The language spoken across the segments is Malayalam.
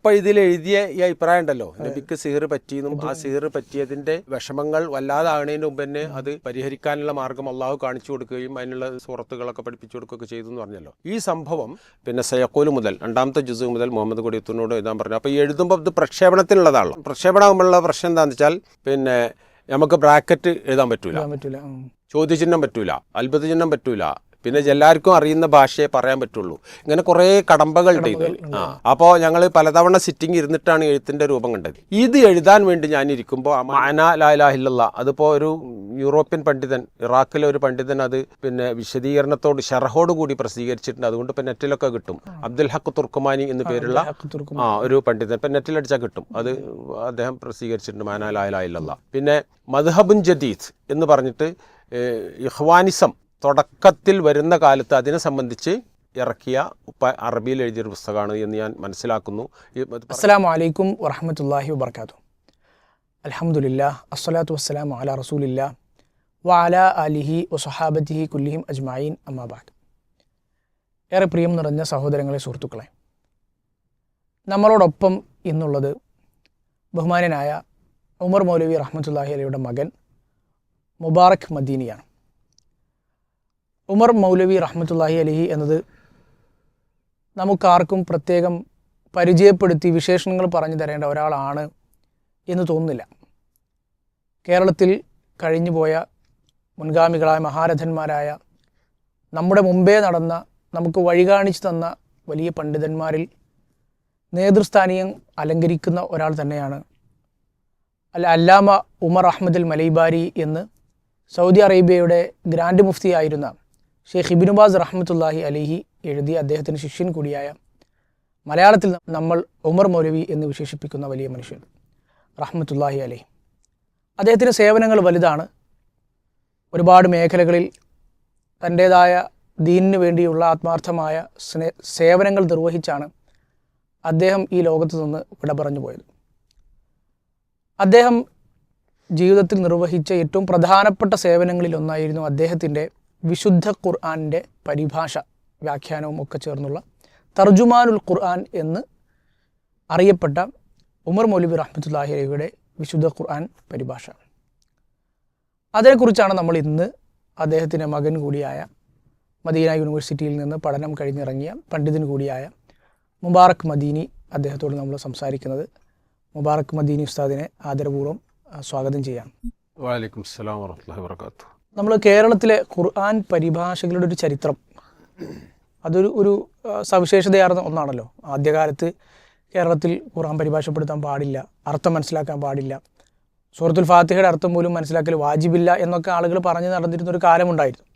ഇപ്പം ഇതിൽ എഴുതിയ ഈ അഭിപ്രായം ഉണ്ടല്ലോ, നബിക്ക് സിഹർ പറ്റിയെന്നും ആ സിഹർ പറ്റിയതിന്റെ വിഷമങ്ങൾ വല്ലാതാകുന്നതിന് മുമ്പ് തന്നെ അത് പരിഹരിക്കാനുള്ള മാർഗം അള്ളാഹു കാണിച്ചു കൊടുക്കുകയും അതിനുള്ള സൂറത്തുകളൊക്കെ പഠിപ്പിച്ചു കൊടുക്കുകയൊക്കെ ചെയ്തു എന്ന് പറഞ്ഞല്ലോ. ഈ സംഭവം പിന്നെ സയക്കോല് മുതൽ 2ാമത്തെ ജുസ് മുതൽ മുഹമ്മദ് കൊടിയത്തൂരിനോട് എഴുതാൻ പറഞ്ഞു. അപ്പോൾ ഈ എഴുതുമ്പോൾ ഇത് പ്രക്ഷേപണത്തിനുള്ളതാണ്. പ്രക്ഷേപണമാകുമ്പോഴുള്ള പ്രശ്നം എന്താണെന്ന് വെച്ചാൽ പിന്നെ നമുക്ക് ബ്രാക്കറ്റ് എഴുതാൻ പറ്റൂല, ചോദ്യചിഹ്നം പറ്റൂല, അത്ഭുത ചിഹ്നം പറ്റൂല, പിന്നെ എല്ലാവർക്കും അറിയുന്ന ഭാഷയെ പറയാൻ പറ്റുള്ളൂ. ഇങ്ങനെ കുറേ കടമ്പകളുണ്ട് ഇത്. അപ്പോൾ ഞങ്ങൾ പലതവണ സിറ്റിംഗ് ഇരുന്നിട്ടാണ് എഴുത്തിൻ്റെ രൂപം കണ്ടത്. ഇത് എഴുതാൻ വേണ്ടി ഞാനിരിക്കുമ്പോൾ മാന ലാ ഇലാഹ ഇല്ലല്ലാഹ് അതിപ്പോൾ ഒരു യൂറോപ്യൻ പണ്ഡിതൻ, ഇറാഖിലെ ഒരു പണ്ഡിതൻ അത് പിന്നെ വിശദീകരണത്തോട് ഷറഹോട് കൂടി പ്രസിദ്ധീകരിച്ചിട്ടുണ്ട്. അതുകൊണ്ട് ഇപ്പം നെറ്റിലൊക്കെ കിട്ടും. അബ്ദുൽ ഹക്ക് തുർക്കുമാനി എന്ന് പേരുള്ള ഒരു പണ്ഡിതൻ ഇപ്പം നെറ്റിലടിച്ചാൽ കിട്ടും. അത് അദ്ദേഹം പ്രസിദ്ധീകരിച്ചിട്ടുണ്ട്, മാന ലാ ഇലാഹ ഇല്ലല്ലാഹ്. പിന്നെ മദ്ഹബുൻ ജദീദ് എന്ന് പറഞ്ഞിട്ട് ഇഖ്വാനിസം തുടക്കത്തിൽ വരുന്ന കാലത്ത് അതിനെ സംബന്ധിച്ച് ഇറക്കിയ അറബിയിൽ എഴുതിയൊരു പുസ്തകമാണ് എന്ന് ഞാൻ മനസ്സിലാക്കുന്നു. അസ്സലാമു അലൈക്കും വറഹ്മത്തുള്ളാഹി വബറകാതുഹു. അൽഹംദുലില്ലാഹ് അസ്സലാത്തു വസ്സലാമു അലാ റസൂലില്ലാഹ് വഅലാ ആലിഹി വസഹാബത്തിഹി കുല്ലിഹിം അജ്മഈൻ അമ്മാ ബഅദ്. ഏറെ പ്രിയം നിറഞ്ഞ സഹോദരങ്ങളെ, സുഹൃത്തുക്കളെ, നമ്മളോടൊപ്പം ഇന്നുള്ളത് ബഹുമാനനായ ഉമർ മൗലവി റഹ്മത്തുള്ളാഹി അലൈഹിയുടെ മകൻ മുബാറക് മദീനിയാണ്. ഉമർ മൗലവി റഹ്മത്തുള്ളാഹി അലൈഹി എന്നത് നമുക്കാർക്കും പ്രത്യേകം പരിചയപ്പെടുത്തി വിശേഷണങ്ങൾ പറഞ്ഞു തരേണ്ട ഒരാളാണ് എന്ന് തോന്നുന്നില്ല. കേരളത്തിൽ കഴിഞ്ഞുപോയ മുൻഗാമികളായ മഹാരഥന്മാരായ, നമ്മുടെ മുമ്പേ നടന്ന, നമുക്ക് വഴി കാണിച്ചു തന്ന വലിയ പണ്ഡിതന്മാരിൽ നേതൃസ്ഥാനീയം അലങ്കരിക്കുന്ന ഒരാൾ തന്നെയാണ് അല്ലാമ ഉമർ അഹ്മദ് അൽ മലൈബാരി എന്ന് സൗദി അറേബ്യയുടെ ഗ്രാൻഡ് മുഫ്തി ആയിരുന്ന ഷെയ്ഖ് ഇബ്നു ബാസ് റഹ്മത്തുള്ളാഹി അലൈഹി എഴുതിയ അദ്ദേഹത്തിന് ശിഷ്യൻ കൂടിയായ, മലയാളത്തിൽ നമ്മൾ ഉമർ മൗലവി എന്ന് വിശേഷിപ്പിക്കുന്ന വലിയ മനുഷ്യൻ റഹ്മത്തുള്ളാഹി അലൈഹി. അദ്ദേഹത്തിൻ്റെ സേവനങ്ങൾ വലുതാണ്. ഒരുപാട് മേഖലകളിൽ തൻ്റേതായ ദീനിനു വേണ്ടിയുള്ള ആത്മാർത്ഥമായ സേവനങ്ങൾ നിർവഹിച്ചാണ് അദ്ദേഹം ഈ ലോകത്ത് നിന്ന് വിട പറഞ്ഞു പോയത്. അദ്ദേഹം ജീവിതത്തിൽ നിർവഹിച്ച ഏറ്റവും പ്രധാനപ്പെട്ട സേവനങ്ങളിലൊന്നായിരുന്നു അദ്ദേഹത്തിൻ്റെ വിശുദ്ധ ഖുർആൻ്റെ പരിഭാഷ, വ്യാഖ്യാനവും ഒക്കെ ചേർന്നുള്ള തർജുമാനുൽ ഖുർആൻ എന്ന് അറിയപ്പെട്ട ഉമർ മൗലവി റഹ്മത്തുള്ളാഹി അലൈഹിയുടെ വിശുദ്ധ ഖുർആൻ പരിഭാഷ. അതേക്കുറിച്ചാണ് നമ്മൾ ഇന്ന് അദ്ദേഹത്തിൻ്റെ മകൻ കൂടിയായ, മദീന യൂണിവേഴ്സിറ്റിയിൽ നിന്ന് പഠനം കഴിഞ്ഞിറങ്ങിയ പണ്ഡിതൻ കൂടിയായ മുബാറക് മദീനി അദ്ദേഹത്തോട് നമ്മൾ സംസാരിക്കുന്നത്. മുബാറക് മദീനി ഉസ്താദിനെ ആദരപൂർവ്വം സ്വാഗതം ചെയ്യാം. വഅലൈക്കും അസ്സലാം വറഹ്മത്തുള്ളാഹി വബറകാതുഹു. നമ്മൾ കേരളത്തിലെ ഖുർആൻ പരിഭാഷകളുടെ ഒരു ചരിത്രം, അതൊരു സവിശേഷതയാർന്ന ഒന്നാണല്ലോ. ആദ്യകാലത്ത് കേരളത്തിൽ ഖുർആൻ പരിഭാഷപ്പെടുത്താൻ പാടില്ല, അർത്ഥം മനസ്സിലാക്കാൻ പാടില്ല, സൂറത്തുൽ ഫാത്തിഹയുടെ അർത്ഥം പോലും മനസ്സിലാക്കൽ വാജിബില്ല എന്നൊക്കെ ആളുകൾ പറഞ്ഞു നടന്നിരുന്നൊരു കാലമുണ്ടായിരുന്നു.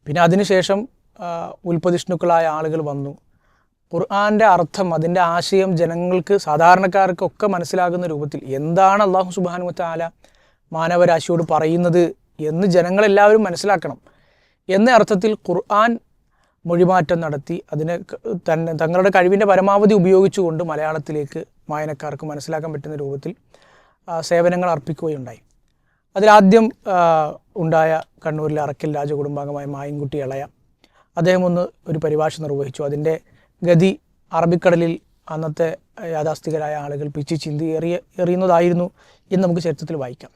പിന്നെ അതിനുശേഷം ഉൽപ്പതിഷ്ണുക്കളായ ആളുകൾ വന്നു. ഖുർആൻ്റെ അർത്ഥം, അതിൻ്റെ ആശയം ജനങ്ങൾക്ക്, സാധാരണക്കാർക്കൊക്കെ മനസ്സിലാകുന്ന രൂപത്തിൽ എന്താണ് അല്ലാഹു സുബ്ഹാനഹു വ തആല മാനവരാശിയോട് പറയുന്നത് എന്ന് ജനങ്ങളെല്ലാവരും മനസ്സിലാക്കണം എന്ന അർത്ഥത്തിൽ ഖുർആൻ മൊഴിമാറ്റം നടത്തി അതിനെ തങ്ങളുടെ കഴിവിൻ്റെ പരമാവധി ഉപയോഗിച്ചുകൊണ്ട് മലയാളത്തിലേക്ക് വായനക്കാർക്ക് മനസ്സിലാക്കാൻ പറ്റുന്ന രൂപത്തിൽ സേവനങ്ങൾ അർപ്പിക്കുകയുണ്ടായി. അതിലാദ്യം ഉണ്ടായ കണ്ണൂരിലെ അറക്കൽ രാജകുടുംബാംഗമായ മായൻകുട്ടി ഇളയ അദ്ദേഹം ഒരു പരിഭാഷ നിർവഹിച്ചു. അതിൻ്റെ ഗതി അറബിക്കടലിൽ അന്നത്തെ യാഥാസ്ഥികരായ ആളുകൾ പിച്ചി ചിന്തി എറിയുന്നതായിരുന്നു എന്ന് നമുക്ക് ചരിത്രത്തിൽ വായിക്കാം.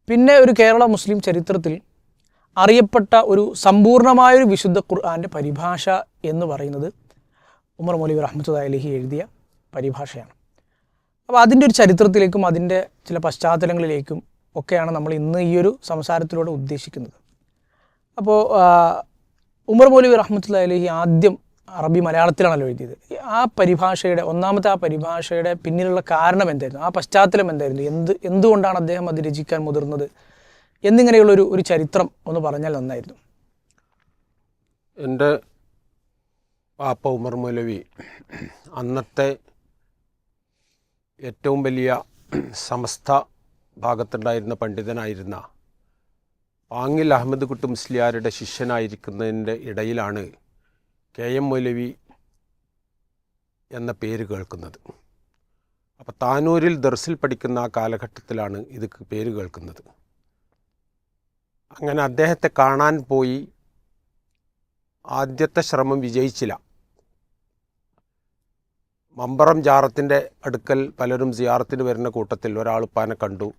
പിന്നെ ഒരു കേരള മുസ്ലിം ചരിത്രത്തിൽ അറിയപ്പെട്ട ഒരു സമ്പൂർണമായൊരു വിശുദ്ധ ഖുർആൻ്റെ പരിഭാഷ എന്ന് പറയുന്നത് ഉമർ മൗലവി റഹ്മത്തുള്ളാഹി അലൈഹി എഴുതിയ പരിഭാഷയാണ്. അപ്പോൾ അതിൻ്റെ ഒരു ചരിത്രത്തിലേക്കും അതിൻ്റെ ചില പശ്ചാത്തലങ്ങളിലേക്കും ഒക്കെയാണ് നമ്മൾ ഇന്ന് ഈ ഒരു സംസാരത്തിലൂടെ ഉദ്ദേശിക്കുന്നത്. അപ്പോൾ ഉമർ മൗലവി റഹ്മത്തുള്ളാഹി അലൈഹി ആദ്യം അറബി മലയാളത്തിലാണല്ലോ എഴുതിയത്. ആ പരിഭാഷയുടെ ആ പരിഭാഷയുടെ പിന്നിലുള്ള കാരണം എന്തായിരുന്നു, ആ പശ്ചാത്തലം എന്തായിരുന്നു, എന്തുകൊണ്ടാണ് അദ്ദേഹം അത് രചിക്കാൻ മുതിർന്നത് എന്നിങ്ങനെയുള്ളൊരു ചരിത്രം ഒന്ന് പറഞ്ഞാൽ നന്നായിരുന്നു. എൻ്റെ പാപ്പ ഉമർ മൗലവി അന്നത്തെ ഏറ്റവും വലിയ സമസ്ത ഭാഗത്തുണ്ടായിരുന്ന പണ്ഡിതനായിരുന്ന പാങ്ങിൽ അഹമ്മദ് കുട്ടി മുസ്ലിയാരുടെ ശിഷ്യനായിരിക്കുന്നതിൻ്റെ ഇടയിലാണ് KM മൗലവി എന്ന പേര് കേൾക്കുന്നത്. അപ്പോൾ താനൂരിൽ ദർസിൽ പഠിക്കുന്ന ആ കാലഘട്ടത്തിലാണ് ഇത് പേര് കേൾക്കുന്നത്. അങ്ങനെ അദ്ദേഹത്തെ കാണാൻ പോയി. ആദ്യത്തെ ശ്രമം വിജയിച്ചില്ല. മമ്പറം ജാറത്തിൻ്റെ അടുക്കൽ പലരും സിയാറത്തിന് വരുന്ന കൂട്ടത്തിൽ ഒരാൾ ഉപ്പാനെ കണ്ടു.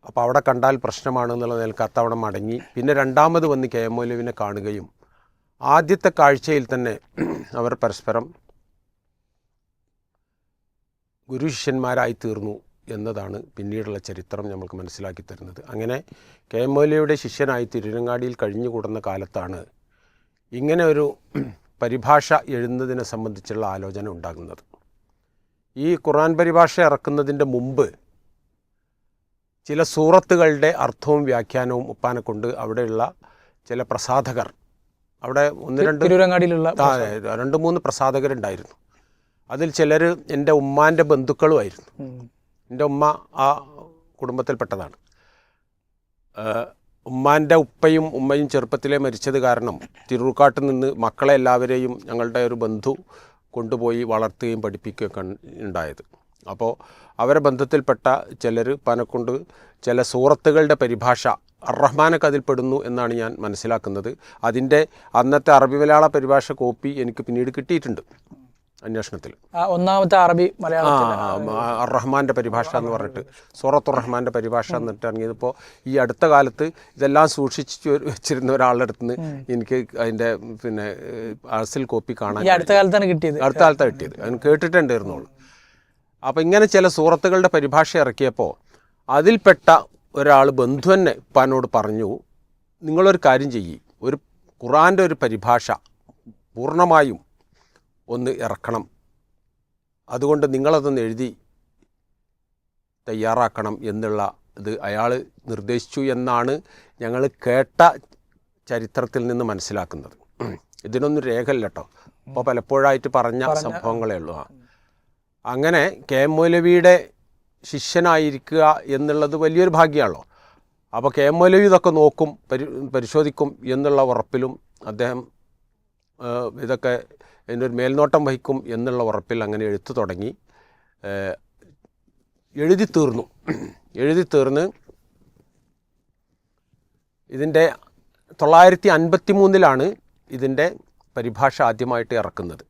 അപ്പോൾ അവിടെ കണ്ടാൽ പ്രശ്നമാണെന്നുള്ള നിലക്ക് അത്തവണ മടങ്ങി. പിന്നെ രണ്ടാമത് വന്ന് കെ എം മൗലവിനെ കാണുകയും ആദ്യത്തെ കാഴ്ചയിൽ തന്നെ അവർ പരസ്പരം ഗുരു ശിഷ്യന്മാരായി തീർന്നു എന്നതാണ് പിന്നീടുള്ള ചരിത്രം നമുക്ക് മനസ്സിലാക്കി തരുന്നത്. അങ്ങനെ കെ എം മൗലവിയുടെ ശിഷ്യനായി തിരുരങ്ങാടിയിൽ കഴിഞ്ഞുകൂടുന്ന കാലത്താണ് ഇങ്ങനെ ഒരു പരിഭാഷ എഴുതുന്നതിനെ സംബന്ധിച്ചുള്ള ആലോചന ഉണ്ടാകുന്നത്. ഈ ഖുർആൻ പരിഭാഷ ഇറക്കുന്നതിൻ്റെ മുമ്പ് ചില സൂറത്തുകളുടെ അർത്ഥവും വ്യാഖ്യാനവും ഉപ്പാനെ കൊണ്ട് അവിടെയുള്ള ചില പ്രസാധകർ, അവിടെ രണ്ട് മൂന്ന് പ്രസാധകരുണ്ടായിരുന്നു. അതിൽ ചിലർ എൻ്റെ ഉമ്മാൻ്റെ ബന്ധുക്കളുമായിരുന്നു. എൻ്റെ ഉമ്മ ആ കുടുംബത്തിൽപ്പെട്ടതാണ്. ഉമ്മാൻ്റെ ഉപ്പയും ഉമ്മയും ചെറുപ്പത്തിലേ മരിച്ചത് കാരണം തിരൂർക്കാട്ടിൽ നിന്ന് മക്കളെ എല്ലാവരെയും ഞങ്ങളുടെ ഒരു ബന്ധു കൊണ്ടുപോയി വളർത്തുകയും പഠിപ്പിക്കുകയൊക്കെ ഉണ്ടായത്. അപ്പോൾ അവരെ ബന്ധത്തിൽപ്പെട്ട ചിലർ പനക്കൊണ്ട് ചില സൂറത്തുകളുടെ പരിഭാഷ അർ-റഹ്മാനൊക്കെ അതിൽപ്പെടുന്നു എന്നാണ് ഞാൻ മനസ്സിലാക്കുന്നത്. അതിൻ്റെ അന്നത്തെ അറബി മലയാള പരിഭാഷ കോപ്പി എനിക്ക് പിന്നീട് കിട്ടിയിട്ടുണ്ട് അന്വേഷണത്തിൽ. ഒന്നാമത്തെ അറബി മലയാളം അർ-റഹ്മാൻ്റെ പരിഭാഷ എന്ന് പറഞ്ഞിട്ട് സൂറത്തുർ റഹ്മാൻ്റെ പരിഭാഷ എന്നിട്ട് ഇറങ്ങിയതിപ്പോൾ ഈ അടുത്ത കാലത്ത് ഇതെല്ലാം സൂക്ഷിച്ച് വെച്ചിരുന്ന ഒരാളുടെ അടുത്ത് നിന്ന് എനിക്ക് അതിൻ്റെ പിന്നെ അസൽ കോപ്പി കാണാൻ അടുത്ത കാലത്താണ് കിട്ടിയത്. അതിന് കേട്ടിട്ടുണ്ടായിരുന്നുള്ളൂ. അപ്പോൾ ഇങ്ങനെ ചില സൂറത്തുകളുടെ പരിഭാഷ ഇറക്കിയപ്പോൾ അതിൽപ്പെട്ട ഒരാൾ ബന്ധു തന്നെ ഉപ്പാനോട് പറഞ്ഞു, നിങ്ങളൊരു കാര്യം ചെയ്യ്, ഒരു ഖുർആൻ്റെ ഒരു പരിഭാഷ പൂർണ്ണമായും ഒന്ന് ഇറക്കണം, അതുകൊണ്ട് നിങ്ങളതൊന്ന് എഴുതി തയ്യാറാക്കണം എന്നുള്ള ഇത് അയാൾ നിർദ്ദേശിച്ചു എന്നാണ് ഞങ്ങൾ കേട്ട ചരിത്രത്തിൽ നിന്ന് മനസ്സിലാക്കുന്നത്. ഇതിനൊന്നും രേഖയില്ല കേട്ടോ, അപ്പോൾ പലപ്പോഴായിട്ട് പറഞ്ഞ സംഭവങ്ങളേ ഉള്ളൂ. അങ്ങനെ കെ എം മൗലവിയുടെ ശിഷ്യനായിരിക്കുക എന്നുള്ളത് വലിയൊരു ഭാഗ്യമാണല്ലോ. അപ്പോൾ കെ എം മൗലവി ഇതൊക്കെ നോക്കും, പരിശോധിക്കും എന്നുള്ള ഉറപ്പിലും അദ്ദേഹം ഇതൊക്കെ അതിൻ്റെ ഒരു മേൽനോട്ടം വഹിക്കും എന്നുള്ള ഉറപ്പിൽ അങ്ങനെ എഴുത്തു തുടങ്ങി. എഴുതി തീർന്ന് ഇതിൻ്റെ 953 ഇതിൻ്റെ പരിഭാഷ ആദ്യമായിട്ട് ഇറക്കുന്നത്.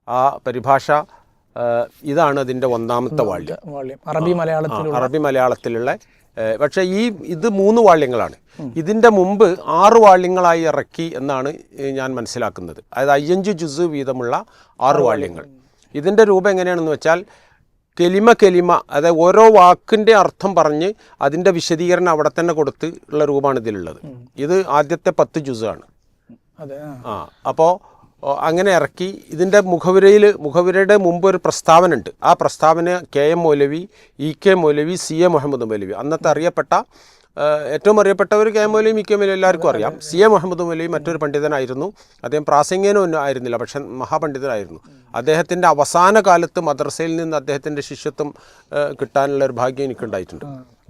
ആ പരിഭാഷ ഇതാണ് അതിൻ്റെ ഒന്നാമത്തെ വാള്യം അറബി മലയാളത്തിലുള്ള. പക്ഷേ ഇത് 3 വാള്യങ്ങളാണ്. ഇതിൻ്റെ മുമ്പ് 6 വാള്യങ്ങളായി ഇറക്കി എന്നാണ് ഞാൻ മനസ്സിലാക്കുന്നത്. അതായത് 5 ജുസ് വീതമുള്ള 6 വാള്യങ്ങൾ. ഇതിൻ്റെ രൂപം എങ്ങനെയാണെന്ന് വെച്ചാൽ കെലിമ അതായത് ഓരോ വാക്കിൻ്റെ അർത്ഥം പറഞ്ഞ് അതിൻ്റെ വിശദീകരണം അവിടെ തന്നെ കൊടുത്ത് ഉള്ള രൂപമാണ് ഇതിലുള്ളത്. ഇത് ആദ്യത്തെ 10 ജുസാണ്. അപ്പോൾ അങ്ങനെ ഇറക്കി. ഇതിൻ്റെ മുഖവുരയുടെ മുമ്പ് ഒരു പ്രസ്താവന ഉണ്ട്. ആ പ്രസ്താവന K M Maulavi, E K Maulavi, C A Muhammad Maulavi, അന്നത്തെ അറിയപ്പെട്ട ഏറ്റവും അറിയപ്പെട്ടവർ കെ എം മൗലവിയും ഇ കെ മൗലവിയും എല്ലാവർക്കും അറിയാം. സി എ മുഹമ്മദ് മൗലവി മറ്റൊരു പണ്ഡിതനായിരുന്നു. അദ്ദേഹം പ്രാസംഗികനൊന്നും ആയിരുന്നില്ല, പക്ഷെ മഹാപണ്ഡിതനായിരുന്നു. അദ്ദേഹത്തിൻ്റെ അവസാന കാലത്ത് മദ്രസയിൽ നിന്ന് അദ്ദേഹത്തിൻ്റെ ശിഷ്യത്വം കിട്ടാനുള്ള ഒരു ഭാഗ്യം എനിക്കുണ്ടായിട്ടുണ്ട്.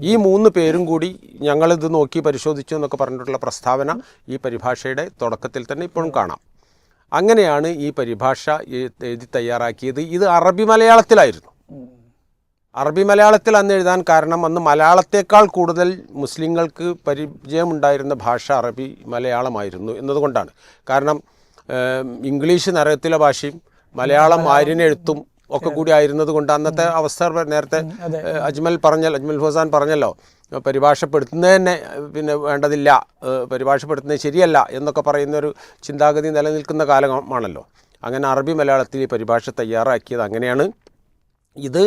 ഈ 3 പേരും കൂടി ഞങ്ങളിത് നോക്കി പരിശോധിച്ചു എന്നൊക്കെ പറഞ്ഞിട്ടുള്ള പ്രസ്താവന ഈ പരിഭാഷയുടെ തുടക്കത്തിൽ തന്നെ ഇപ്പോഴും കാണാം. അങ്ങനെയാണ് ഈ പരിഭാഷ എഴുതി തയ്യാറാക്കിയത്. ഇത് അറബി മലയാളത്തിലായിരുന്നു. അറബി മലയാളത്തിൽ അന്ന് എഴുതാൻ കാരണം അന്ന് മലയാളത്തേക്കാൾ കൂടുതൽ മുസ്ലിങ്ങൾക്ക് പരിചയമുണ്ടായിരുന്ന ഭാഷ അറബി മലയാളമായിരുന്നു എന്നതുകൊണ്ടാണ്. കാരണം ഇംഗ്ലീഷ് നരകത്തിലെ ഭാഷയും മലയാളം ആര്യനെഴുത്തും ഒക്കെ കൂടി ആയിരുന്നത് കൊണ്ട് അന്നത്തെ അവസ്ഥ നേരത്തെ അജ്മൽ ഫൗസാൻ പറഞ്ഞല്ലോ, പരിഭാഷപ്പെടുത്തുന്നത് തന്നെ പിന്നെ വേണ്ടതില്ല, പരിഭാഷപ്പെടുത്തുന്നത് ശരിയല്ല എന്നൊക്കെ പറയുന്നൊരു ചിന്താഗതി നിലനിൽക്കുന്ന കാലമാണല്ലോ. അങ്ങനെ അറബി മലയാളത്തിൽ ഈ പരിഭാഷ തയ്യാറാക്കിയത് അങ്ങനെയാണ്. ഇത്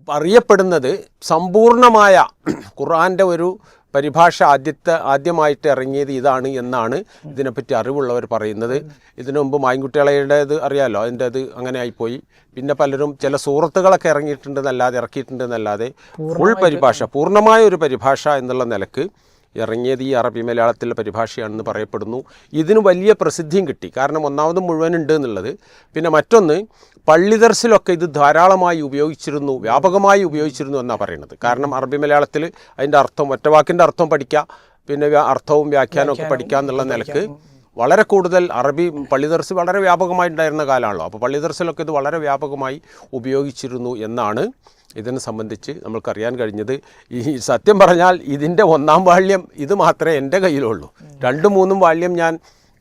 അറിയപ്പെടുന്നത് സമ്പൂർണമായ ഖുർആൻ്റെ ഒരു പരിഭാഷ ആദ്യമായിട്ട് ഇറങ്ങിയത് ഇതാണ് എന്നാണ് ഇതിനെപ്പറ്റി അറിവുള്ളവർ പറയുന്നത്. ഇതിനു മുമ്പ് മായൻകുട്ടികളയുടേത് അറിയാമല്ലോ, അതിൻ്റെ അത് അങ്ങനെ ആയിപ്പോയി. പിന്നെ പലരും ചില സൂറത്തുകളൊക്കെ ഇറക്കിയിട്ടുണ്ടെന്നല്ലാതെ ഫുൾ പരിഭാഷ, പൂർണ്ണമായ ഒരു പരിഭാഷ എന്നുള്ള നിലക്ക് ഇറങ്ങിയത് ഈ അറബി മലയാളത്തിലെ പരിഭാഷയാണെന്ന് പറയപ്പെടുന്നു. ഇതിന് വലിയ പ്രസിദ്ധിയും കിട്ടി. കാരണം ഒന്നാമത് മുഴുവനുണ്ട് എന്നുള്ളത്. പിന്നെ മറ്റൊന്ന്, പള്ളി ദർസിലൊക്കെ ഇത് ധാരാളമായി ഉപയോഗിച്ചിരുന്നു, വ്യാപകമായി ഉപയോഗിച്ചിരുന്നു എന്നാണ് പറയുന്നത്. കാരണം അറബി മലയാളത്തിൽ അതിൻ്റെ അർത്ഥം, ഒറ്റവാക്കിൻ്റെ അർത്ഥം പഠിക്കുക, പിന്നെ അർത്ഥവും വ്യാഖ്യാനവും ഒക്കെ പഠിക്കുക എന്നുള്ള നിലക്ക് വളരെ കൂടുതൽ അറബി പള്ളി ദർസ് വളരെ വ്യാപകമായിട്ടുണ്ടായിരുന്ന കാലമാണല്ലോ. അപ്പോൾ പള്ളി ദർസിലൊക്കെ ഇത് വളരെ വ്യാപകമായി ഉപയോഗിച്ചിരുന്നു എന്നാണ് ഇതിനെ സംബന്ധിച്ച് നമ്മൾക്കറിയാൻ കഴിഞ്ഞത്. ഈ സത്യം പറഞ്ഞാൽ ഇതിൻ്റെ 1-ാം വാള്യം ഇത് മാത്രമേ എൻ്റെ കയ്യിലുള്ളൂ. 2-3 വാള്യം ഞാൻ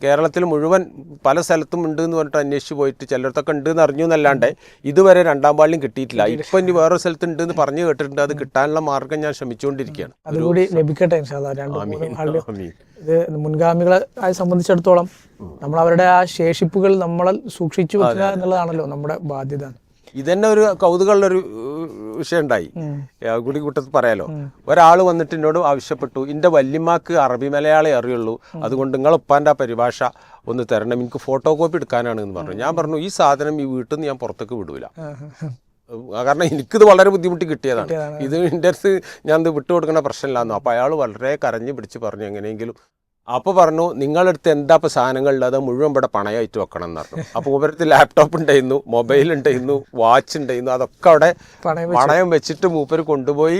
കേരളത്തിൽ മുഴുവൻ പല സ്ഥലത്തും ഉണ്ട് എന്ന് പറഞ്ഞിട്ട് അന്വേഷിച്ച് പോയിട്ട് ചിലയിടത്തൊക്കെ ഉണ്ട് എന്ന് അറിഞ്ഞു എന്നല്ലാണ്ട് ഇതുവരെ രണ്ടാം പാളിയും കിട്ടിയിട്ടില്ല. ഇപ്പം ഇനി വേറൊരു സ്ഥലത്ത് ഉണ്ട് എന്ന് പറഞ്ഞു കേട്ടിട്ടുണ്ട്. അത് കിട്ടാനുള്ള മാർഗം ഞാൻ ശ്രമിച്ചുകൊണ്ടിരിക്കുകയാണ്. അതുകൂടി ലഭിക്കട്ടെ ഇൻഷാ അല്ലാഹ്. ഇത് മുൻഗാമികളെ സംബന്ധിച്ചിടത്തോളം നമ്മൾ അവരുടെ ആ ശേഷിപ്പുകൾ നമ്മളെ സൂക്ഷിച്ചു വെക്കുക എന്നുള്ളതാണല്ലോ നമ്മുടെ ബാധ്യത. ഇതന്നെ ഒരു കൗതുകമുള്ളൊരു വിഷയം ഉണ്ടായി, കൂടി കൂട്ടത്തിൽ പറയാലോ. ഒരാൾ വന്നിട്ട് എന്നോട് ആവശ്യപ്പെട്ടു, എൻ്റെ വല്യമ്മക്ക് അറബി മലയാളേ അറിയുള്ളൂ, അതുകൊണ്ട് നിങ്ങൾ ഉപ്പാൻ്റെ ആ പരിഭാഷ ഒന്ന് തരണം, എനിക്ക് ഫോട്ടോ കോപ്പി എടുക്കാനാണ് എന്ന് പറഞ്ഞു. ഞാൻ പറഞ്ഞു ഈ സാധനം ഈ വീട്ടിൽ നിന്ന് ഞാൻ പുറത്തേക്ക് വിടൂല, കാരണം എനിക്കിത് വളരെ ബുദ്ധിമുട്ടി കിട്ടിയതാണ്. ഇത് എൻ്റെ അടുത്ത് ഞാൻ ഇത് വിട്ടുകൊടുക്കുന്ന പ്രശ്നമില്ലാന്നു. അപ്പോൾ അയാൾ വളരെ കരഞ്ഞു പിടിച്ച് പറഞ്ഞു എങ്ങനെയെങ്കിലും. അപ്പോൾ പറഞ്ഞു നിങ്ങളടുത്ത് എന്താ ഇപ്പോൾ സാധനങ്ങളില്ല, അത് മുഴുവൻ ഇവിടെ പണയമായിട്ട് വെക്കണം എന്ന് പറഞ്ഞു. അപ്പോൾ മൂപ്പരത്ത് ലാപ്ടോപ്പ് ഉണ്ടായിരുന്നു, മൊബൈൽ ഉണ്ടായിരുന്നു, വാച്ച് ഉണ്ടായിരുന്നു, അതൊക്കെ അവിടെ പണയം വെച്ചിട്ട് മൂപ്പര് കൊണ്ടുപോയി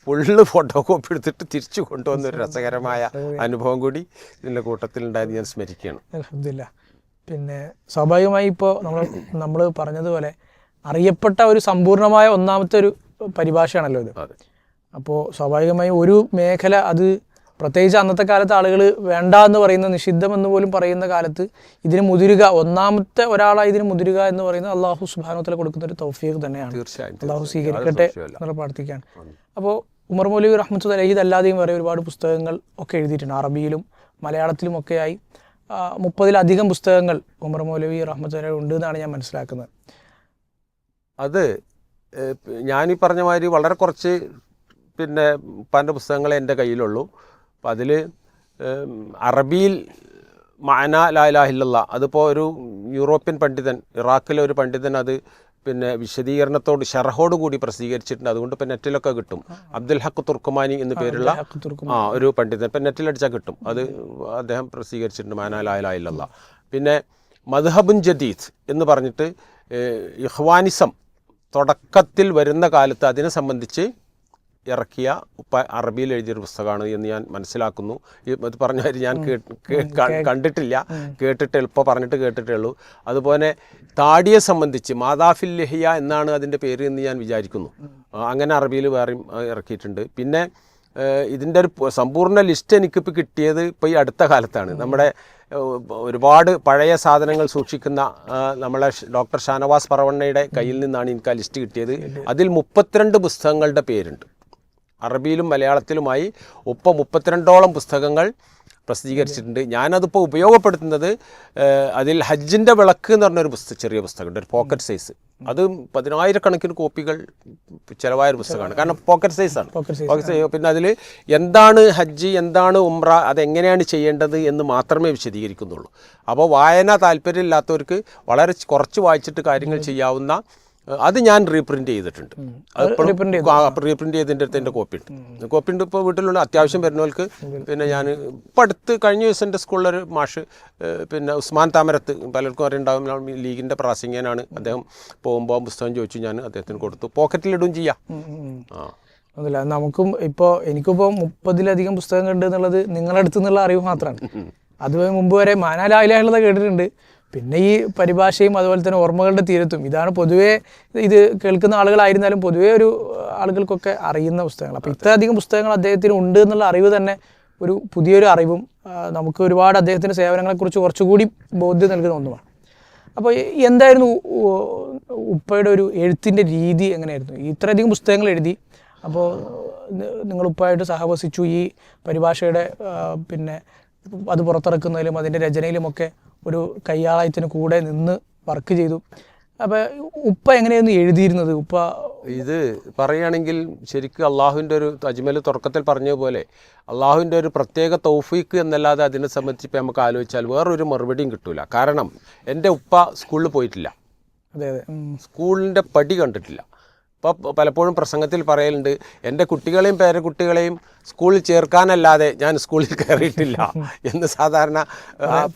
ഫുള്ള് ഫോട്ടോ കോപ്പി എടുത്തിട്ട് തിരിച്ചു കൊണ്ടുവന്നൊരു രസകരമായ അനുഭവം കൂടി ഇതിൻ്റെ കൂട്ടത്തിലുണ്ടായത് ഞാൻ സ്മരിക്കുകയാണ്. അൽഹംദുലില്ലാ. പിന്നെ സ്വാഭാവികമായി ഇപ്പോൾ നമ്മൾ പറഞ്ഞതുപോലെ അറിയപ്പെട്ട ഒരു സമ്പൂർണമായ ഒന്നാമത്തെ ഒരു പരിഭാഷയാണല്ലോ ഇത്. അപ്പോൾ സ്വാഭാവികമായും ഒരു മേഖല അത് പ്രത്യേകിച്ച് അന്നത്തെ കാലത്ത് ആളുകൾ വേണ്ട എന്ന് പറയുന്ന, നിഷിദ്ധം എന്ന് പോലും പറയുന്ന കാലത്ത് ഇതിന് മുതിരുക, ഒന്നാമത്തെ ഒരാളായി ഇതിന് മുതിരുക എന്ന് പറയുന്നത് അള്ളാഹു സുബ്ഹാനഹു വ തആല കൊടുക്കുന്ന ഒരു തൗഫീഖ് തന്നെയാണ്. അള്ളാഹു സ്വീകരിക്കട്ടെ എന്നുള്ള പ്രാർത്ഥിക്കുകയാണ്. അപ്പോൾ ഉമർ മൗലവി റഹ്മത്തുള്ളാഹി അലൈഹി അല്ലാതെയും വേറെ ഒരുപാട് പുസ്തകങ്ങൾ ഒക്കെ എഴുതിയിട്ടുണ്ട്. അറബിയിലും മലയാളത്തിലും ഒക്കെയായി 30-ലധികം പുസ്തകങ്ങൾ ഉമർ മൗലവി റഹ്മത്തുള്ളാഹി ഉണ്ട് എന്നാണ് ഞാൻ മനസ്സിലാക്കുന്നത്. അത് ഞാനീ പറഞ്ഞ മാതിരി വളരെ കുറച്ച് പിന്നെ പല പുസ്തകങ്ങളെ എൻ്റെ കയ്യിലുള്ളൂ. അപ്പം അതിൽ അറബിയിൽ മഅന ലാ ഇലാഹ ഇല്ലല്ലാഹ്, അതിപ്പോൾ ഒരു യൂറോപ്യൻ പണ്ഡിതൻ, ഇറാഖിലെ ഒരു പണ്ഡിതൻ അത് പിന്നെ വിശദീകരണത്തോട് ഷറഹോട് കൂടി പ്രസിദ്ധീകരിച്ചിട്ടുണ്ട്. അതുകൊണ്ട് ഇപ്പം നെറ്റിലൊക്കെ കിട്ടും. അബ്ദുൽ ഹക്ക് തുർക്കുമാനി എന്ന പേരുള്ള ഒരു പണ്ഡിതൻ, ഇപ്പം നെറ്റിലടിച്ചാൽ കിട്ടും. അത് അദ്ദേഹം പ്രസിദ്ധീകരിച്ചിട്ടുണ്ട്, മഅന ലാ ഇലാഹ ഇല്ലല്ലാഹ്. പിന്നെ മദ്ഹബുൻ ജദീദ് എന്ന് പറഞ്ഞിട്ട് ഇഖ്വാനിസം തുടക്കത്തിൽ വരുന്ന കാലത്ത് അതിനെ സംബന്ധിച്ച് ഇറക്കിയ അറബിയിൽ എഴുതിയൊരു പുസ്തകമാണ് എന്ന് ഞാൻ മനസ്സിലാക്കുന്നു. ഇത് പറഞ്ഞ കാര്യം ഞാൻ കണ്ടിട്ടില്ല, കേട്ടിട്ട് എളുപ്പം പറഞ്ഞിട്ട് കേട്ടിട്ടേ ഉള്ളൂ. അതുപോലെ താടിയെ സംബന്ധിച്ച് മാതാഫിൽ ലഹിയ എന്നാണ് അതിൻ്റെ പേര് എന്ന് ഞാൻ വിചാരിക്കുന്നു. അങ്ങനെ അറബിയിൽ വേറെയും ഇറക്കിയിട്ടുണ്ട്. പിന്നെ ഇതിൻ്റെ ഒരു സമ്പൂർണ്ണ ലിസ്റ്റ് എനിക്കിപ്പോൾ കിട്ടിയത് ഇപ്പോൾ ഈ അടുത്ത കാലത്താണ്. നമ്മുടെ ഒരുപാട് പഴയ സാധനങ്ങൾ സൂക്ഷിക്കുന്ന നമ്മളെ ഡോക്ടർ ഷാനവാസ് പറവണ്ണയുടെ കയ്യിൽ നിന്നാണ് എനിക്ക് ആ ലിസ്റ്റ് കിട്ടിയത്. അതിൽ 32 പുസ്തകങ്ങളുടെ പേരുണ്ട്. അറബിയിലും മലയാളത്തിലുമായി 32ഓളം പുസ്തകങ്ങൾ പ്രസിദ്ധീകരിച്ചിട്ടുണ്ട്. ഞാനതിപ്പോൾ ഉപയോഗപ്പെടുത്തുന്നത് അതിൽ ഹജ്ജിൻ്റെ വിളക്ക് എന്ന് പറഞ്ഞൊരു ചെറിയ പുസ്തകമുണ്ട്, ഒരു പോക്കറ്റ് സൈസ്. അത് 10,000 കോപ്പികൾ ചിലവായൊരു പുസ്തകമാണ്, കാരണം പോക്കറ്റ് സൈസാണ്. Pocket size. പിന്നെ അതിൽ എന്താണ് ഹജ്ജ്, എന്താണ് ഉംറ, അതെങ്ങനെയാണ് ചെയ്യേണ്ടത് എന്ന് മാത്രമേ വിശദീകരിക്കുന്നുള്ളൂ. അപ്പോൾ വായന താല്പര്യമില്ലാത്തവർക്ക് വളരെ കുറച്ച് വായിച്ചിട്ട് കാര്യങ്ങൾ ചെയ്യാവുന്ന അത് ഞാൻ റീപ്രിൻ്റ് ചെയ്തിട്ടുണ്ട്. റീപ്രിൻ്റ് ചെയ്തതിൻ്റെ അടുത്ത് എൻ്റെ കോപ്പി ഉണ്ട്. ഇപ്പോൾ വീട്ടിലുള്ള അത്യാവശ്യം വരുന്നവർക്ക്. പിന്നെ ഞാൻ ഇപ്പം അടുത്ത് കഴിഞ്ഞ ദിവസം എൻ്റെ സ്കൂളിലൊരു മാഷ്, പിന്നെ ഉസ്മാൻ താമരത്ത്, പലർക്കും അറിയുണ്ടാവും, ലീഗിൻ്റെ പ്രാസംഗികനാണ് അദ്ദേഹം. പോകുമ്പോൾ പുസ്തകം ചോദിച്ചു, ഞാൻ അദ്ദേഹത്തിന് കൊടുത്തു. പോക്കറ്റിലിടുകയും ചെയ്യാം. ഒന്നുമില്ല, നമുക്കും ഇപ്പോൾ എനിക്കിപ്പോൾ 30-ലധികം പുസ്തകങ്ങൾ ഉണ്ട് എന്നുള്ളത് നിങ്ങളുടെ അടുത്ത് നിന്നുള്ള അറിവ് മാത്രമാണ്. അത് മുമ്പ് വരെ മഅന ലാ ഇലാഹ ഇല്ലല്ലാഹ് കേട്ടിട്ടുണ്ട്. പിന്നെ ഈ പരിഭാഷയും അതുപോലെ തന്നെ ഓർമ്മകളുടെ തീരത്തും, ഇതാണ് പൊതുവേ ഇത് കേൾക്കുന്ന ആളുകളായിരുന്നാലും പൊതുവേ ഒരു ആളുകൾക്കൊക്കെ അറിയുന്ന പുസ്തകങ്ങൾ. അപ്പോൾ ഇത്രയധികം പുസ്തകങ്ങൾ അദ്ദേഹത്തിന് ഉണ്ട് എന്നുള്ള അറിവ് തന്നെ ഒരു പുതിയൊരു അറിവും നമുക്ക് ഒരുപാട് അദ്ദേഹത്തിൻ്റെ സേവനങ്ങളെക്കുറിച്ച് കുറച്ചുകൂടി ബോധ്യം നൽകുന്ന ഒന്നുമാണ്. അപ്പോൾ എന്തായിരുന്നു ഉപ്പയുടെ ഒരു എഴുത്തിൻ്റെ രീതി എങ്ങനെയായിരുന്നു? ഇത്രയധികം പുസ്തകങ്ങൾ എഴുതി, അപ്പോൾ നിങ്ങൾ ഉപ്പയായിട്ട് സഹവസിച്ചു, ഈ പരിഭാഷയുടെ പിന്നെ അത് പുറത്തിറക്കുന്നതിലും അതിൻ്റെ രചനയിലുമൊക്കെ ഒരു കയ്യാളായത്തിന് കൂടെ നിന്ന് വർക്ക് ചെയ്തു. അപ്പോൾ ഉപ്പ എങ്ങനെയായിരുന്നു എഴുതിയിരുന്നത്? ഉപ്പ ഇത് പറയുകയാണെങ്കിൽ ശരിക്കും അള്ളാഹുവിൻ്റെ ഒരു അജ്മൽ തുടക്കത്തിൽ പറഞ്ഞതുപോലെ അള്ളാഹുവിൻ്റെ ഒരു പ്രത്യേക തൗഫീക്ക് എന്നല്ലാതെ അതിനെ സംബന്ധിച്ച് ഇപ്പോൾ നമുക്ക് ആലോചിച്ചാൽ വേറൊരു മറുപടിയും കിട്ടില്ല. കാരണം എൻ്റെ ഉപ്പ സ്കൂളിൽ പോയിട്ടില്ല, സ്കൂളിൻ്റെ പടി കണ്ടിട്ടില്ല. ഇപ്പോൾ പലപ്പോഴും പ്രസംഗത്തിൽ പറയലുണ്ട്, എൻ്റെ കുട്ടികളെയും പേരക്കുട്ടികളെയും സ്കൂളിൽ ചേർക്കാനല്ലാതെ ഞാൻ സ്കൂളിൽ കയറിയിട്ടില്ല എന്ന് സാധാരണ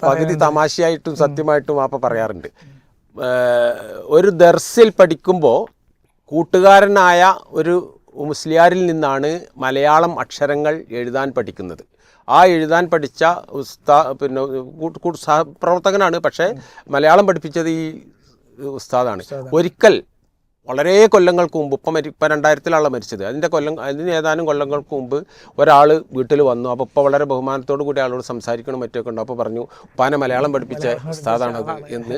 പകുതി തമാശയായിട്ടും സത്യമായിട്ടും അപ്പോൾ പറയാറുണ്ട്. ഒരു ദർസിൽ പഠിക്കുമ്പോൾ കൂട്ടുകാരനായ ഒരു മുസ്ലിയാരിൽ നിന്നാണ് മലയാളം അക്ഷരങ്ങൾ എഴുതാൻ പഠിക്കുന്നത്. ആ എഴുതാൻ പഠിച്ച പിന്നെ സഹപ്രവർത്തകനാണ്, പക്ഷേ മലയാളം പഠിപ്പിച്ചത് ഈ ഉസ്താദാണ്. ഒരിക്കൽ വളരെ കൊല്ലങ്ങൾക്ക് മുമ്പ് ഇപ്പം 2000-ലാണ് മരിച്ചത്. അതിന് ഏതാനും കൊല്ലങ്ങൾക്ക് മുമ്പ് ഒരാൾ വീട്ടിൽ വന്നു. അപ്പോൾ ഇപ്പോൾ വളരെ ബഹുമാനത്തോടു കൂടി ആളോട് സംസാരിക്കണം മറ്റൊക്കെ ഉണ്ട്. അപ്പോൾ പറഞ്ഞു ഉപ്പാനെ മലയാളം പഠിപ്പിച്ച ഉസ്താദാണത് എന്ന്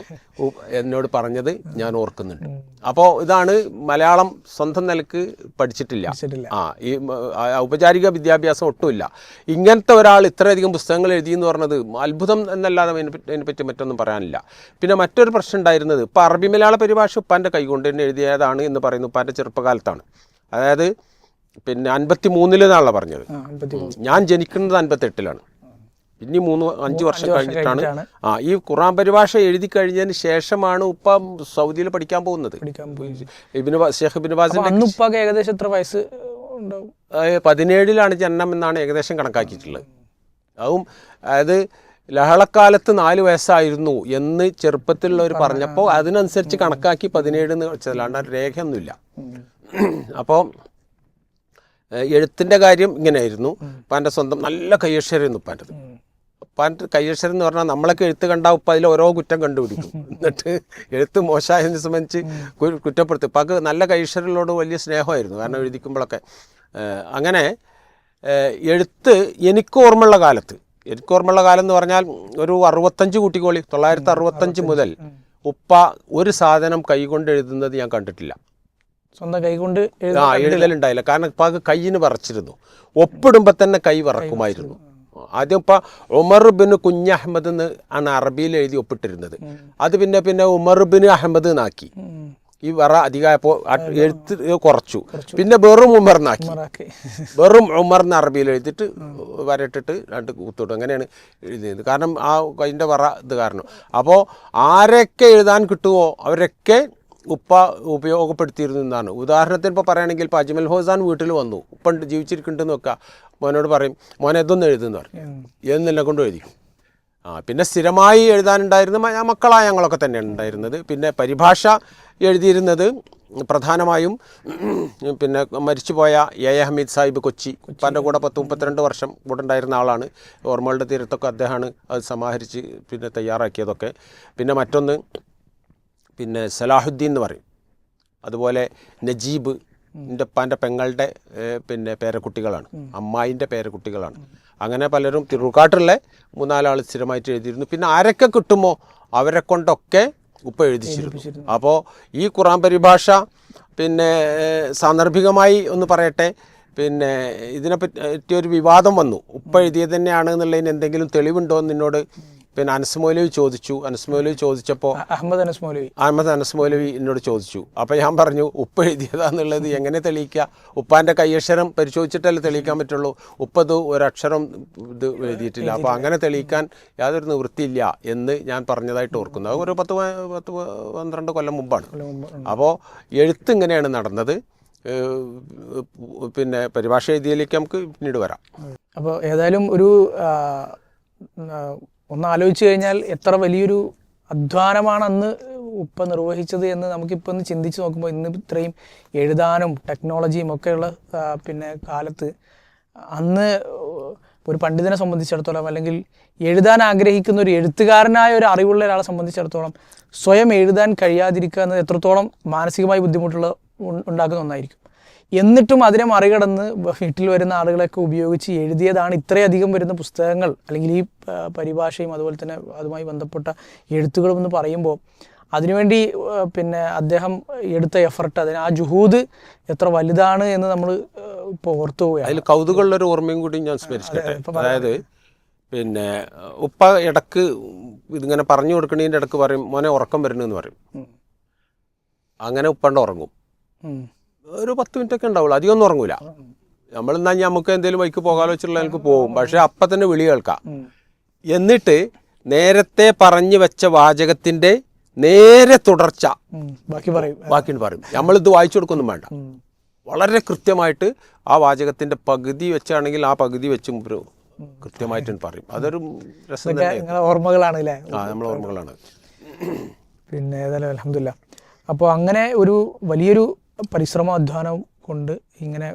എന്നോട് പറഞ്ഞത് ഞാൻ ഓർക്കുന്നുണ്ട്. അപ്പോൾ ഇതാണ് മലയാളം സ്വന്തം നിലക്ക് പഠിച്ചിട്ടില്ല. ഈ ഔപചാരിക വിദ്യാഭ്യാസം ഒട്ടുമില്ല. ഇങ്ങനത്തെ ഒരാൾ ഇത്രയധികം പുസ്തകങ്ങൾ എഴുതിയെന്ന് പറഞ്ഞത് അത്ഭുതം എന്നല്ലാതെ അതിനെപ്പറ്റി മറ്റൊന്നും പറയാനില്ല. പിന്നെ മറ്റൊരു പ്രശ്നം ഉണ്ടായിരുന്നത് ഇപ്പോൾ അറബി മലയാള പരിഭാഷ ഉപ്പാൻ്റെ കൈകൊണ്ട് തന്നെ എഴുതിയതാണ് എന്ന് പറയുന്നു. ഉപ്പാൻ്റെ ചെറുപ്പകാലത്താണ്, അതായത് പിന്നെ 53-ലാണല്ലോ പറഞ്ഞത്. ഞാൻ ജനിക്കുന്നത് 58-ലാണ്. ഇനി 5 വർഷം കഴിഞ്ഞിട്ടാണ് ഈ ഖുർആൻ പരിഭാഷ എഴുതി കഴിഞ്ഞതിന് ശേഷമാണ് ഉപ്പ സൗദിയിൽ പഠിക്കാൻ പോകുന്നത്. ഷെയ്ഖ് ഇബ്നു ബാസിന്റെ ഏകദേശം എത്ര വയസ്സ് 17-ലാണ് ജനനം എന്നാണ് ഏകദേശം കണക്കാക്കിയിട്ടുള്ളത്. അതും അതായത് ലഹളക്കാലത്ത് 4 വയസ്സായിരുന്നു എന്ന് ചെറുപ്പത്തിലുള്ളവർ പറഞ്ഞപ്പോൾ അതിനനുസരിച്ച് കണക്കാക്കി 17 എന്ന് വെച്ചതല്ലാണ്ട് രേഖയൊന്നുമില്ല. അപ്പോൾ എഴുത്തിൻ്റെ കാര്യം ഇങ്ങനെയായിരുന്നു. ഉപ്പാൻ്റെ സ്വന്തം നല്ല കയ്യക്ഷരമായിരുന്നു ഉപ്പാൻ്റെത്. ഉപ്പാൻ്റെ കയ്യക്ഷരം എന്ന് പറഞ്ഞാൽ നമ്മളൊക്കെ എഴുത്ത് കണ്ടാൽ ഉപ്പ അതിൽ ഓരോ കുറ്റം കണ്ടുപിടിക്കും. എന്നിട്ട് എഴുത്ത് മോശമായതിനെ സംബന്ധിച്ച് കുറ്റപ്പെടുത്തും. ഉപ്പാക്ക് നല്ല കയ്യക്ഷരങ്ങളോട് വലിയ സ്നേഹമായിരുന്നു, കാരണം എഴുതിക്കുമ്പോഴൊക്കെ. അങ്ങനെ എഴുത്ത് എനിക്ക് ഓർമ്മയുള്ള കാലം എന്ന് പറഞ്ഞാൽ ഒരു 65 കൂട്ടിക്കോളി, 965 മുതൽ ഉപ്പ ഒരു സാധനം കൈകൊണ്ട് എഴുതുന്നത് ഞാൻ കണ്ടിട്ടില്ല. സ്വന്തം കൈകൊണ്ട് എഴുതലുണ്ടായില്ല. കാരണം ഉപ്പാക്ക് കയ്യിന് വിറച്ചിരുന്നു. ഒപ്പിടുമ്പോൾ തന്നെ കൈ വിറക്കുമായിരുന്നു. ആദ്യം ഇപ്പം ഉമർ ബിൻ കുഞ്ഞ് അഹമ്മദ് എന്ന് ആണ് അറബിയിൽ എഴുതി ഒപ്പിട്ടിരുന്നത്. അത് പിന്നെ ഉമർ ബിൻ അഹമ്മദ് എന്നാക്കി. ഈ വറ അധികമായപ്പോൾ എഴുത്ത് കുറച്ചു. പിന്നെ വെറും ഉമർന്നാക്കി. വെറും ഉമർന്ന് അറബിയിൽ എഴുതിയിട്ട് വരട്ടിട്ട് 2 കൂത്തോട്ട് അങ്ങനെയാണ് എഴുതിയത്. കാരണം ആ അതിൻ്റെ വറ ഇത് കാരണം. അപ്പോൾ ആരൊക്കെ എഴുതാൻ കിട്ടുമോ അവരൊക്കെ ഉപ്പ ഉപയോഗപ്പെടുത്തിയിരുന്നു എന്നാണ്. ഉദാഹരണത്തിന് ഇപ്പോൾ പറയുകയാണെങ്കിൽ ഇപ്പോൾ അജ്മൽ ഹോസാൻ വീട്ടിൽ വന്നു, ഉപ്പ ജീവിച്ചിരിക്കുന്നുണ്ടെന്ന് വെക്കുക, മോനോട് പറയും മോനെ ഇതൊന്നും എഴുതുന്നു പറയും, എന്നെ കൊണ്ട് എഴുതിക്കും. പിന്നെ സ്ഥിരമായി എഴുതാനുണ്ടായിരുന്ന മക്കളായ ഞങ്ങളൊക്കെ തന്നെയാണ് ഉണ്ടായിരുന്നത്. പിന്നെ പരിഭാഷ എഴുതിയിരുന്നത് പ്രധാനമായും പിന്നെ മരിച്ചുപോയ എ ഹമീദ് സാഹിബ് കൊച്ചി, ഉപ്പാൻ്റെ കൂടെ 10-32 വർഷം കൂടെ ഉണ്ടായിരുന്ന ആളാണ്. ഓർമ്മകളുടെ തീരത്തൊക്കെ അദ്ദേഹമാണ് അത് സമാഹരിച്ച് പിന്നെ തയ്യാറാക്കിയതൊക്കെ. പിന്നെ മറ്റൊന്ന് പിന്നെ സലാഹുദ്ദീൻ എന്ന് പറയും. അതുപോലെ നജീബ് എൻ്റെ ഉപ്പാൻ്റെ പെങ്ങളുടെ പിന്നെ പേരക്കുട്ടികളാണ്, അമ്മായിൻ്റെ പേരക്കുട്ടികളാണ്. അങ്ങനെ പലരും തിരുക്കാട്ടുള്ള 3-4 ആൾ സ്ഥിരമായിട്ട് എഴുതിയിരുന്നു. പിന്നെ ആരൊക്കെ കിട്ടുമോ അവരെ കൊണ്ടൊക്കെ ഉപ്പ എഴുതിച്ചിരുന്നു. അപ്പോൾ ഈ ഖുർആൻ പരിഭാഷ പിന്നെ സാന്ദർഭികമായി ഒന്ന് പറയട്ടെ, പിന്നെ ഇതിനെപ്പറ്റി ഒരു വിവാദം വന്നു. ഉപ്പ എഴുതിയത് തന്നെയാണ് എന്നുള്ളതിന് എന്തെങ്കിലും തെളിവുണ്ടോ എന്ന് എന്നോട് പിന്നെ അനസ് മൗലവി ചോദിച്ചു. അനസ് മൗലവി ചോദിച്ചപ്പോൾ അഹമ്മദ് അനസ് മൗലവി എന്നോട് ചോദിച്ചു. അപ്പോൾ ഞാൻ പറഞ്ഞു ഉപ്പ എഴുതിയതാന്നുള്ളത് എങ്ങനെ തെളിയിക്കുക? ഉപ്പാൻ്റെ കയ്യക്ഷരം പരിശോധിച്ചിട്ടല്ലേ തെളിയിക്കാൻ പറ്റുള്ളൂ. ഉപ്പത് ഒരക്ഷരം ഇത് എഴുതിയിട്ടില്ല. അപ്പോൾ അങ്ങനെ തെളിയിക്കാൻ യാതൊരു നിവൃത്തിയില്ല എന്ന് ഞാൻ പറഞ്ഞതായിട്ട് ഓർക്കുന്നു. അത് ഒരു 10-12 കൊല്ലം മുമ്പാണ്. അപ്പോൾ എഴുത്ത് ഇങ്ങനെയാണ് നടന്നത്. പിന്നെ പരിഭാഷ എഴുതിയതിലേക്ക് നമുക്ക് പിന്നീട് വരാം. അപ്പോൾ ഏതായാലും ഒരു ഒന്ന് ആലോചിച്ച് കഴിഞ്ഞാൽ എത്ര വലിയൊരു അധ്വാനമാണ് അന്ന് ഉപ്പ നിർവഹിച്ചത് എന്ന് നമുക്കിപ്പോൾ ഒന്ന് ചിന്തിച്ച് നോക്കുമ്പോൾ, ഇന്ന് ഇത്രയും എഴുതാനും ടെക്നോളജിയും ഒക്കെയുള്ള പിന്നെ കാലത്ത് അന്ന് ഒരു പണ്ഡിതനെ സംബന്ധിച്ചിടത്തോളം, അല്ലെങ്കിൽ എഴുതാൻ ആഗ്രഹിക്കുന്ന ഒരു എഴുത്തുകാരനായ ഒരു അറിവുള്ള ഒരാളെ സംബന്ധിച്ചിടത്തോളം സ്വയം എഴുതാൻ കഴിയാതിരിക്കുക എന്നത് എത്രത്തോളം മാനസികമായി ബുദ്ധിമുട്ടുള്ള ഉണ്ടാക്കുന്ന ഒന്നായിരിക്കും. എന്നിട്ടും അതിനെ മറികടന്ന് വീട്ടിൽ വരുന്ന ആളുകളൊക്കെ ഉപയോഗിച്ച് എഴുതിയതാണ് ഇത്രയധികം വരുന്ന പുസ്തകങ്ങൾ, അല്ലെങ്കിൽ ഈ പരിഭാഷയും അതുപോലെ തന്നെ അതുമായി ബന്ധപ്പെട്ട എഴുത്തുകളും എന്ന് പറയുമ്പോൾ അതിനുവേണ്ടി പിന്നെ അദ്ദേഹം എടുത്ത എഫർട്ട്, അതിന് ആ ജുഹൂദ് എത്ര വലുതാണ് എന്ന് നമ്മൾ ഇപ്പോൾ ഓർത്തു പോവുകയാണ്. അതിൽ കൗതുകമുള്ളൊരു ഓർമ്മയും കൂടി ഞാൻ സ്മരിച്ചിട്ടെ. അതായത് പിന്നെ ഉപ്പ ഇടക്ക് ഇതിങ്ങനെ പറഞ്ഞു കൊടുക്കണതിൻ്റെ ഇടക്ക് പറയും മോനെ ഉറക്കം വരുന്നെന്ന് പറയും. അങ്ങനെ ഉപ്പണ്ട് ഉറങ്ങും. ഒരു 10 മിനിറ്റൊക്കെ ഉണ്ടാവുള്ളൂ, അധികമൊന്നും ഉറങ്ങൂല. നമ്മളെന്നാൽ നമുക്ക് എന്തെങ്കിലും വൈക്ക് പോകാലോ വെച്ചുള്ള എനിക്ക് പോകും. പക്ഷെ അപ്പം തന്നെ വിളി കേൾക്കാം. എന്നിട്ട് നേരത്തെ പറഞ്ഞു വെച്ച വാചകത്തിൻ്റെ നേരെ തുടർച്ച ബാക്കി പറയും. നമ്മളിത് വായിച്ചു കൊടുക്കൊന്നും വേണ്ട. വളരെ കൃത്യമായിട്ട് ആ വാചകത്തിൻ്റെ പകുതി വെച്ചാണെങ്കിൽ ആ പകുതി വെച്ച് കൃത്യമായിട്ട് പറയും. അതൊരു രസം തന്നെ. ഓർമ്മകളാണ് അല്ലേ? നമ്മളെ ഓർമ്മകളാണ്. പിന്നെ ഏതായാലും അൽഹംദുലില്ലാഹ്. അപ്പോൾ അങ്ങനെ ഒരു വലിയൊരു പരിശ്രമ അധ്വാനം കൊണ്ട് ഇങ്ങനെ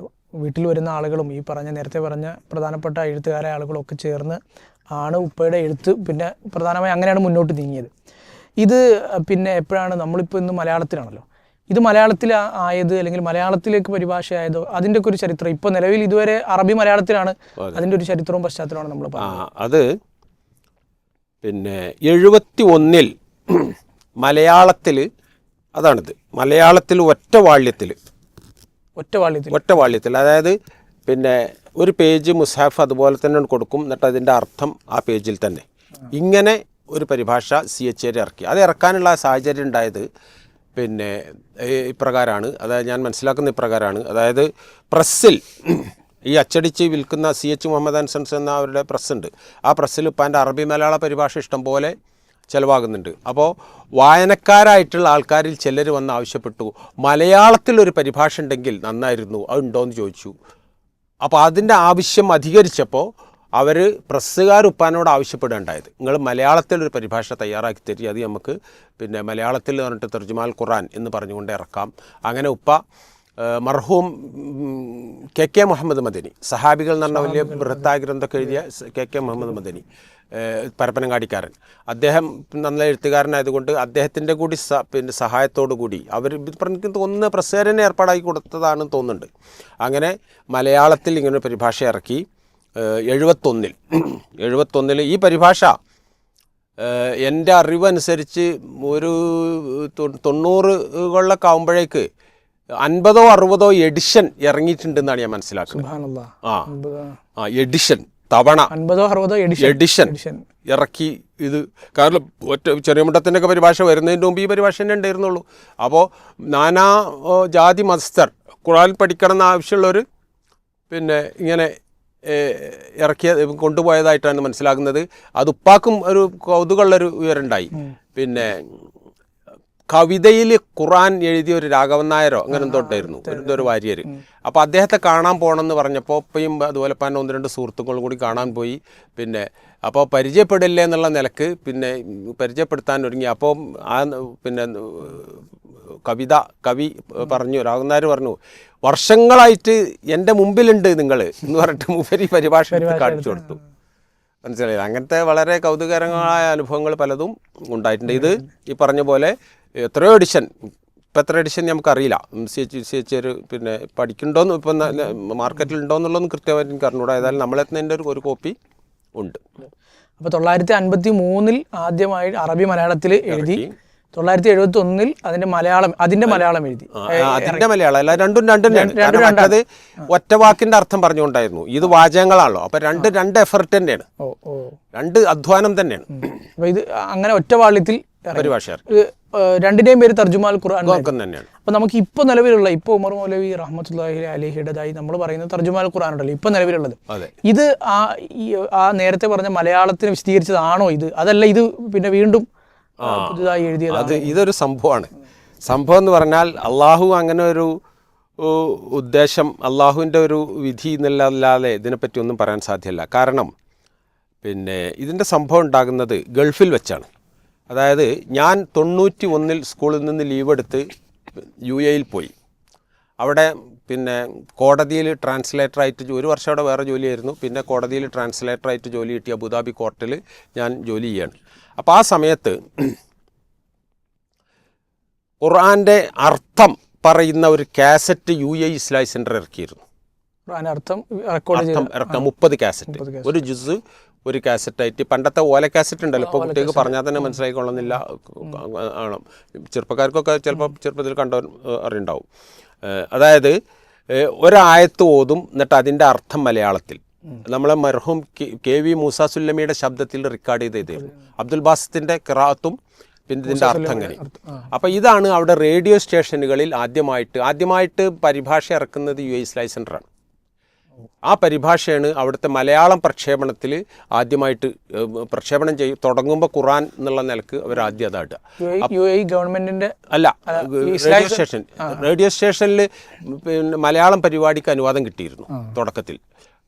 വീട്ടിൽ വരുന്ന ആളുകളും ഈ നേരത്തെ പറഞ്ഞ പ്രധാനപ്പെട്ട എഴുത്തുകാരായ ആളുകളും ഒക്കെ ചേർന്ന് ആണ് ഉപ്പയുടെ എഴുത്ത് പിന്നെ പ്രധാനമായി അങ്ങനെയാണ് മുന്നോട്ട് നീങ്ങിയത്. ഇത് പിന്നെ എപ്പോഴാണ് നമ്മളിപ്പോൾ ഇന്ന് മലയാളത്തിലാണല്ലോ, ഇത് മലയാളത്തിൽ ആയത് അല്ലെങ്കിൽ മലയാളത്തിലേക്ക് പരിഭാഷയായതോ അതിൻ്റെ ഒക്കെ ഒരു ചരിത്രം ഇപ്പോൾ നിലവിൽ ഇതുവരെ അറബി മലയാളത്തിലാണ്, അതിൻ്റെ ഒരു ചരിത്രവും പശ്ചാത്തലമാണ് നമ്മൾ പറഞ്ഞത്. അത് പിന്നെ 71 മലയാളത്തിൽ അതാണിത്, മലയാളത്തിൽ ഒറ്റ വാള്യത്തിൽ അതായത് പിന്നെ ഒരു പേജ് മുസ്ഹഫ് അതുപോലെ തന്നെ കൊടുക്കും, എന്നിട്ട് അതിൻ്റെ അർത്ഥം ആ പേജിൽ തന്നെ. ഇങ്ങനെ ഒരു പരിഭാഷ CHR ഇറക്കി. അത് ഇറക്കാനുള്ള സാഹചര്യം ഉണ്ടായത് പിന്നെ ഇപ്രകാരമാണ്, അതായത് ഞാൻ മനസ്സിലാക്കുന്ന ഇപ്രകാരമാണ്. അതായത് പ്രസ്സിൽ ഈ അച്ചടിച്ച് വിൽക്കുന്ന CH മുഹമ്മദ് ആൻഡ് സൺസ് എന്ന അവരുടെ പ്രസ്സുണ്ട്. ആ പ്രസ്സിൽ ഇപ്പം എൻ്റെ അറബി മലയാള പരിഭാഷ ഇഷ്ടം പോലെ ചിലവാകുന്നുണ്ട്. അപ്പോൾ വായനക്കാരായിട്ടുള്ള ആൾക്കാരിൽ ചിലർ വന്ന് ആവശ്യപ്പെട്ടു, മലയാളത്തിലൊരു പരിഭാഷ ഉണ്ടെങ്കിൽ നന്നായിരുന്നു, അതുണ്ടോയെന്ന് ചോദിച്ചു. അപ്പോൾ അതിൻ്റെ ആവശ്യം അധികരിച്ചപ്പോൾ അവർ പ്രസ്സുകാർ ഉപ്പാനോട് ആവശ്യപ്പെടുകയുണ്ടായത്, നിങ്ങൾ മലയാളത്തിലൊരു പരിഭാഷ തയ്യാറാക്കി തരി, അത് നമുക്ക് പിന്നെ മലയാളത്തിൽ പറഞ്ഞിട്ട് തർജുമാൽ ഖുർആൻ എന്ന് പറഞ്ഞുകൊണ്ട് ഇറക്കാം. അങ്ങനെ ഉപ്പ മർഹൂം KK മുഹമ്മദ് മദനി, സഹാബികൾ എന്ന് പറഞ്ഞ വലിയ ബൃഹത്തായ ഗ്രന്ഥമൊക്കെ എഴുതിയ KK മുഹമ്മദ് മദനി, പരപ്പനങ്ങാടിക്കാരൻ, അദ്ദേഹം നല്ല എഴുത്തുകാരനായതുകൊണ്ട് അദ്ദേഹത്തിൻ്റെ കൂടി പിന്നെ സഹായത്തോടു കൂടി അവർ പറഞ്ഞിട്ട് തോന്നുന്ന പ്രസ്സുകാരനെ ഏർപ്പാടാക്കി കൊടുത്തതാണെന്ന് തോന്നുന്നുണ്ട്. അങ്ങനെ മലയാളത്തിൽ ഇങ്ങനൊരു പരിഭാഷ ഇറക്കി 71 ഈ പരിഭാഷ എൻ്റെ അറിവനുസരിച്ച് ഒരു 90കളിലൊക്കെ ആകുമ്പോഴേക്ക് 50 or 60 എഡിഷൻ ഇറങ്ങിയിട്ടുണ്ടെന്നാണ് ഞാൻ മനസ്സിലാക്കുന്നത്. എഡിഷൻ തവണ 50 or 60 എഡിഷൻ ഇറക്കി. ഇത് കാരണം ഒറ്റ ചെറിയ മുട്ടത്തിൻ്റെ ഒക്കെ പരിഭാഷ വരുന്നതിൻ്റെ മുമ്പ് ഈ പരിഭാഷ തന്നെ ഉണ്ടായിരുന്നുള്ളൂ. അപ്പോൾ നാനാ ജാതി മതസ്ഥർ ഖുർആൻ പഠിക്കണം എന്ന ആവശ്യമുള്ളവർ പിന്നെ ഇങ്ങനെ കൊണ്ടുപോയതായിട്ടാണ് മനസ്സിലാക്കുന്നത്. അത് ഉപ്പാക്കും ഒരു കൗതുകമുള്ളൊരു വിവരമുണ്ടായി. പിന്നെ കവിതയിൽ ഖുർആൻ എഴുതിയ ഒരു രാഘവൻ നായരോ അങ്ങനെ എന്തോട്ടായിരുന്നു ഒരു വാര്യർ. അപ്പോൾ അദ്ദേഹത്തെ കാണാൻ പോകണമെന്ന് പറഞ്ഞപ്പോൾ ഉപ്പയും അതുപോലെ തന്നെ 1-2 സുഹൃത്തുക്കളും കൂടി കാണാൻ പോയി. പിന്നെ അപ്പോൾ പരിചയപ്പെടില്ലേ എന്നുള്ള നിലക്ക് പിന്നെ പരിചയപ്പെടുത്താൻ ഒരുങ്ങി. അപ്പോൾ ആ പിന്നെ കവി പറഞ്ഞു, രാഘവൻ നായർ പറഞ്ഞു, വർഷങ്ങളായിട്ട് എൻ്റെ മുമ്പിലുണ്ട് നിങ്ങൾ എന്ന് പറഞ്ഞിട്ട് മൂപ്പര് പരിഭാഷ കാണിച്ചു കൊടുത്തു. മനസ്സിലായില്ല? അങ്ങനത്തെ വളരെ കൗതുകകരങ്ങളായ അനുഭവങ്ങൾ പലതും ഉണ്ടായിട്ടുണ്ട്. ഇത് ഈ പറഞ്ഞ പോലെ എത്രയോ എഡിഷൻ, ഇപ്പം എത്ര എഡിഷൻ നമുക്കറിയില്ല. CHR പിന്നെ പഠിക്കണ്ടോന്ന് ഇപ്പം മാർക്കറ്റിൽ ഉണ്ടോയെന്നുള്ളതൊന്നും കൃത്യമായിട്ട് എനിക്ക് അറിഞ്ഞൂടാ. ഏതായാലും നമ്മളെത്തുന്നതിൻ്റെ ഒരു കോപ്പി ഉണ്ട്. അപ്പോൾ 953 ആദ്യമായി അറബി മലയാളത്തിൽ എഴുതി, 971 അതിന്റെ മലയാളം എഴുതി. അതിന്റെ മലയാളം അല്ല, രണ്ടും അത് ഒറ്റ വാക്കിന്റെ അർത്ഥം പറഞ്ഞുകൊണ്ടായിരുന്നു. ഇത് വാചകങ്ങളാണല്ലോ, അപ്പൊ രണ്ട് എഫർട്ട് തന്നെയാണ്, രണ്ട് അധ്വാനം തന്നെയാണ്. അപ്പൊ ഇത് അങ്ങനെ ഒറ്റ വാള്യത്തിൽ പരിഭാഷ, രണ്ടിന്റെയും പേര് തർജുമാൽ ഖുർആൻ തന്നെയാണ്. അപ്പൊ നമുക്ക് ഇപ്പൊ നിലവിലുള്ള ഉമർ മൗലവി റഹ്മത്തുള്ളാഹി അലൈഹിയുടേതായി നമ്മൾ പറയുന്നത് തർജുമാൽ ഖുർആൻ ഉണ്ടല്ലോ ഇപ്പൊ നിലവിലുള്ളത്. ഇത് ആ നേരത്തെ പറഞ്ഞ മലയാളത്തിന് വിശദീകരിച്ചതാണോ ഇത്? അതല്ല ഇത് പിന്നെ വീണ്ടും പുതുതായി എഴുതിയത്? അത് ഇതൊരു സംഭവമാണ്. സംഭവം എന്ന് പറഞ്ഞാൽ അള്ളാഹു അങ്ങനെ ഒരു ഉദ്ദേശം, അള്ളാഹുവിൻ്റെ ഒരു വിധി എന്നല്ലാതെ ഇതിനെപ്പറ്റി ഒന്നും പറയാൻ സാധ്യമല്ല. കാരണം പിന്നെ ഇതിൻ്റെ സംഭവം ഉണ്ടാകുന്നത് ഗൾഫിൽ വെച്ചാണ്. അതായത് ഞാൻ 91 സ്കൂളിൽ നിന്ന് ലീവ് എടുത്ത് UAE പോയി. അവിടെ പിന്നെ കോടതിയിൽ ട്രാൻസ്ലേറ്ററായിട്ട് 1 വർഷം അവിടെ വേറെ ജോലിയായിരുന്നു. പിന്നെ കോടതിയിൽ ട്രാൻസ്ലേറ്ററായിട്ട് ജോലി കിട്ടി. അബുദാബി കോർട്ടിൽ ഞാൻ ജോലി ചെയ്യാണ്. അപ്പോൾ ആ സമയത്ത് ഖുർആൻ്റെ അർത്ഥം പറയുന്ന ഒരു കാസറ്റ് UAE ഇസ്ലാഹി സെൻറ്റർ ഇറക്കിയിരുന്നു. അർത്ഥം ഇറക്കാം 30 കാസറ്റ്, ഒരു ജുസ് ഒരു കാസറ്റായിട്ട്. പണ്ടത്തെ ഓല കാസറ്റ് ഉണ്ടല്ലോ, ഇപ്പോൾ കുട്ടികൾക്ക് പറഞ്ഞാൽ തന്നെ മനസ്സിലായിക്കൊള്ളുന്നില്ല ആണ്. ചെറുപ്പക്കാർക്കൊക്കെ ചിലപ്പോൾ ചെറുപ്പത്തിൽ കണ്ടവർ അറിയുണ്ടാവും. അതായത് ഒരായത്ത് ഓതും, എന്നിട്ട് അതിൻ്റെ അർത്ഥം മലയാളത്തിൽ നമ്മളെ മർഹൂം KV മൂസ സുല്ലമിയുടെ ശബ്ദത്തിൽ റെക്കോർഡ് ചെയ്തായിരുന്നു. അബ്ദുൽ ബാസിത്തിൻ്റെ ഖിറാഅത്തും പിന്നെ ഇതിൻ്റെ അർത്ഥം അങ്ങനെ. അപ്പോൾ ഇതാണ് അവിടെ റേഡിയോ സ്റ്റേഷനുകളിൽ ആദ്യമായിട്ട് പരിഭാഷ ഇറക്കുന്നത് UAE ഇസ്ലാഹി സെൻറ്ററാണ്. ആ പരിഭാഷയാണ് അവിടുത്തെ മലയാളം പ്രക്ഷേപണത്തിൽ ആദ്യമായിട്ട് പ്രക്ഷേപണം തുടങ്ങുമ്പോൾ ഖുർആൻ എന്നുള്ള നിലക്ക് അവർ ആദ്യം അതായിട്ട് ഗവൺമെന്റിന്റെ അല്ല, റേഡിയോ സ്റ്റേഷനിൽ പിന്നെ മലയാളം പരിപാടിക്ക് അനുവാദം കിട്ടിയിരുന്നു തുടക്കത്തിൽ.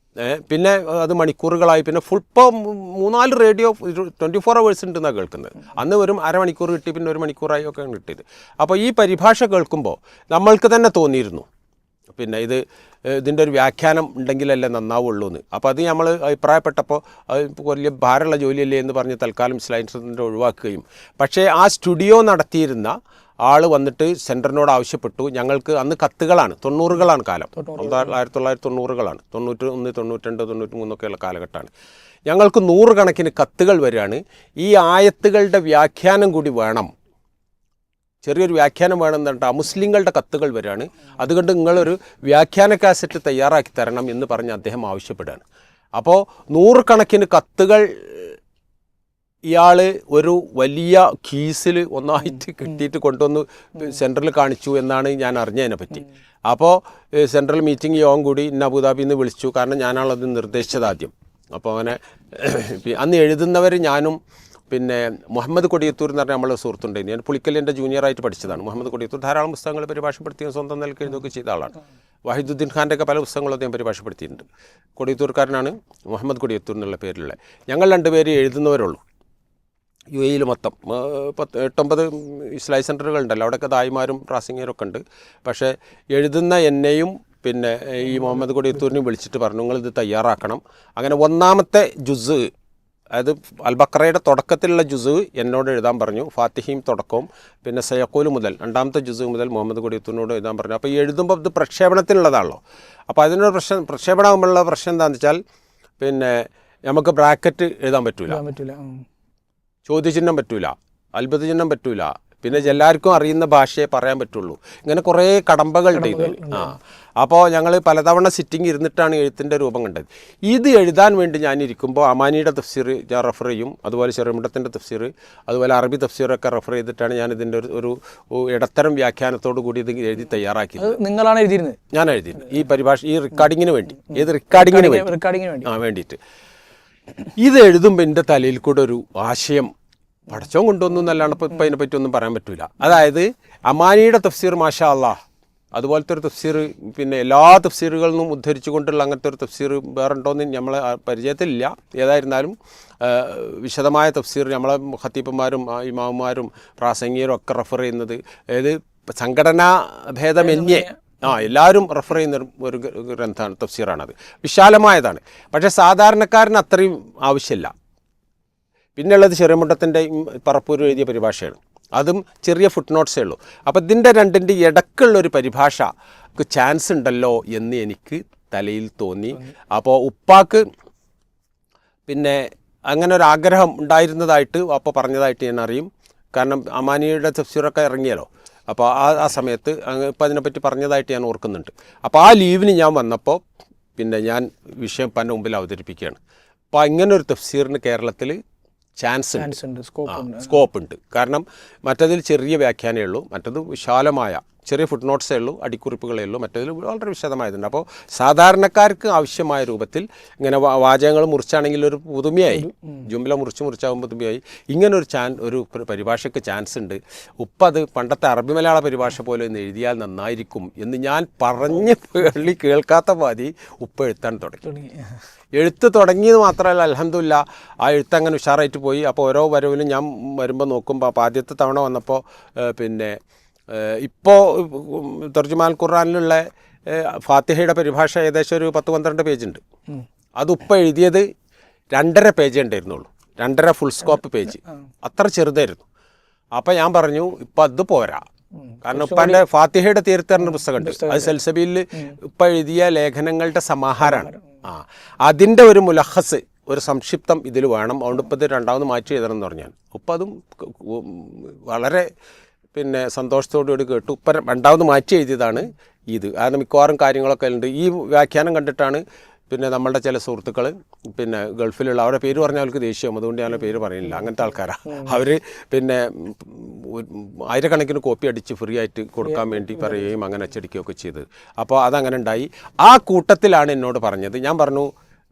പിന്നെ അത് മണിക്കൂറുകളായി. പിന്നെ ഇപ്പോൾ 3-4 റേഡിയോ 24 hours ഉണ്ടെന്നാണ് കേൾക്കുന്നത്. അന്ന് ഒരു അരമണിക്കൂർ കിട്ടി, പിന്നെ 1 മണിക്കൂറായി ഒക്കെ കിട്ടിയത്. അപ്പോൾ ഈ പരിഭാഷ കേൾക്കുമ്പോൾ നമ്മൾക്ക് തന്നെ തോന്നിയിരുന്നു പിന്നെ ഇതിൻ്റെ ഒരു വ്യാഖ്യാനം ഉണ്ടെങ്കിലല്ലേ നന്നാവുള്ളൂ എന്ന്. അപ്പോൾ അത് നമ്മൾ അഭിപ്രായപ്പെട്ടപ്പോൾ അത് വലിയ ഭാരമുള്ള ജോലിയല്ലേ എന്ന് പറഞ്ഞ് തൽക്കാലം ഇസ്ലാഹി സെൻറ്റർ ഒഴിവാക്കുകയും, പക്ഷേ ആ സ്റ്റുഡിയോ നടത്തിയിരുന്ന ആൾ വന്നിട്ട് സെൻറ്ററിനോട് ആവശ്യപ്പെട്ടു. ഞങ്ങൾക്ക് അന്ന് കത്തുകളാണ്, 90കളാണ് കാലം, 1990കളാണ്, 91, 92, 93 കാലഘട്ടമാണ്. ഞങ്ങൾക്ക് 100 കണക്കിന് കത്തുകൾ വരികയാണ്. ഈ ആയത്തുകളുടെ വ്യാഖ്യാനം കൂടി വേണം, ചെറിയൊരു വ്യാഖ്യാനം വേണം എന്ന് പറഞ്ഞിട്ട് അമുസ്ലിങ്ങളുടെ കത്തുകൾ വരികയാണ്. അതുകൊണ്ട് നിങ്ങളൊരു വ്യാഖ്യാന കാസറ്റ് തയ്യാറാക്കി തരണം എന്ന് പറഞ്ഞ് അദ്ദേഹം ആവശ്യപ്പെടുകയാണ്. അപ്പോൾ 100 കണക്കിന് കത്തുകൾ ഇയാൾ ഒരു വലിയ കീസിൽ ഒന്നായിട്ട് കിട്ടിയിട്ട് കൊണ്ടുവന്ന് സെൻട്രൽ കാണിച്ചു എന്നാണ് ഞാൻ അറിഞ്ഞതിനെ പറ്റി. അപ്പോൾ സെൻട്രൽ മീറ്റിംഗ് യോഗം കൂടി ഇന്ന് അബുദാബിയിൽ നിന്ന് വിളിച്ചു. കാരണം ഞാനാണത് നിർദ്ദേശിച്ചത് ആദ്യം. അപ്പോൾ അങ്ങനെ അന്ന് എഴുതുന്നവർ ഞാനും പിന്നെ മുഹമ്മദ് കൊടിയത്തൂർ എന്ന് പറഞ്ഞാൽ നമ്മളെ സുഹൃത്തുണ്ടായിരുന്നു. ഞാൻ പുളിക്കലിൻ്റെ ജൂനിയറായിട്ട് പഠിച്ചതാണ്. മുഹമ്മദ് കൊടിയത്തൂർ ധാരാളം പുസ്തകങ്ങൾ പരിഭാഷപ്പെടുത്തിയ സ്വന്തം നിലയ്ക്ക് എഴുതുകയൊക്കെ ചെയ്ത ആളാണ്. വാഹിദുദ്ദീൻ ഖാൻ്റെ ഒക്കെ പല പുസ്തകങ്ങളും അദ്ദേഹം പരിഭാഷപ്പെടുത്തിയിട്ടുണ്ട്. കൊടിയത്തൂർക്കാരനാണ് മുഹമ്മദ് കൊടിയത്തൂർ എന്നുള്ള പേരിലുള്ള. ഞങ്ങൾ 2 പേര് എഴുതുന്നവരുള്ളൂ UAE മൊത്തം. 8-9 ഇസ്ലാഹി സെൻ്ററുകളുണ്ടല്ലോ, അവിടെയൊക്കെ ദായിമാരും പ്രാസംഗികരും ഒക്കെ ഉണ്ട്. പക്ഷേ എഴുതുന്ന എന്നെയും പിന്നെ ഈ മുഹമ്മദ് കൊടിയത്തൂരിനെയും വിളിച്ചിട്ട് പറഞ്ഞു നിങ്ങളിത് തയ്യാറാക്കണം. അങ്ങനെ 1ാമത്തെ ജുസ്, അതായത് അൽ-ബഖറയുടെ തുടക്കത്തിലുള്ള ജുസ് എന്നോട് എഴുതാൻ പറഞ്ഞു. ഫാത്തിഹയും തുടക്കവും പിന്നെ സയഖൂൽ മുതൽ 2ാമത്തെ ജുസ് മുതൽ മുഹമ്മദ് കൊടിയത്തൂരിനോട് എഴുതാൻ പറഞ്ഞു. അപ്പോൾ ഈ എഴുതുമ്പോൾ ഇത് പ്രക്ഷേപണത്തിനുള്ളതാണല്ലോ. അപ്പോൾ അതിനൊരു പ്രക്ഷേപണമാകുമ്പോഴുള്ള പ്രശ്നം എന്താണെന്ന് വെച്ചാൽ പിന്നെ നമുക്ക് ബ്രാക്കറ്റ് എഴുതാൻ പറ്റൂല, ചോദ്യചിഹ്നം പറ്റൂല, അത്ഭുത ചിഹ്നം പറ്റൂല, പിന്നെ എല്ലാവർക്കും അറിയുന്ന ഭാഷയെ പറയാൻ പറ്റുള്ളൂ. ഇങ്ങനെ കുറേ കടമ്പകളുണ്ട് ഇത്. അപ്പോൾ ഞങ്ങൾ പലതവണ സിറ്റിംഗ് ഇരുന്നിട്ടാണ് എഴുത്തിൻ്റെ രൂപം കണ്ടത്. ഇത് എഴുതാൻ വേണ്ടി ഞാനിരിക്കുമ്പോൾ അമാനിയുടെ തഫ്സീർ ഞാൻ റെഫർ ചെയ്യും, അതുപോലെ ചെറുമിടത്തിൻ്റെ തഫ്സീർ, അതുപോലെ അറബി തഫ്സീറൊക്കെ റെഫർ ചെയ്തിട്ടാണ് ഞാൻ ഇതിൻ്റെ ഒരു ഇടത്തരം വ്യാഖ്യാനത്തോടു കൂടി ഇത് എഴുതി തയ്യാറാക്കിയത്. നിങ്ങളാണ് എഴുതിയിരുന്നത്? ഞാൻ എഴുതിയിരുന്നു ഈ പരിഭാഷ, ഈ റെക്കോർഡിങ്ങിന് വേണ്ടി. ഏത് റെക്കോർഡിങ്ങിന് വേണ്ടിയിട്ട് ഇത് എഴുതുമ്പോൾ എൻ്റെ തലയിൽ കൂടെ ഒരു ആശയം പടച്ചോൻ കൊണ്ടുവന്നു എന്നല്ലാണ്ട് ഇപ്പം അതിനെപ്പറ്റി ഒന്നും പറയാൻ പറ്റില്ല. അതായത് അമാനിയുടെ തഫ്സീർ മാഷാ അല്ലാഹ്, അതുപോലത്തെ ഒരു തഫ്സീർ പിന്നെ എല്ലാ തഫ്സീറുകളിൽ നിന്നും ഉദ്ധരിച്ചു കൊണ്ടുള്ള അങ്ങനത്തെ ഒരു തഫ്സീർ വേറുണ്ടോയെന്ന് നമ്മളെ പരിചയത്തിലില്ല. ഏതായിരുന്നാലും വിശദമായ തഫ്സീർ നമ്മളെ ഖത്തീബന്മാരും ഇമാമുമാരും പ്രാസംഗികരും ഒക്കെ റെഫർ ചെയ്യുന്നത്, അതായത് സംഘടനാ ഭേദമന്യേ എല്ലാവരും റെഫർ ചെയ്യുന്ന ഒരു ഗ്രന്ഥമാണ്, തഫ്സീറാണത്. വിശാലമായതാണ്. പക്ഷേ സാധാരണക്കാരന് അത്രയും ആവശ്യമില്ല. പിന്നെയുള്ളത് ചെറിയമുട്ടത്തിൻ്റെ പറപ്പൂർ എഴുതിയ പരിഭാഷയാണ്. അതും ചെറിയ ഫുട് നോട്ട്സേ ഉള്ളൂ. അപ്പോൾ ഇതിൻ്റെ രണ്ടിൻ്റെ ഇടക്കുള്ളൊരു പരിഭാഷക്ക് ചാൻസ് ഉണ്ടല്ലോ എന്ന് എനിക്ക് തലയിൽ തോന്നി. അപ്പോൾ ഉപ്പാക്ക് പിന്നെ അങ്ങനെ ഒരു ആഗ്രഹം ഉണ്ടായിരുന്നതായിട്ട് അപ്പോൾ പറഞ്ഞതായിട്ട് ഞാൻ അറിയും. കാരണം അമാനിയുടെ തഫ്സീറൊക്കെ ഇറങ്ങിയല്ലോ. അപ്പോൾ ആ സമയത്ത് ഇപ്പം അതിനെപ്പറ്റി പറഞ്ഞതായിട്ട് ഞാൻ ഓർക്കുന്നുണ്ട്. അപ്പോൾ ആ ലീവിന് ഞാൻ വന്നപ്പോൾ പിന്നെ ഞാൻ വിഷയം പൻ്റെ മുമ്പിൽ അവതരിപ്പിക്കുകയാണ്. അപ്പോൾ ഇങ്ങനൊരു തഫ്സീറിന് കേരളത്തിൽ ചാൻസ് ഉണ്ട്, സ്കോപ്പ് ഉണ്ട്. കാരണം മറ്റതിൽ ചെറിയ വ്യാഖ്യാനമേ ഉള്ളൂ, മറ്റത് വിശാലമായ ചെറിയ ഫുട് നോട്ട്സേ ഉള്ളൂ, അടിക്കുറിപ്പുകളേ ഉള്ളൂ, മറ്റതിൽ വളരെ വിശദമായതുണ്ട്. അപ്പോൾ സാധാരണക്കാർക്ക് ആവശ്യമായ രൂപത്തിൽ ഇങ്ങനെ വാചകങ്ങൾ മുറിച്ചാണെങ്കിൽ ഒരു പുതുമയായി, ജുംല മുറിച്ചാകുമ്പോൾ പുതുമയായി. ഇങ്ങനൊരു ഒരു പരിഭാഷയ്ക്ക് ചാൻസ് ഉണ്ട്. ഉപ്പത് പണ്ടത്തെ അറബി മലയാള പരിഭാഷ പോലെ ഒന്ന് എഴുതിയാൽ നന്നായിരിക്കും എന്ന് ഞാൻ പറഞ്ഞ് കേൾക്കാത്ത പാതി ഉപ്പ എഴുത്താൻ തുടങ്ങി. എഴുത്ത് തുടങ്ങിയത് മാത്രമല്ല, അൽഹംദുലില്ലാ ആ എഴുത്തങ്ങനെ ഉഷാറായിട്ട് പോയി. അപ്പോൾ ഓരോ വരവിലും ഞാൻ വരുമ്പോൾ നോക്കുമ്പോൾ അപ്പോൾ ആദ്യത്തെ തവണ വന്നപ്പോൾ പിന്നെ ഇപ്പോൾ തർജുമാൽ ഖുർആനിലുള്ള ഫാത്തിഹയുടെ പരിഭാഷ ഏകദേശം ഒരു 10-12 പേജുണ്ട്. അത് ഉപ്പ എഴുതിയത് 2.5 പേജേ ഉണ്ടായിരുന്നുള്ളൂ, 2.5 ഫുൾ സ്കോപ്പ് പേജ്, അത്ര ചെറുതായിരുന്നു. അപ്പോൾ ഞാൻ പറഞ്ഞു ഇപ്പം അത് പോരാ. കാരണം ഉപ്പാൻ്റെ ഫാത്തിഹയുടെ തീർത്തറിഞ്ഞ പുസ്തകമുണ്ട്, അത് സൽസബീലിൽ ഉപ്പ എഴുതിയ ലേഖനങ്ങളുടെ സമാഹാരമാണ്. അതിൻ്റെ ഒരു മുലഹസ്, ഒരു സംക്ഷിപ്തം ഇതിൽ വേണം. അതുകൊണ്ട് ഇപ്പം ഇത് 2ാമത് മാറ്റി എഴുതണം എന്ന് പറഞ്ഞാൽ ഉപ്പ അതും വളരെ പിന്നെ സന്തോഷത്തോടുകൂടി കേട്ടു. ഉപ്പ 2ാമത് മാറ്റി എഴുതിയതാണ് ഇത്. കാരണം മിക്കവാറും കാര്യങ്ങളൊക്കെ ഉണ്ട്. ഈ വ്യാഖ്യാനം കണ്ടിട്ടാണ് പിന്നെ നമ്മളുടെ ചില സുഹൃത്തുക്കൾ പിന്നെ ഗൾഫിലുള്ള, അവരുടെ പേര് പറഞ്ഞാൽ അവർക്ക് ദേഷ്യം, അതുകൊണ്ട് ഞാൻ പേര് പറയുന്നില്ല, അങ്ങനത്തെ ആൾക്കാരാണ് അവർ. പിന്നെ 1000കണക്കിന് കോപ്പി അടിച്ച് ഫ്രീ ആയിട്ട് കൊടുക്കാൻ വേണ്ടി പറയുകയും അങ്ങനെ അച്ചടിക്കുകയൊക്കെ ചെയ്ത്. അപ്പോൾ അതങ്ങനെ ഉണ്ടായി. ആ കൂട്ടത്തിലാണ് എന്നോട് പറഞ്ഞത്. ഞാൻ പറഞ്ഞു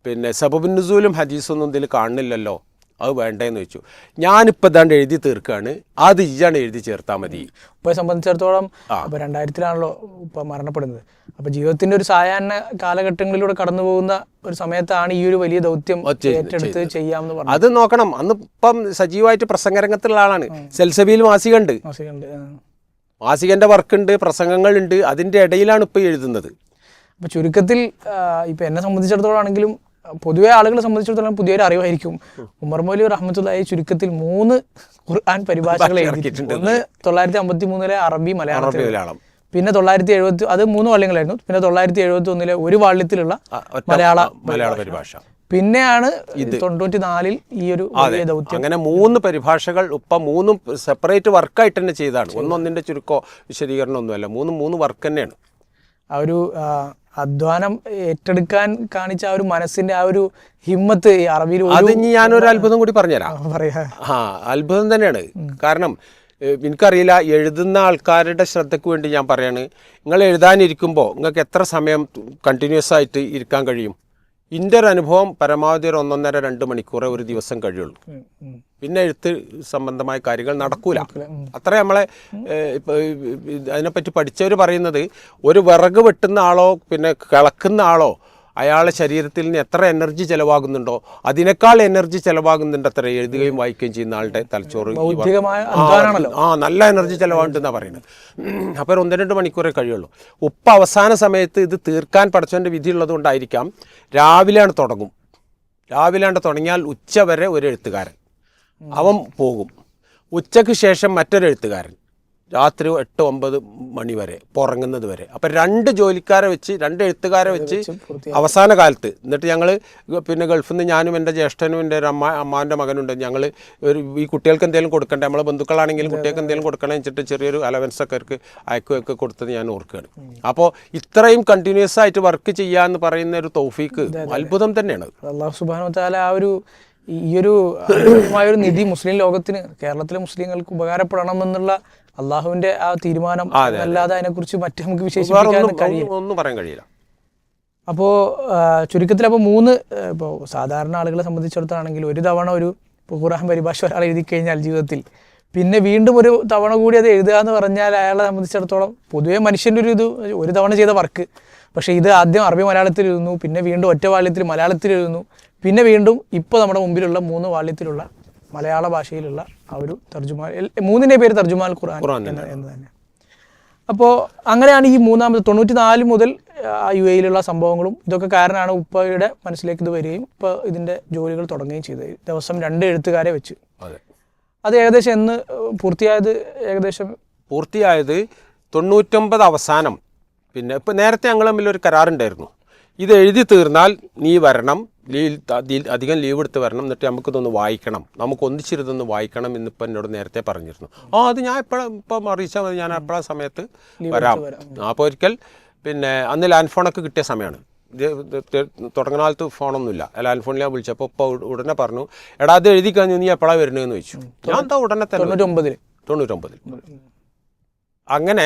പിന്നെ സബബുൻ നുസൂലും ഹദീസൊന്നും ഇതിൽ കാണുന്നില്ലല്ലോ, അത് വേണ്ടതെന്ന് വെച്ചു. ഞാനിപ്പോൾ ഇതാണ്ട് എഴുതി തീർക്കുകയാണ്, അത് ഇയാണ് എഴുതി ചേർത്താൽ മതി. ഉപ്പയെ സംബന്ധിച്ചിടത്തോളം ഇപ്പോൾ 2000-ലാണല്ലോ ഉപ്പ മരണപ്പെടുന്നത്. അപ്പോൾ ജീവിതത്തിൻ്റെ ഒരു സായാഹ്ന കാലഘട്ടങ്ങളിലൂടെ കടന്നു പോകുന്ന ഒരു സമയത്താണ് ഈ ഒരു വലിയ ദൗത്യം ഏറ്റെടുത്ത് ചെയ്യാമെന്ന് പറഞ്ഞു. അത് നോക്കണം, അന്ന് ഇപ്പം സജീവമായിട്ട് പ്രസംഗരംഗത്തുള്ള ആളാണ്. സെൽസബിയിൽ മാസികണ്ട്, മാസികൻ്റെ വർക്കുണ്ട്, പ്രസംഗങ്ങളുണ്ട്. അതിൻ്റെ ഇടയിലാണ് ഇപ്പോൾ എഴുതുന്നത്. അപ്പോൾ ചുരുക്കത്തിൽ ഇപ്പം എന്നെ സംബന്ധിച്ചിടത്തോളം ആണെങ്കിലും പൊതുവെ ആളുകളെ സംബന്ധിച്ചിടത്തോളം പുതിയൊരു അറിവായിരിക്കും. ഉമർ മൗലവി റഹ്മത്തുള്ളാഹി ചുരുക്കത്തിൽ 3 ഖുർആൻ പരിഭാഷകൾ എഴുതിയിട്ടുണ്ട്. ഒന്ന് 953 അറബി മലയാളം, പിന്നെ 970 അത് 3 വാള്യങ്ങളായിരുന്നു. പിന്നെ 971 ഒരു വാള്യത്തിലുള്ള മലയാള പരിഭാഷ, പിന്നെയാണ് 94 ഈ ഒരു ദൗത്യം. അങ്ങനെ 3 പരിഭാഷകൾ ഇപ്പം 3 സെപ്പറേറ്റ് വർക്കായിട്ട് തന്നെ ചെയ്തതാണ്. ഒന്നൊന്നിന്റെ ചുരുക്കോ വിശദീകരണം ഒന്നുമല്ല, 3 വർക്ക് തന്നെയാണ്. ആ ഒരു അധ്വാനം ഏറ്റെടുക്കാൻ കാണിച്ച ആ ഒരു മനസ്സിന്റെ ആ ഒരു ഹിമ്മത്ത് ഈ അറബിയിൽ. അത് ഞാനൊരു അത്ഭുതം കൂടി പറഞ്ഞുതരാം. അത്ഭുതം തന്നെയാണ്. കാരണം എനിക്കറിയില്ല, എഴുതുന്ന ആൾക്കാരുടെ ശ്രദ്ധയ്ക്ക് വേണ്ടി ഞാൻ പറയാണ്, നിങ്ങൾ എഴുതാനിരിക്കുമ്പോൾ നിങ്ങൾക്ക് എത്ര സമയം കണ്ടിന്യൂസ് ആയിട്ട് ഇരിക്കാൻ കഴിയും? എൻ്റെ ഒരു അനുഭവം പരമാവധി ഒരു 1.5-2 മണിക്കൂറേ ഒരു ദിവസം കഴിയുള്ളൂ. പിന്നെ എഴുത്ത് സംബന്ധമായ കാര്യങ്ങൾ നടക്കൂല. അത്ര നമ്മളെ അതിനെപ്പറ്റി പഠിച്ചവർ പറയുന്നത്, ഒരു വിറക് വെട്ടുന്ന ആളോ പിന്നെ കിളക്കുന്ന ആളോ അയാളുടെ ശരീരത്തിൽ നിന്ന് എത്ര എനർജി ചിലവാകുന്നുണ്ടോ അതിനേക്കാൾ എനർജി ചിലവാകുന്നുണ്ട് അത്ര എഴുതുകയും വായിക്കുകയും ചെയ്യുന്ന ആളുടെ തലച്ചോറ്. നല്ല എനർജി ചിലവാകുണ്ടെന്നാണ് പറയുന്നത്. അപ്പോൾ 1-2 മണിക്കൂറേ കഴിയുള്ളൂ. അവസാന സമയത്ത് ഇത് തീർക്കാൻ പഠിച്ചവൻ്റെ വിധി ഉള്ളത് കൊണ്ടായിരിക്കാം രാവിലെയാണ് തുടങ്ങിയാൽ ഉച്ച വരെ ഒരു എഴുത്തുകാരൻ അവൻ പോകും. ഉച്ചയ്ക്ക് ശേഷം മറ്റൊരു എഴുത്തുകാരൻ രാത്രി 8-9 മണി വരെ ഉറങ്ങുന്നത് വരെ. അപ്പം 2 ജോലിക്കാരെ വെച്ച് 2 എഴുത്തുകാരെ വെച്ച് അവസാന കാലത്ത്. എന്നിട്ട് ഞങ്ങൾ പിന്നെ ഗൾഫിൽ നിന്ന് ഞാനും എൻ്റെ ജ്യേഷ്ഠനും എൻ്റെ ഒരു അമ്മാൻ്റെ മകനുണ്ട്. ഞങ്ങൾ ഈ കുട്ടികൾക്ക് എന്തെങ്കിലും കൊടുക്കണ്ടേ, നമ്മളെ ബന്ധുക്കളാണെങ്കിലും കുട്ടികൾക്ക് എന്തെങ്കിലും കൊടുക്കണം വെച്ചിട്ട് ചെറിയൊരു അലവൻസൊക്കെ അവർക്ക് അയക്കുകയൊക്കെ കൊടുത്തത് ഞാൻ ഓർക്കുകയാണ്. അപ്പോൾ ഇത്രയും കണ്ടിന്യൂസ് ആയിട്ട് വർക്ക് ചെയ്യാന്ന് പറയുന്ന ഒരു തൗഫീക്ക് അത്ഭുതം തന്നെയാണ്. അല്ലാഹു സുബ്ഹാനഹു വ തആല ആ ഒരു ഒരു നിധി മുസ്ലിം ലോകത്തിന്, കേരളത്തിലെ മുസ്ലിങ്ങൾക്ക് ഉപകാരപ്പെടണമെന്നുള്ള അള്ളാഹുവിന്റെ ആ തീരുമാനം അല്ലാതെ അതിനെക്കുറിച്ച് മറ്റു നമുക്ക് ഒന്നും പറയാൻ കഴിയില്ല. അപ്പോൾ ചുരുക്കത്തിൽ അപ്പോൾ 3 ഇപ്പോൾ സാധാരണ ആളുകളെ സംബന്ധിച്ചിടത്താണെങ്കിൽ ഒരു തവണ ഒരു ഖുർആൻ പരിഭാഷ ഒരാൾ എഴുതി കഴിഞ്ഞാൽ ജീവിതത്തിൽ പിന്നെ വീണ്ടും ഒരു തവണ കൂടി അത് എഴുതുക എന്ന് പറഞ്ഞാൽ അയാളെ സംബന്ധിച്ചിടത്തോളം പൊതുവേ മനുഷ്യൻ്റെ ഒരു തവണ ചെയ്ത വർക്ക്. പക്ഷേ ഇത് ആദ്യം അറബി മലയാളത്തിൽ എഴുതുന്നു, പിന്നെ വീണ്ടും ഒറ്റ വാള്യത്തിൽ മലയാളത്തിൽ എഴുതുന്നു, പിന്നെ വീണ്ടും ഇപ്പോൾ നമ്മുടെ മുമ്പിലുള്ള 3 വാള്യത്തിലുള്ള മലയാള ഭാഷയിലുള്ള ആ ഒരു തർജുമാൻ, 3ന്റെ പേര് തർജുമാൻ ഖുർആൻ എന്ന് തന്നെ. അപ്പോൾ അങ്ങനെയാണ് ഈ 94 മുതൽ UAE-യിലുള്ള സംഭവങ്ങളും ഇതൊക്കെ കാരണമാണ് ഉപ്പയുടെ മനസ്സിലേക്ക് ഇത് വരികയും ഇപ്പോൾ ഇതിൻ്റെ ജോലികൾ തുടങ്ങുകയും ചെയ്തത്. ദിവസം 2 എഴുത്തുകാരെ വെച്ച്. അത് ഏകദേശം എന്ന് പൂർത്തിയായത് 99 അവസാനം. പിന്നെ ഇപ്പോൾ നേരത്തെ ഞങ്ങൾ തമ്മിലൊരു കരാറുണ്ടായിരുന്നു, ഇത് എഴുതി തീർന്നാൽ നീ വരണം, അധികം ലീവ് എടുത്ത് വരണം, എന്നിട്ട് നമുക്കിതൊന്ന് വായിക്കണം, നമുക്ക് ഒന്നിച്ചിരുതൊന്ന് വായിക്കണം എന്നിപ്പോൾ എന്നോട് നേരത്തെ പറഞ്ഞിരുന്നു. അത് ഞാൻ ഇപ്പം അറിയിച്ചാൽ മതി, ഞാൻ എപ്പോഴാ സമയത്ത് വരാം. അപ്പോൾ ഒരിക്കൽ പിന്നെ അന്ന് ലാൻഡ് ഫോണൊക്കെ കിട്ടിയ സമയമാണ്. തുടങ്ങുന്ന കാലത്ത് ഫോണൊന്നുമില്ല. ലാൻഡ് ഫോണിൽ ഞാൻ വിളിച്ചപ്പോൾ ഇപ്പോൾ ഉടനെ പറഞ്ഞു, എടാ അത് എഴുതി കഴിഞ്ഞു, നീ എപ്പോഴാണ് വരുന്നതെന്ന് ചോദിച്ചു. ഞാൻ എന്താ ഉടനെ തന്നെ 99 അങ്ങനെ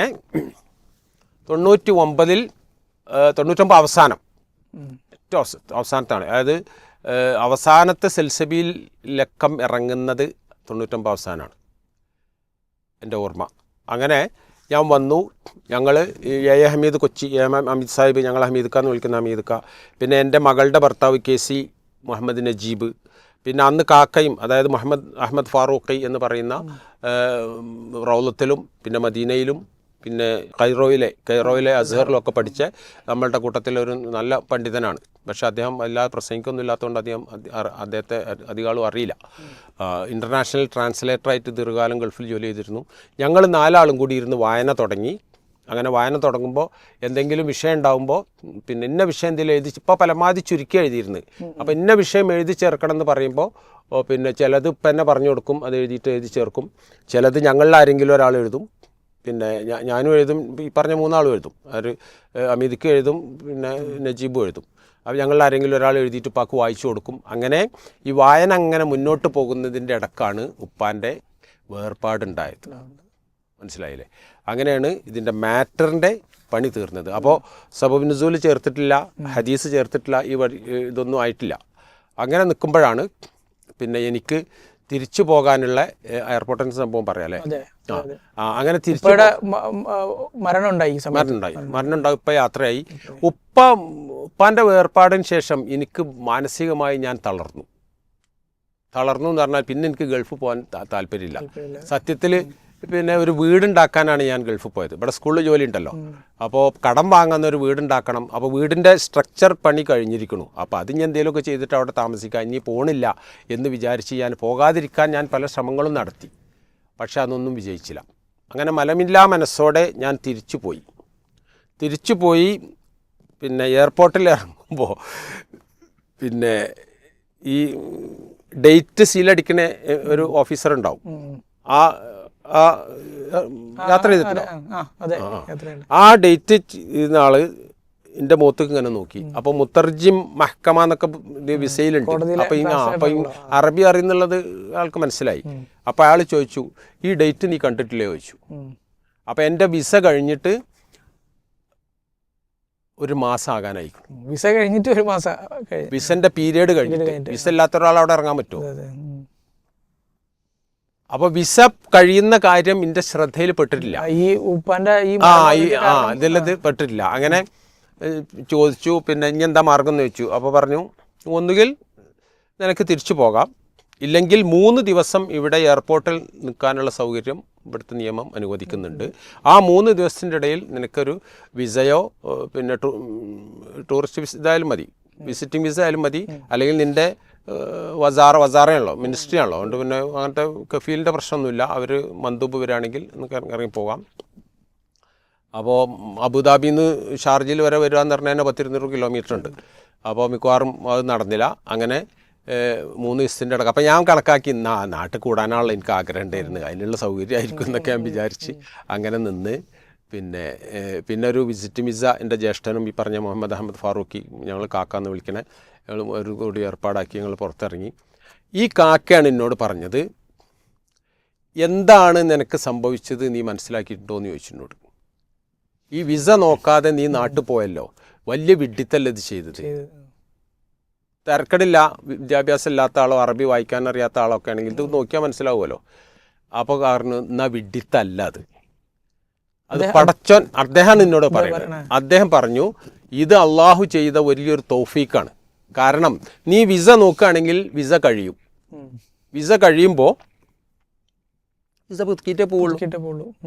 99 അവസാനം, ഏറ്റവും അവസാനത്താണ്. അതായത് അവസാനത്തെ സെൽസബിയിൽ ലക്കം ഇറങ്ങുന്നത് 99 അവസാനമാണ് എൻ്റെ ഓർമ്മ. അങ്ങനെ ഞാൻ വന്നു. ഞങ്ങൾ ഹമീദ് കൊച്ചി, ഹമീദ് സാഹിബ്, ഞങ്ങൾ ഹമീദ് ഖാന്ന് വിളിക്കുന്ന ഹമീദ് ഖാ, പിന്നെ എൻ്റെ മകളുടെ ഭർത്താവ് KC മുഹമ്മദ് നജീബ്, പിന്നെ അന്ന് കാക്കയും അതായത് അഹമ്മദ് ഫാറൂഖി എന്ന് പറയുന്ന റൗലത്തിലും പിന്നെ മദീനയിലും പിന്നെ കൈറോയിലെ അസ്ഹറിലൊക്കെ പഠിച്ച നമ്മളുടെ കൂട്ടത്തിലൊരു നല്ല പണ്ഡിതനാണ്. പക്ഷേ അദ്ദേഹം വല്ലാതെ പ്രസംഗിക്കൊന്നും ഇല്ലാത്തതുകൊണ്ട് അദ്ദേഹത്തെ അധികാളും അറിയില്ല. ഇൻ്റർനാഷണൽ ട്രാൻസ്ലേറ്ററായിട്ട് ദീർഘകാലം ഗൾഫിൽ ജോലി ചെയ്തിരുന്നു. ഞങ്ങൾ 4 ആളും കൂടി ഇരുന്ന് വായന തുടങ്ങി. അങ്ങനെ വായന തുടങ്ങുമ്പോൾ എന്തെങ്കിലും വിഷയം ഉണ്ടാകുമ്പോൾ പിന്നെ ഇന്ന വിഷയം എന്തെങ്കിലും എഴുതി, ഇപ്പോൾ പരമാവധി ചുരുക്കി എഴുതിയിരുന്നു. അപ്പോൾ ഇന്ന വിഷയം എഴുതി ചേർക്കണം എന്ന് പറയുമ്പോൾ പിന്നെ ചിലത് ഇപ്പം തന്നെ പറഞ്ഞു കൊടുക്കും, അത് എഴുതി ചേർക്കും. ചിലത് ഞങ്ങളിൽ ആരെങ്കിലും ഒരാൾ എഴുതും, പിന്നെ ഞാനും എഴുതും, ഈ പറഞ്ഞ 3 ആളും എഴുതും. ഒരു അമീദിക്ക് എഴുതും, പിന്നെ നജീബും എഴുതും. അപ്പോൾ ഞങ്ങളിൽ ആരെങ്കിലും ഒരാൾ എഴുതിയിട്ട് ഉപ്പാക്ക് വായിച്ചു കൊടുക്കും. അങ്ങനെ ഈ വായന അങ്ങനെ മുന്നോട്ട് പോകുന്നതിൻ്റെ ഇടക്കാണ് ഉപ്പാൻ്റെ വേർപാടുണ്ടായത്. മനസ്സിലായില്ലേ? അങ്ങനെയാണ് ഇതിൻ്റെ മാറ്ററിൻ്റെ പണി തീർന്നത്. അപ്പോൾ സബബ് നുസൂൽ ചേർത്തിട്ടില്ല, ഹദീസ് ചേർത്തിട്ടില്ല, ഇതൊന്നും ആയിട്ടില്ല. അങ്ങനെ നിൽക്കുമ്പോഴാണ് പിന്നെ എനിക്ക് തിരിച്ചു പോകാനുള്ള എയർപോർട്ടിൻ്റെ സംഭവം പറയാല്ലേ. അങ്ങനെ തിരിച്ചു മരണം ഉണ്ടായി. ഇപ്പം യാത്രയായി. ഉപ്പാൻ്റെ വേർപാടിന് ശേഷം എനിക്ക് മാനസികമായി ഞാൻ തളർന്നു എന്ന് പറഞ്ഞാൽ പിന്നെ എനിക്ക് ഗൾഫ് പോകാൻ താല്പര്യമില്ല. സത്യത്തിൽ പിന്നെ ഒരു വീടുണ്ടാക്കാനാണ് ഞാൻ ഗൾഫിൽ പോയത്. ഇവിടെ സ്കൂളിൽ ജോലി ഉണ്ടല്ലോ, അപ്പോൾ കടം വാങ്ങുന്ന ഒരു വീടുണ്ടാക്കണം. അപ്പോൾ വീടിൻ്റെ സ്ട്രക്ചർ പണി കഴിഞ്ഞിരിക്കണു. അപ്പോൾ അത് ഞാൻ എന്തെങ്കിലുമൊക്കെ ചെയ്തിട്ട് അവിടെ താമസിക്കാം, ഇനി പോണില്ല എന്ന് വിചാരിച്ച് ഞാൻ പോകാതിരിക്കാൻ ഞാൻ പല ശ്രമങ്ങളും നടത്തി. പക്ഷെ അതൊന്നും വിജയിച്ചില്ല. അങ്ങനെ മലമില്ലാ മനസ്സോടെ ഞാൻ തിരിച്ചു പോയി. പിന്നെ എയർപോർട്ടിൽ ഇറങ്ങുമ്പോൾ പിന്നെ ഈ ഡേറ്റ് സീലടിക്കണ ഒരു ഓഫീസർ ഉണ്ടാവും. ആ യാത്ര ചെയ്തിട്ടുണ്ടോ? ആ ഡേറ്റ് ചെയ്യുന്ന ആള് എൻ്റെ മുഖത്തേക്ക് ഇങ്ങനെ നോക്കി. അപ്പോൾ മുത്തർജിം മഹ്കമ എന്നൊക്കെ വിസയിലുണ്ട്. അപ്പോൾ അറബി അറിയുന്നുള്ളത് ആൾക്ക് മനസ്സിലായി. അപ്പോൾ അയാൾ ചോദിച്ചു, ഈ ഡേറ്റ് നീ കണ്ടിട്ടില്ലേ ചോദിച്ചു. അപ്പോൾ എൻ്റെ വിസ കഴിഞ്ഞിട്ട് ഒരു മാസം ആകാനായിരിക്കും. വിസ കഴിഞ്ഞിട്ട് ഒരു മാസം, വിസന്റെ പീരീഡ് കഴിഞ്ഞിട്ട്. വിസ ഇല്ലാത്ത ഒരാൾ അവിടെ ഇറങ്ങാൻ പറ്റുമോ? അപ്പോൾ വിസ കഴിയുന്ന കാര്യം എൻ്റെ ശ്രദ്ധയിൽ പെട്ടിട്ടില്ല. ഇതിലത് പെട്ടിട്ടില്ല. അങ്ങനെ ചോദിച്ചു, പിന്നെ ഇനി എന്താ മാർഗം എന്ന് ചോദിച്ചു. അപ്പോൾ പറഞ്ഞു, ഒന്നുകിൽ നിനക്ക് തിരിച്ചു പോകാം, ഇല്ലെങ്കിൽ 3 ദിവസം ഇവിടെ എയർപോർട്ടിൽ നിൽക്കാനുള്ള സൗകര്യം ഇവിടുത്തെ നിയമം അനുവദിക്കുന്നുണ്ട്. ആ 3 ദിവസത്തിൻ്റെ ഇടയിൽ നിനക്കൊരു വിസയോ പിന്നെ ടൂറിസ്റ്റ് വിസ ഇതായാലും മതി, വിസിറ്റിംഗ് വിസ ആയാലും മതി, അല്ലെങ്കിൽ നിൻ്റെ വസാറയാണല്ലോ, മിനിസ്ട്രി ആണല്ലോ, അതുകൊണ്ട് പിന്നെ അങ്ങനത്തെ കഫീലിൻ്റെ പ്രശ്നമൊന്നുമില്ല. അവർ മന്ദൂബ് വരികയാണെങ്കിൽ നമുക്ക് ഇറങ്ങിപ്പോകാം. അപ്പോൾ അബുദാബിയിൽ നിന്ന് ഷാർജയിൽ വരെ വരിക എന്ന് പറഞ്ഞാൽ 100-200 കിലോമീറ്റർ ഉണ്ട്. അപ്പോൾ മിക്കവാറും അത് നടന്നില്ല. അങ്ങനെ 3 ദിവസത്തിൻ്റെ ഇടയ്ക്ക് അപ്പോൾ ഞാൻ കണക്കാക്കി നാട്ടിൽ കൂടാനുള്ള എനിക്ക് ആഗ്രഹം ഉണ്ടായിരുന്നു, അതിനുള്ള സൗകര്യമായിരിക്കും എന്നൊക്കെ ഞാൻ വിചാരിച്ച് അങ്ങനെ നിന്ന്. പിന്നെ ഒരു വിസിറ്റിംഗ് വിസ എൻ്റെ ജ്യേഷ്ഠനും ഈ പറഞ്ഞ മുഹമ്മദ് അഹമ്മദ് ഫാറൂഖി, ഞങ്ങൾ കാക്കാന്ന് വിളിക്കണേ, ഞങ്ങൾ ഒരു കൂടി ഏർപ്പാടാക്കി ഞങ്ങൾ പുറത്തിറങ്ങി. ഈ കാക്കയാണ് എന്നോട് പറഞ്ഞത്, എന്താണ് നിനക്ക് സംഭവിച്ചത്, നീ മനസ്സിലാക്കിയിട്ടുണ്ടോ എന്ന് ചോദിച്ചിട്ടോട്. ഈ വിസ നോക്കാതെ നീ നാട്ടിൽ പോയല്ലോ, വലിയ വിഡ്ഢിത്തല്ല ഇത് ചെയ്തത്. തിരക്കടില്ല, വിദ്യാഭ്യാസം ഇല്ലാത്ത ആളോ അറബി വായിക്കാൻ അറിയാത്ത ആളോ ഒക്കെ ആണെങ്കിൽ ഇത് നോക്കിയാൽ മനസ്സിലാവുമല്ലോ. അപ്പോൾ കാരണം എന്നാ വിഡ്ഢിത്തല്ല അത് പടച്ചോൻ. അദ്ദേഹം എന്നോട് പറയുന്നത്, അദ്ദേഹം പറഞ്ഞു, ഇത് അള്ളാഹു ചെയ്ത വലിയൊരു തൗഫീഖാണ്. കാരണം നീ വിസ നോക്കുകയാണെങ്കിൽ വിസ കഴിയുമ്പോൾ വിസ പുതുക്കിയിട്ടേ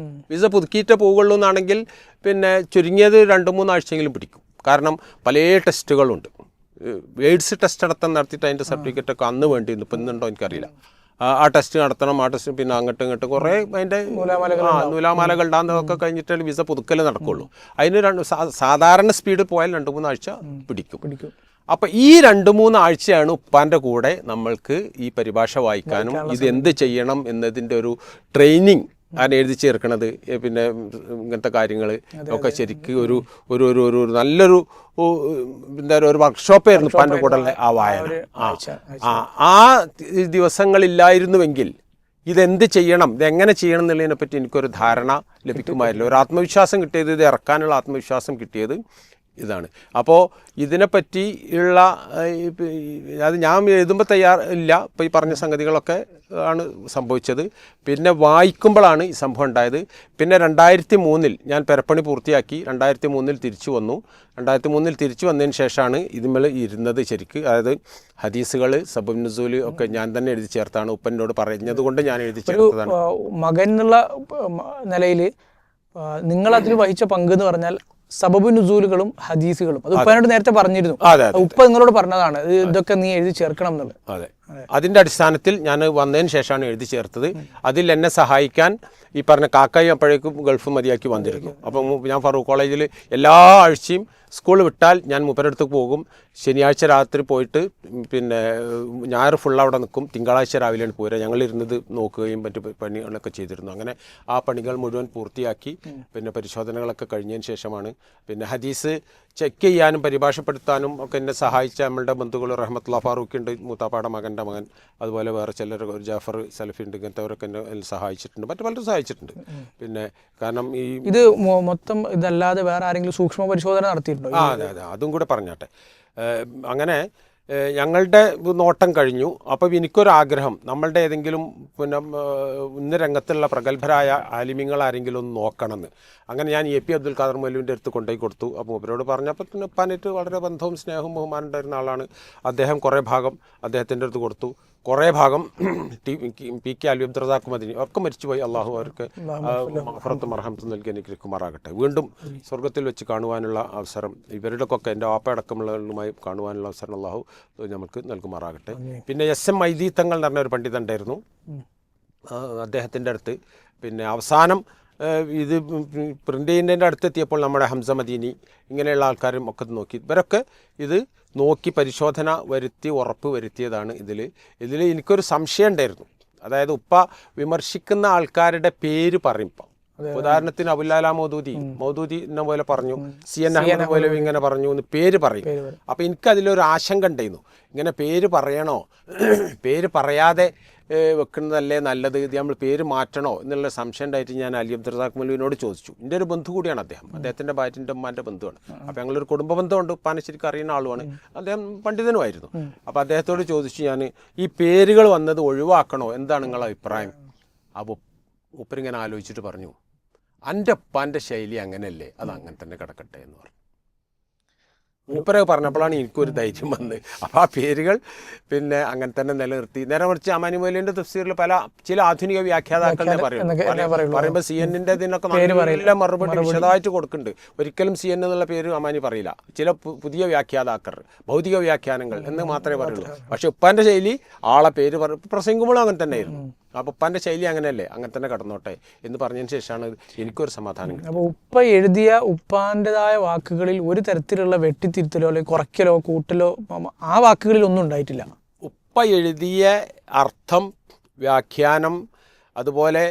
പോവുള്ളൂ എന്നാണെങ്കിൽ പിന്നെ ചുരുങ്ങിയത് 2-3 ആഴ്ചയെങ്കിലും പിടിക്കും. കാരണം പല ടെസ്റ്റുകളുണ്ട്. എയ്ഡ്സ് ടെസ്റ്റ് നടത്തിയിട്ട് അതിൻ്റെ സർട്ടിഫിക്കറ്റൊക്കെ അന്ന് വേണ്ടിയിരുന്നു, ഇപ്പം ഇന്നുണ്ടോ എനിക്കറിയില്ല. ആ ടെസ്റ്റ് നടത്തണം. ആ ടെസ്റ്റ് പിന്നെ അങ്ങോട്ടും ഇങ്ങോട്ടും കുറേ അതിൻ്റെ നൂലാമാലകൾ ഉണ്ടാകുന്നതൊക്കെ കഴിഞ്ഞിട്ടേ വിസ പുതുക്കൽ നടക്കുള്ളൂ. അതിന് സാധാരണ സ്പീഡിൽ പോയാൽ 2-3 ആഴ്ച പിടിക്കും. അപ്പം ഈ 2-3 ആഴ്ചയാണ് ഉപ്പാൻ്റെ കൂടെ നമ്മൾക്ക് ഈ പരിഭാഷ വായിക്കാനും ഇത് എന്ത് ചെയ്യണം എന്നതിൻ്റെ ഒരു ട്രെയിനിങ് ഞാൻ എഴുതി ചേർക്കണത്. പിന്നെ ഇങ്ങനത്തെ കാര്യങ്ങൾ ഒക്കെ ശരിക്ക് ഒരു നല്ലൊരു എന്താ പറയുക, ഒരു വർക്ക്ഷോപ്പായിരുന്നു ഉപ്പാൻ്റെ കൂടെ ആ വായന. ആ ദിവസങ്ങളില്ലായിരുന്നുവെങ്കിൽ ഇതെന്ത് ചെയ്യണം, ഇതെങ്ങനെ ചെയ്യണം എന്നുള്ളതിനെ പറ്റി എനിക്കൊരു ധാരണ ലഭിക്കുമായിരുന്നു. ഒരു ആത്മവിശ്വാസം കിട്ടിയത്, ഇത് ഇറക്കാനുള്ള ആത്മവിശ്വാസം കിട്ടിയത് ഇതാണ്. അപ്പോൾ ഇതിനെപ്പറ്റി ഉള്ള അത് ഞാൻ എഴുതുമ്പോൾ തയ്യാറില്ല. ഇപ്പോൾ ഈ പറഞ്ഞ സംഗതികളൊക്കെ ആണ് സംഭവിച്ചത്. പിന്നെ വായിക്കുമ്പോഴാണ് ഈ സംഭവം ഉണ്ടായത്. പിന്നെ 2003 ഞാൻ പെരപ്പണി പൂർത്തിയാക്കി 2003 തിരിച്ചു വന്നു. 2003 തിരിച്ചു വന്നതിന് ശേഷമാണ് ഇതിന്മേൽ ഇരുന്നത് ശരിക്ക്. അതായത് ഹദീസുകൾ, സബബ് നുസൂൽ ഒക്കെ ഞാൻ തന്നെ എഴുതി ചേർത്താണ്. ഉപ്പനോട് പറഞ്ഞത് കൊണ്ട് ഞാൻ എഴുതി ചേർത്തതാണ്. മകൻ എന്നുള്ള നിലയിൽ നിങ്ങളതിൽ വഹിച്ച പങ്ക് എന്ന് പറഞ്ഞാൽ സബബ് നുസൂലുകളും ഹദീസുകളും. അത് ഉപ്പനോട് നേരത്തെ പറഞ്ഞിരുന്നു, ഉപ്പ നിങ്ങളോട് പറഞ്ഞതാണ് ഇതൊക്കെ നീ എഴുതി ചേർക്കണം എന്നുള്ളത്. അതെ, അതിൻ്റെ അടിസ്ഥാനത്തിൽ ഞാൻ വന്നതിന് ശേഷമാണ് എഴുതി ചേർത്തത്. അതിൽ എന്നെ സഹായിക്കാൻ ഈ പറഞ്ഞ കാക്കായി അപ്പോഴേക്കും ഗൾഫ് മതിയാക്കി വന്നിരുന്നു. അപ്പം ഞാൻ ഫറൂഖ് കോളേജിൽ എല്ലാ ആഴ്ചയും സ്കൂൾ വിട്ടാൽ ഞാൻ മൂപ്പരടുത്ത് പോകും. ശനിയാഴ്ച രാത്രി പോയിട്ട് പിന്നെ ഞായർ ഫുൾ അവിടെ നിൽക്കും. തിങ്കളാഴ്ച രാവിലെയാണ് പോരുക. ഞങ്ങളിരുന്നത് നോക്കുകയും മറ്റു പണികളൊക്കെ ചെയ്തിരുന്നു. അങ്ങനെ ആ പണികൾ മുഴുവൻ പൂർത്തിയാക്കി പിന്നെ പരിശോധനകളൊക്കെ കഴിഞ്ഞതിന് ശേഷമാണ് പിന്നെ ഹദീസ് ചെക്ക് ചെയ്യാനും പരിഭാഷപ്പെടുത്താനും ഒക്കെ എന്നെ സഹായിച്ച നമ്മളുടെ ബന്ധുക്കൾ റഹ്മത്തുള്ള ഫാറൂഖ് ഉണ്ട്, മൂത്താപ്പാടെ മകൻ്റെ മകൻ, അതുപോലെ വേറെ ചിലർ ജാഫർ സലഫി ഉണ്ട്, ഇങ്ങനത്തെവരൊക്കെ എന്നെ സഹായിച്ചിട്ടുണ്ട്. മറ്റു പലരും സഹായിച്ചിട്ടുണ്ട്. പിന്നെ കാരണം ഈ ഇത് മൊത്തം ഇതല്ലാതെ വേറെ ആരെങ്കിലും സൂക്ഷ്മ പരിശോധന നടത്തിയിട്ടുണ്ടോ? അതെ, അതും കൂടെ പറഞ്ഞാട്ടെ. അങ്ങനെ ഞങ്ങളുടെ നോട്ടം കഴിഞ്ഞു. അപ്പോൾ എനിക്കൊരാഗ്രഹം, നമ്മളുടെ ഏതെങ്കിലും പിന്നെ ഇന്ന രംഗത്തുള്ള പ്രഗത്ഭരായ ആലിമ്യങ്ങൾ ആരെങ്കിലും ഒന്ന് നോക്കണമെന്ന്. അങ്ങനെ ഞാൻ AP അബ്ദുൽ ഖാദർ മൗലവിൻ്റെ അടുത്ത് കൊണ്ടുപോയി കൊടുത്തു. അപ്പോൾ അവരോട് പറഞ്ഞപ്പോൾ പിന്നെ ഉപ്പാനായിട്ട് വളരെ ബന്ധവും സ്നേഹവും ബഹുമാനം ഉണ്ടായിരുന്ന ആളാണ് അദ്ദേഹം. കുറേ ഭാഗം അദ്ദേഹത്തിൻ്റെ അടുത്ത് കൊടുത്തു. കുറേ ഭാഗം പി കെ അലി അബ്ദുൽ റസാഖ് മദനി ഒക്കെ മരിച്ചുപോയി. അള്ളാഹു അവർക്ക് മഹഫറത്തും മർഹമത്തും നൽകി അനുഗ്രഹിക്കുമാറാകട്ടെ. വീണ്ടും സ്വർഗത്തിൽ വെച്ച് കാണുവാനുള്ള അവസരം ഇവരുടെയൊക്കെ എൻ്റെ വാപ്പയടക്കമുള്ളവരുമായി കാണുവാനുള്ള അവസരം അള്ളാഹു നമുക്ക് നൽകുമാറാകട്ടെ. പിന്നെ SM മൈദി തങ്ങൾ എന്ന് പറഞ്ഞ ഒരു പണ്ഡിതൻ ഉണ്ടായിരുന്നു. അദ്ദേഹത്തിൻ്റെ അടുത്ത് പിന്നെ അവസാനം ഇത് പ്രിൻ്റ് ചെയ്യുന്നതിൻ്റെ അടുത്തെത്തിയപ്പോൾ നമ്മുടെ ഹംസ മദീനി ഇങ്ങനെയുള്ള ആൾക്കാരും ഒക്കെ നോക്കി, ഇവരൊക്കെ ഇത് നോക്കി പരിശോധന വരുത്തി ഉറപ്പ് വരുത്തിയതാണ്. ഇതിൽ എനിക്കൊരു സംശയം ഉണ്ടായിരുന്നു. അതായത് ഉപ്പ വിമർശിക്കുന്ന ആൾക്കാരുടെ പേര് പറയുമ്പോൾ, ഉദാഹരണത്തിന് അബുല്ലാല മൗദൂദി എന്ന പോലെ പറഞ്ഞു, CN അഹമ്മദ് പോലെ ഇങ്ങനെ പറഞ്ഞു എന്ന് പേര് പറയും. അപ്പോൾ എനിക്കതിലൊരു ആശങ്ക ഉണ്ടായിരുന്നു, ഇങ്ങനെ പേര് പറയണോ, പേര് പറയാതെ വെക്കുന്നതല്ലേ നല്ലത്, ഇത് നമ്മൾ പേര് മാറ്റണോ എന്നുള്ള സംശയം ഉണ്ടായിട്ട് ഞാൻ അലി അബ്ദുൽ റസാഖ് മൗലവിനോട് ചോദിച്ചു. എൻ്റെ ഒരു ബന്ധു കൂടിയാണ് അദ്ദേഹം, അദ്ദേഹത്തിൻ്റെ ഭാര്യൻ്റെ ഉമ്മാൻ്റെ ബന്ധുവാണ്. അപ്പോൾ ഞങ്ങളൊരു കുടുംബ ബന്ധമുണ്ട്, ഉപ്പാനെ ശരിക്കും അറിയുന്ന ആളുമാണ്, അദ്ദേഹം പണ്ഡിതനുമായിരുന്നു. അപ്പോൾ അദ്ദേഹത്തോട് ചോദിച്ചു ഞാൻ, ഈ പേരുകൾ വന്നത് ഒഴിവാക്കണോ, എന്താണ് നിങ്ങളുടെ അഭിപ്രായം? അപ്പോൾ ഉപ്പരിങ്ങനെ ആലോചിച്ചിട്ട് പറഞ്ഞു, എൻ്റെ ഉപ്പാൻ്റെ ശൈലി അങ്ങനെയല്ലേ, അത് അങ്ങനെ തന്നെ കിടക്കട്ടെ എന്ന് പറഞ്ഞു. മൂപ്പരൊക്കെ പറഞ്ഞപ്പോഴാണ് എനിക്കൊരു ധൈര്യം വന്നത്. അപ്പോൾ ആ പേരുകൾ പിന്നെ അങ്ങനെ തന്നെ നിലനിർത്തി. നേരെ മറിച്ച് അമാനി മൗലവിൻ്റെ തഫ്സീറിൽ ചില ആധുനിക വ്യാഖ്യാതാക്കളെ പറയുമ്പോൾ CNൻ്റെ ഇതിനൊക്കെ നല്ല മറുപടി വിശദമായിട്ട് കൊടുക്കുന്നുണ്ട്. ഒരിക്കലും CN എന്നുള്ള പേര് അമാനി പറയില്ല. ചില പുതിയ വ്യാഖ്യാതാക്കൾ, ഭൗതിക വ്യാഖ്യാനങ്ങൾ എന്ന് മാത്രമേ പറയുള്ളൂ. പക്ഷെ ഉപ്പാൻ്റെ ശൈലി ആളെ പേര് പ്രസംഗിക്കുമ്പോഴും അങ്ങനെ തന്നെയായിരുന്നു. അപ്പോൾ ഉപ്പാൻ്റെ ശൈലി അങ്ങനെയല്ലേ, അങ്ങനെ തന്നെ കടന്നോട്ടെ എന്ന് പറഞ്ഞതിന് ശേഷമാണ് എനിക്കൊരു സമാധാനം. അപ്പോൾ ഉപ്പ എഴുതിയ ഉപ്പാൻ്റെതായ വാക്കുകളിൽ ഒരു തരത്തിലുള്ള വെട്ടിത്തിരുത്തലോ അല്ലെങ്കിൽ കുറയ്ക്കലോ കൂട്ടലോ ആ വാക്കുകളിൽ ഒന്നും ഉണ്ടായിട്ടില്ല. ഉപ്പ എഴുതിയ അർത്ഥം, വ്യാഖ്യാനം, അതുപോലെ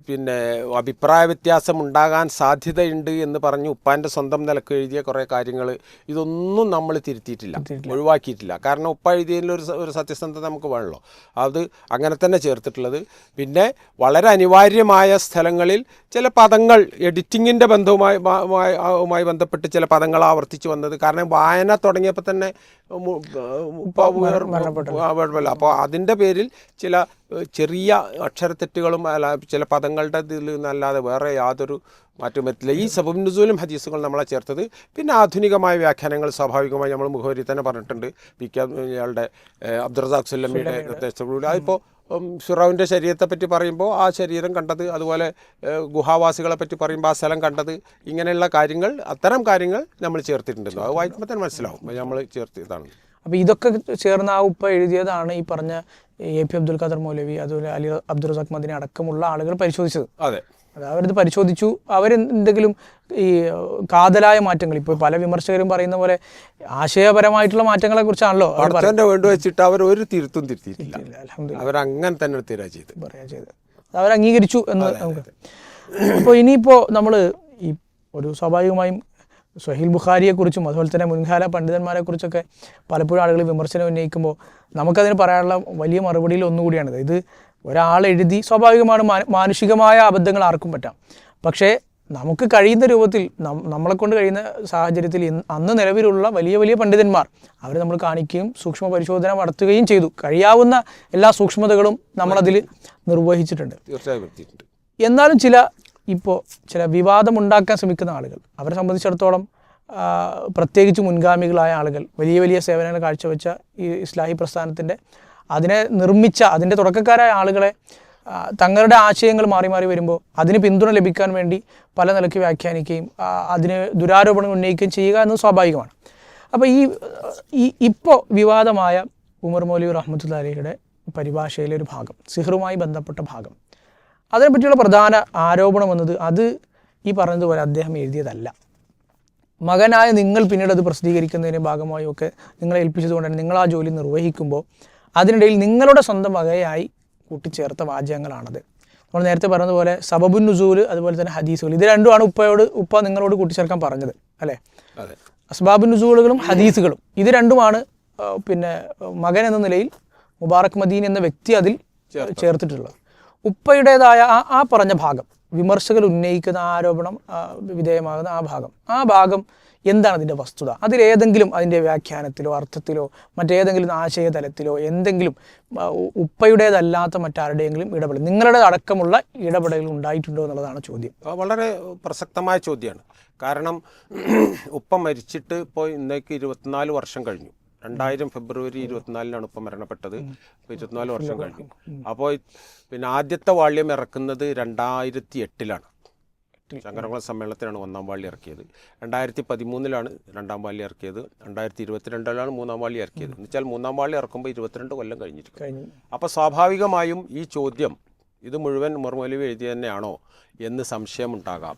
പിന്നെ അഭിപ്രായ വ്യത്യാസം ഉണ്ടാകാൻ സാധ്യതയുണ്ട് എന്ന് പറഞ്ഞ് ഉപ്പാൻ്റെ സ്വന്തം നിലക്ക് എഴുതിയ കുറേ കാര്യങ്ങൾ ഇതൊന്നും നമ്മൾ തിരുത്തിയിട്ടില്ല, ഒഴിവാക്കിയിട്ടില്ല. കാരണം ഉപ്പ എഴുതിയതിൽ ഒരു സത്യസന്ധത നമുക്ക് വേണമല്ലോ, അത് അങ്ങനെ തന്നെ ചേർത്തിട്ടുള്ളത്. പിന്നെ വളരെ അനിവാര്യമായ സ്ഥലങ്ങളിൽ ചില പദങ്ങൾ എഡിറ്റിങ്ങിൻ്റെ ബന്ധവുമായി ബന്ധപ്പെട്ട് ചില പദങ്ങൾ ആവർത്തിച്ച് വന്നത്, കാരണം വായന തുടങ്ങിയപ്പോൾ തന്നെ അപ്പോൾ അതിൻ്റെ പേരിൽ ചില ചെറിയ അക്ഷരത്തെറ്റുകളും ചില പദങ്ങളുടെ ഇതിൽ നിന്നല്ലാതെ വേറെ യാതൊരു മാറ്റവും പറ്റില്ല. ഈ സബബുൻ നുസൂലും ഹദീസുകൾ നമ്മളെ ചേർത്തത്. പിന്നെ ആധുനികമായ വ്യാഖ്യാനങ്ങൾ സ്വാഭാവികമായി നമ്മൾ മുഖവരി തന്നെ പറഞ്ഞിട്ടുണ്ട്. ഇയാളുടെ അബ്ദുൾ റസാഖ് സുല്ലമിയുടെ നിർദ്ദേശത്തോടുകൂടി അതിപ്പോൾ ഫിറൗൻ്റെ ശരീരത്തെ പറ്റി പറയുമ്പോൾ ആ ശരീരം കണ്ടത്, അതുപോലെ ഗുഹാവാസികളെ പറ്റി പറയുമ്പോൾ ആ സ്ഥലം കണ്ടത്, ഇങ്ങനെയുള്ള കാര്യങ്ങൾ, അത്തരം കാര്യങ്ങൾ നമ്മൾ ചേർത്തിട്ടുണ്ടല്ലോ. അത് വായിക്കുമ്പോൾ തന്നെ മനസ്സിലാവും നമ്മൾ ചേർത്തിയതാണ്. അപ്പോൾ ഇതൊക്കെ ചേർന്ന് ആ ഉപ്പ എഴുതിയതാണ് ഈ പറഞ്ഞ AP അബ്ദുൽ ഖാദർ മൗലവി, അതുപോലെ അലി അബ്ദുൽ റസാഖ് മദനി അടക്കമുള്ള ആളുകൾ പരിശോധിച്ചത്. അതെ, അവരിത് പരിശോധിച്ചു. അവരെന്തെങ്കിലും ഈ കാതലായ മാറ്റങ്ങൾ, ഇപ്പോൾ പല വിമർശകരും പറയുന്ന പോലെ ആശയപരമായിട്ടുള്ള മാറ്റങ്ങളെ കുറിച്ചാണല്ലോ വേണ്ടി വെച്ചിട്ട് അവർ ഒരു തിരുത്തും തിരുത്തിയിട്ടില്ല. അവരങ്ങനെ തന്നെ പറയാ ചെയ്ത് അവർ അംഗീകരിച്ചു എന്ന് നമുക്ക്. അപ്പോൾ ഇനിയിപ്പോൾ നമ്മൾ ഈ ഒരു സ്വാഭാവികമായും സ്വഹീൽ ബുഖാരിയെക്കുറിച്ചും അതുപോലെ തന്നെ മുൻകാല പണ്ഡിതന്മാരെക്കുറിച്ചൊക്കെ പലപ്പോഴും ആളുകൾ വിമർശനം ഉന്നയിക്കുമ്പോൾ നമുക്കതിന് പറയാനുള്ള വലിയ മറുപടിയിൽ ഒന്നുകൂടിയാണിത്. ഇത് ഒരാൾ എഴുതി, സ്വാഭാവികമാണ് മാനുഷികമായ അബദ്ധങ്ങൾ ആർക്കും പറ്റാം. പക്ഷേ നമുക്ക് കഴിയുന്ന രൂപത്തിൽ നമ്മളെക്കൊണ്ട് കഴിയുന്ന സാഹചര്യത്തിൽ അന്ന് നിലവിലുള്ള വലിയ വലിയ പണ്ഡിതന്മാർ അവർ നമ്മൾ കാണിക്കുകയും സൂക്ഷ്മ പരിശോധന നടത്തുകയും ചെയ്തു. കഴിയാവുന്ന എല്ലാ സൂക്ഷ്മതകളും നമ്മളതിൽ നിർവഹിച്ചിട്ടുണ്ട്. തീർച്ചയായും. എന്നാലും ചില വിവാദമുണ്ടാക്കാൻ ശ്രമിക്കുന്ന ആളുകൾ, അവരെ സംബന്ധിച്ചിടത്തോളം പ്രത്യേകിച്ച് മുൻഗാമികളായ ആളുകൾ, വലിയ വലിയ സേവനങ്ങൾ കാഴ്ചവെച്ച ഈ ഇസ്ലാഹി പ്രസ്ഥാനത്തിൻ്റെ അതിൻ്റെ തുടക്കക്കാരായ ആളുകളെ തങ്ങളുടെ ആശയങ്ങൾ മാറി മാറി വരുമ്പോൾ അതിന് പിന്തുണ ലഭിക്കാൻ വേണ്ടി പല നിലയ്ക്ക് വ്യാഖ്യാനിക്കുകയും അതിന് ദുരാരോപണം ഉന്നയിക്കുകയും ചെയ്യുക എന്നത് സ്വാഭാവികമാണ്. അപ്പോൾ ഇപ്പോൾ വിവാദമായ ഉമർ മൗലവി റഹ്മത്തുള്ളാഹി അലൈഹിയുടെ പരിഭാഷയിലെ ഒരു ഭാഗം, സിഹറുമായി ബന്ധപ്പെട്ട ഭാഗം, അതിനെപ്പറ്റിയുള്ള പ്രധാന ആരോപണം എന്നത് അത് ഈ പറഞ്ഞതുപോലെ അദ്ദേഹം എഴുതിയതല്ല. മകനായ നിങ്ങൾ പിന്നീട് അത് പ്രസിദ്ധീകരിക്കുന്നതിൻ്റെ ഭാഗമായും ഒക്കെ നിങ്ങളെ ഏൽപ്പിച്ചതുകൊണ്ടാണ് നിങ്ങൾ ആ ജോലി നിർവഹിക്കുമ്പോൾ അതിനിടയിൽ നിങ്ങളുടെ സ്വന്തം വകയായി കൂട്ടിച്ചേർത്ത വാചകങ്ങളാണത്. നമ്മൾ നേരത്തെ പറഞ്ഞതുപോലെ സബബുൻ നുസൂൽ, അതുപോലെ തന്നെ ഹദീസുകൾ, ഇത് രണ്ടുമാണ് ഉപ്പ നിങ്ങളോട് കൂട്ടിച്ചേർക്കാൻ പറഞ്ഞത് അല്ലേ? അസ്ബാബുൻ നുസൂലുകളും ഹദീസുകളും ഇത് രണ്ടുമാണ് പിന്നെ മകൻ എന്ന നിലയിൽ മുബാറക് മദീനി എന്ന വ്യക്തി അതിൽ ചേർത്തിട്ടുള്ളത്. ഉപ്പയുടേതായ ആ പറഞ്ഞ ഭാഗം, വിമർശകർ ഉന്നയിക്കുന്ന ആരോപണം വിധേയമാകുന്ന ആ ഭാഗം എന്താണ് അതിൻ്റെ വസ്തുത? അതിലേതെങ്കിലും അതിൻ്റെ വ്യാഖ്യാനത്തിലോ അർത്ഥത്തിലോ മറ്റേതെങ്കിലും ആശയതലത്തിലോ എന്തെങ്കിലും ഉപ്പയുടേതല്ലാത്ത മറ്റാരുടെയെങ്കിലും ഇടപെടൽ, നിങ്ങളുടെ അടക്കമുള്ള ഇടപെടലുകൾ ഉണ്ടായിട്ടുണ്ടോ എന്നുള്ളതാണ് ചോദ്യം. വളരെ പ്രസക്തമായ ചോദ്യമാണ്. കാരണം ഉപ്പ മരിച്ചിട്ട് ഇപ്പോൾ ഇന്നേക്ക് 24 വർഷം കഴിഞ്ഞു. 2000 ഫെബ്രുവരി 24-നാണ് ഇപ്പം മരണപ്പെട്ടത്. 24 വർഷം കഴിഞ്ഞു. അപ്പോൾ പിന്നെ ആദ്യത്തെ വാള്യം ഇറക്കുന്നത് 2008-ലാണ്. ശങ്കരകുളം സമ്മേളനത്തിലാണ് 1-ാം വാള്ളി ഇറക്കിയത്. 2013-ലാണ് 2-ാം വാള്ളി ഇറക്കിയത്. 2022-ലാണ് 3-ാം വാള്ളി ഇറക്കിയത്. എന്ന് വെച്ചാൽ 3-ാം വാള്ളി ഇറക്കുമ്പോൾ 22 കൊല്ലം കഴിഞ്ഞിരിക്കും. അപ്പോൾ സ്വാഭാവികമായും ഈ ചോദ്യം ഇത് മുഴുവൻ ഉമർ മൗലവി എഴുതി തന്നെയാണോ എന്ന് സംശയമുണ്ടാകാം.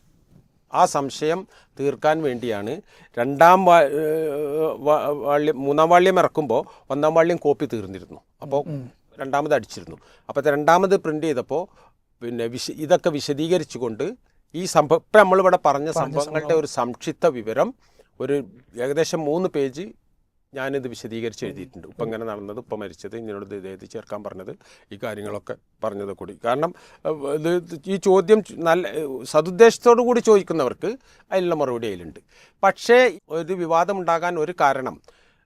ആ സംശയം തീർക്കാൻ വേണ്ടിയാണ് 2-ാം വാള്യം 3-ാം വാള്യം ഇറക്കുമ്പോൾ 1-ാം വാള്യം കോപ്പി തീർന്നിരുന്നു. അപ്പോൾ രണ്ടാമത് അടിച്ചിരുന്നു. അപ്പോൾ 2-ാമത് പ്രിൻ്റ് ചെയ്തപ്പോൾ പിന്നെ ഇതൊക്കെ വിശദീകരിച്ചുകൊണ്ട് ഈ ഇപ്പം നമ്മളിവിടെ പറഞ്ഞ സംഭവങ്ങളുടെ ഒരു സംക്ഷിപ്ത വിവരം ഒരു ഏകദേശം 3 പേജ് ഞാനിത് വിശദീകരിച്ച് എഴുതിയിട്ടുണ്ട്. ഇപ്പം ഇങ്ങനെ നടന്നത്, ഇപ്പം മരിച്ചത്, ഇങ്ങനോട് ഇത് ചേർക്കാൻ പറഞ്ഞത്, ഈ കാര്യങ്ങളൊക്കെ പറഞ്ഞത് കൂടി. കാരണം ഇത് ഈ ചോദ്യം നല്ല സതുദ്ദേശത്തോടു കൂടി ചോദിക്കുന്നവർക്ക് അതിനുള്ള മറുപടി അതിലുണ്ട്. പക്ഷേ ഒരു വിവാദമുണ്ടാകാൻ ഒരു കാരണം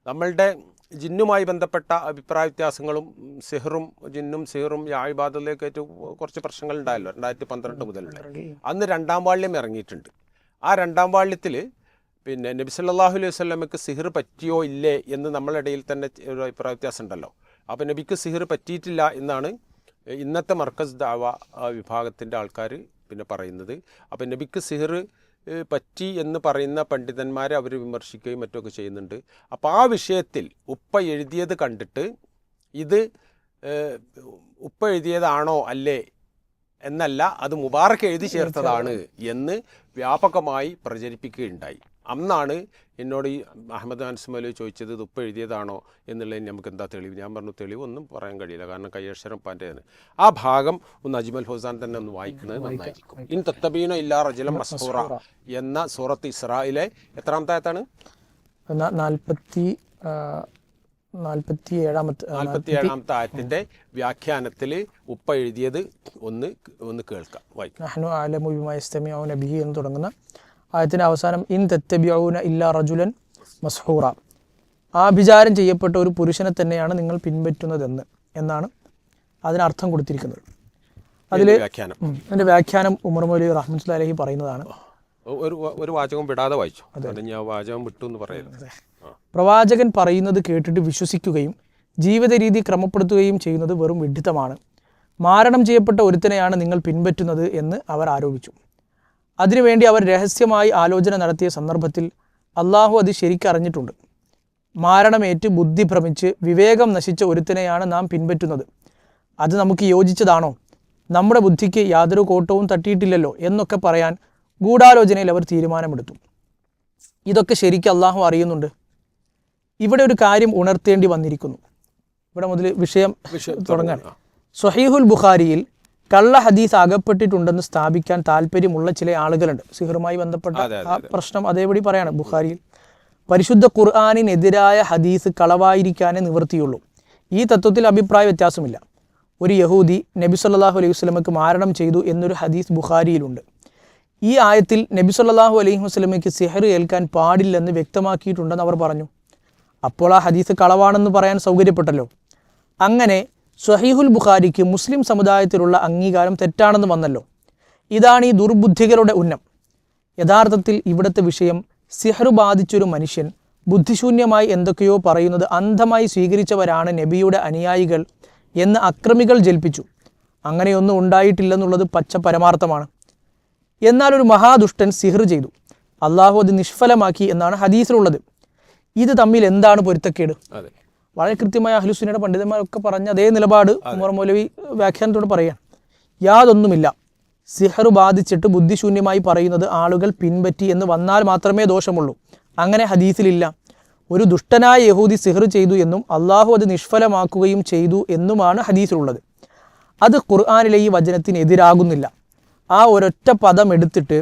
നമ്മളുടെ ജിന്നുമായി ബന്ധപ്പെട്ട അഭിപ്രായ വ്യത്യാസങ്ങളും ജിന്നും സിഹറും യാഴിബാദത്തിലേക്കായിട്ട് കുറച്ച് പ്രശ്നങ്ങളുണ്ടായല്ലോ 2012 മുതലുള്ള. അന്ന് 2-ാം വാള്യം ഇറങ്ങിയിട്ടുണ്ട്. ആ 2-ാം വാള്യത്തിൽ പിന്നെ നബി സല്ലല്ലാഹു അലൈഹി വസല്ലമക്ക് സിഹർ പറ്റിയോ ഇല്ലേ എന്ന് നമ്മളിടയിൽ തന്നെ ഒരു അഭിപ്രായ വ്യത്യാസം ഉണ്ടല്ലോ. അപ്പോൾ നബിക്ക് സിഹർ പറ്റിയിട്ടില്ല എന്നാണ് ഇന്നത്തെ മർക്കസ് ദഅവ വിഭാഗത്തിൻ്റെ ആൾക്കാർ പിന്നെ പറയുന്നത്. അപ്പോൾ നബിക്ക് സിഹർ പറ്റി എന്ന് പറയുന്ന പണ്ഡിതന്മാരെ അവർ വിമർശിക്കുകയും മറ്റുമൊക്കെ ചെയ്യുന്നുണ്ട്. അപ്പോൾ ആ വിഷയത്തിൽ ഉപ്പ എഴുതിയത് കണ്ടിട്ട് ഇത് ഉപ്പ എഴുതിയതാണോ അല്ലേ എന്നല്ല, അത് മുബാറക്ക് എഴുതി ചേർത്തതാണ് എന്ന് വ്യാപകമായി പ്രചരിപ്പിക്കുകയുണ്ടായി. അന്നാണ് എന്നോട് ഈ അഹമ്മദ് അൻസ് മൗലവി ചോദിച്ചത് ഇത് ഉപ്പ എഴുതിയതാണോ എന്നുള്ളതിന് നമുക്ക് എന്താ തെളിവ്. ഞാൻ പറഞ്ഞു തെളിവൊന്നും പറയാൻ കഴിയില്ല, കാരണം കയ്യക്ഷരം പാൻ്റെയാണ്. ആ ഭാഗം ഒന്ന് അജ്മൽ ഫൗസാൻ തന്നെ ഒന്ന് വായിക്കുന്നത് നന്നായിരിക്കും. ഇൻ തത്തബീനോ ഇല്ലാ റജുലൻ മസ്ഹൂറ എന്ന സൂറത്ത് ഇസ്രായിലെ എത്രാമത്തെ ആയത്താണ്? 47-ാമത്തെ ആയത്തിന്റെ വ്യാഖ്യാനത്തിൽ ഉപ്പ എഴുതിയത് ഒന്ന് കേൾക്കാം, വായിക്കാം. എന്ന് തുടങ്ങുന്ന ആയത്തിൻ്റെ അവസാനം ഇൻ തത്തബിഊന ഇല്ലാ റജുലൻ മസ്ഹൂറ, ആഭിചാരം ചെയ്യപ്പെട്ട ഒരു പുരുഷനെ തന്നെയാണ് നിങ്ങൾ പിൻപറ്റുന്നതെന്ന് എന്നാണ് അതിനർത്ഥം കൊടുത്തിരിക്കുന്നത്. അതിൻ്റെ വ്യാഖ്യാനം ഉമർ മൗലവി റഹ്മത്തുള്ളാഹി അലൈഹി പറയുന്നതാണ്. ഒരു വാചകം വിടാതെ വായിച്ചു, ഞാൻ വാചകം വിട്ടു എന്ന് പറയുന്നത്. പ്രവാചകൻ പറയുന്നത് കേട്ടിട്ട് വിശ്വസിക്കുകയും ജീവിത രീതി ക്രമപ്പെടുത്തുകയും ചെയ്യുന്നത് വെറും വിഡ്ഢിത്തമാണ്. മാരണം ചെയ്യപ്പെട്ട ഒരുത്തനെയാണ് നിങ്ങൾ പിൻപറ്റുന്നത് എന്ന് അവർ ആരോപിച്ചു. അതിനുവേണ്ടി അവർ രഹസ്യമായി ആലോചന നടത്തിയ സന്ദർഭത്തിൽ അള്ളാഹു അത് ശരിക്കറിഞ്ഞിട്ടുണ്ട്. മാരണമേറ്റ് ബുദ്ധി ഭ്രമിച്ച് വിവേകം നശിച്ച ഒരുത്തനെയാണ് നാം പിൻപറ്റുന്നത്. അത് നമുക്ക് യോജിച്ചതാണോ? നമ്മുടെ ബുദ്ധിക്ക് യാതൊരു കോട്ടവും തട്ടിയിട്ടില്ലല്ലോ എന്നൊക്കെ പറയാൻ ഗൂഢാലോചനയിൽ അവർ തീരുമാനമെടുത്തു. ഇതൊക്കെ ശരിക്കും അള്ളാഹു അറിയുന്നുണ്ട്. ഇവിടെ ഒരു കാര്യം ഉണർത്തേണ്ടി വന്നിരിക്കുന്നു. ഇവിടെ മുതൽ വിഷയം തുടങ്ങാൻ. സ്വഹീഹുൽ ബുഖാരിയിൽ കള്ള ഹദീസ് അകപ്പെട്ടിട്ടുണ്ടെന്ന് സ്ഥാപിക്കാൻ താല്പര്യമുള്ള ചില ആളുകളുണ്ട്. സിഹറുമായി ബന്ധപ്പെട്ട ആ പ്രശ്നം അതേപടി പറയാണ്. ബുഖാരിയിൽ പരിശുദ്ധ ഖുർആനിനെതിരായ ഹദീസ് കളവായിരിക്കാനേ നിവൃത്തിയുള്ളൂ. ഈ തത്വത്തിൽ അഭിപ്രായ വ്യത്യാസമില്ല. ഒരു യഹൂദി നബി സല്ലല്ലാഹു അലൈഹി വസല്ലമക്ക് മാരണം ചെയ്തു എന്നൊരു ഹദീസ് ബുഖാരിയിലുണ്ട്. ഈ ആയത്തിൽ നബി സല്ലല്ലാഹു അലൈഹി വസല്ലമയ്ക്ക് സിഹർ ഏൽക്കാൻ പാടില്ലെന്ന് വ്യക്തമാക്കിയിട്ടുണ്ടെന്ന് അവർ പറഞ്ഞു. അപ്പോൾ ആ ഹദീസ് കളവാണെന്ന് പറയാൻ സൗകര്യപ്പെട്ടല്ലോ. അങ്ങനെ സ്വഹീഹുൽ ബുഖാരിക്ക് മുസ്ലിം സമുദായത്തിലുള്ള അംഗീകാരം തെറ്റാണെന്ന് വന്നല്ലോ. ഇതാണ് ഈ ദുർബുദ്ധികളുടെ ഉന്നം. യഥാർത്ഥത്തിൽ ഇവിടുത്തെ വിഷയം സിഹർ ബാധിച്ചൊരു മനുഷ്യൻ ബുദ്ധിശൂന്യമായി എന്തൊക്കെയോ പറയുന്നത് അന്ധമായി സ്വീകരിച്ചവരാണ് നബിയുടെ അനുയായികൾ എന്ന് അക്രമികൾ ജൽപ്പിച്ചു. അങ്ങനെയൊന്നും ഉണ്ടായിട്ടില്ലെന്നുള്ളത് പച്ച പരമാർത്ഥമാണ്. എന്നാൽ ഒരു മഹാദുഷ്ടൻ സിഹർ ചെയ്തു, അള്ളാഹു അത് നിഷ്ഫലമാക്കി എന്നാണ് ഹദീസിലുള്ളത്. ഇത് തമ്മിൽ എന്താണ് പൊരുത്തക്കേട്? വളരെ കൃത്യമായ അഹ്ലുസുന്നയുടെ പണ്ഡിതന്മാരൊക്കെ പറഞ്ഞ അതേ നിലപാട് ഉമർ മൗലവി വ്യാഖ്യാനത്തോട് പറയാം. യാതൊന്നുമില്ല. സിഹർ ബാധിച്ചിട്ട് ബുദ്ധിശൂന്യമായി പറയുന്നത് ആളുകൾ പിൻപറ്റി എന്ന് വന്നാൽ മാത്രമേ ദോഷമുള്ളൂ. അങ്ങനെ ഹദീസിലില്ല. ഒരു ദുഷ്ടനായ യഹൂദി സിഹർ ചെയ്തു എന്നും അള്ളാഹു അത് നിഷ്ഫലമാക്കുകയും ചെയ്തു എന്നുമാണ് ഹദീസിലുള്ളത്. അത് ഖുർആനിലെ ഈ വചനത്തിനെതിരാകുന്നില്ല. ആ ഒരൊറ്റ പദം എടുത്തിട്ട്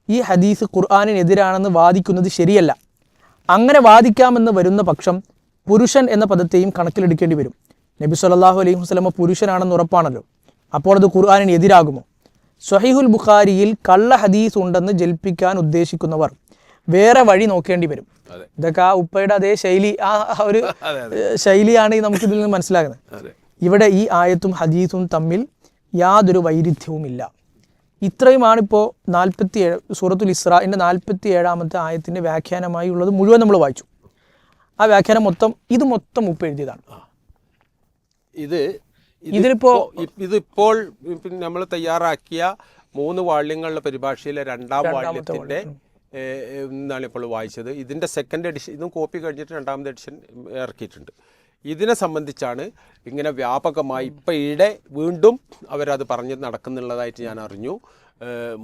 ഈ ഹദീസ് ഖുർആനിനെതിരാണെന്ന് വാദിക്കുന്നത് ശരിയല്ല. അങ്ങനെ വാദിക്കാമെന്ന് വരുന്ന പക്ഷം പുരുഷൻ എന്ന പദത്തെയും കണക്കിലെടുക്കേണ്ടി വരും. നബി സല്ലല്ലാഹു അലൈഹി വസല്ലമ പുരുഷനാണെന്ന് ഉറപ്പാണല്ലോ. അപ്പോൾ അത് ഖുർആനിന് എതിരാകുമോ? സ്വഹീഹുൽ ബുഖാരിയിൽ കള്ള ഹദീസ് ഉണ്ടെന്ന് ജൽപ്പിക്കാൻ ഉദ്ദേശിക്കുന്നവർ വേറെ വഴി നോക്കേണ്ടി വരും. ഇതൊക്കെ ആ ഉപ്പയുടെ അതേ ശൈലി, ആ ഒരു ശൈലിയാണ് നമുക്കിതിൽ നിന്ന് മനസ്സിലാകുന്നത്. ഇവിടെ ഈ ആയത്തും ഹദീസും തമ്മിൽ യാതൊരു വൈരുദ്ധ്യവുമില്ല. ഇത്രയുമാണിപ്പോൾ 47 സൂറത്തുൽ ഇസ്രാഇൻ്റെ 47-ാമത്തെ ആയത്തിൻ്റെ വ്യാഖ്യാനമായി ഉള്ളത്. മുഴുവൻ നമ്മൾ വായിച്ചു. ആ വ്യാഖ്യാനം ഇത് മൊത്തം ഉപ്പ എഴുതിയതാണ്. ഇതിപ്പോൾ നമ്മൾ തയ്യാറാക്കിയ 3 വാള്യങ്ങളുടെ പരിഭാഷയിലെ 2ാം വാള്യത്തിൻ്റെ എന്നാണ് ഇപ്പോൾ വായിച്ചത്. ഇതിൻ്റെ സെക്കൻഡ് എഡിഷൻ, ഇതും കോപ്പി കഴിഞ്ഞിട്ട് 2ാമത് എഡിഷൻ ഇറക്കിയിട്ടുണ്ട്. ഇതിനെ സംബന്ധിച്ചാണ് ഇങ്ങനെ വ്യാപകമായി ഇപ്പം ഈയിടെ വീണ്ടും അവരത് പറഞ്ഞ് നടക്കുന്നുള്ളതായിട്ട് ഞാൻ അറിഞ്ഞു.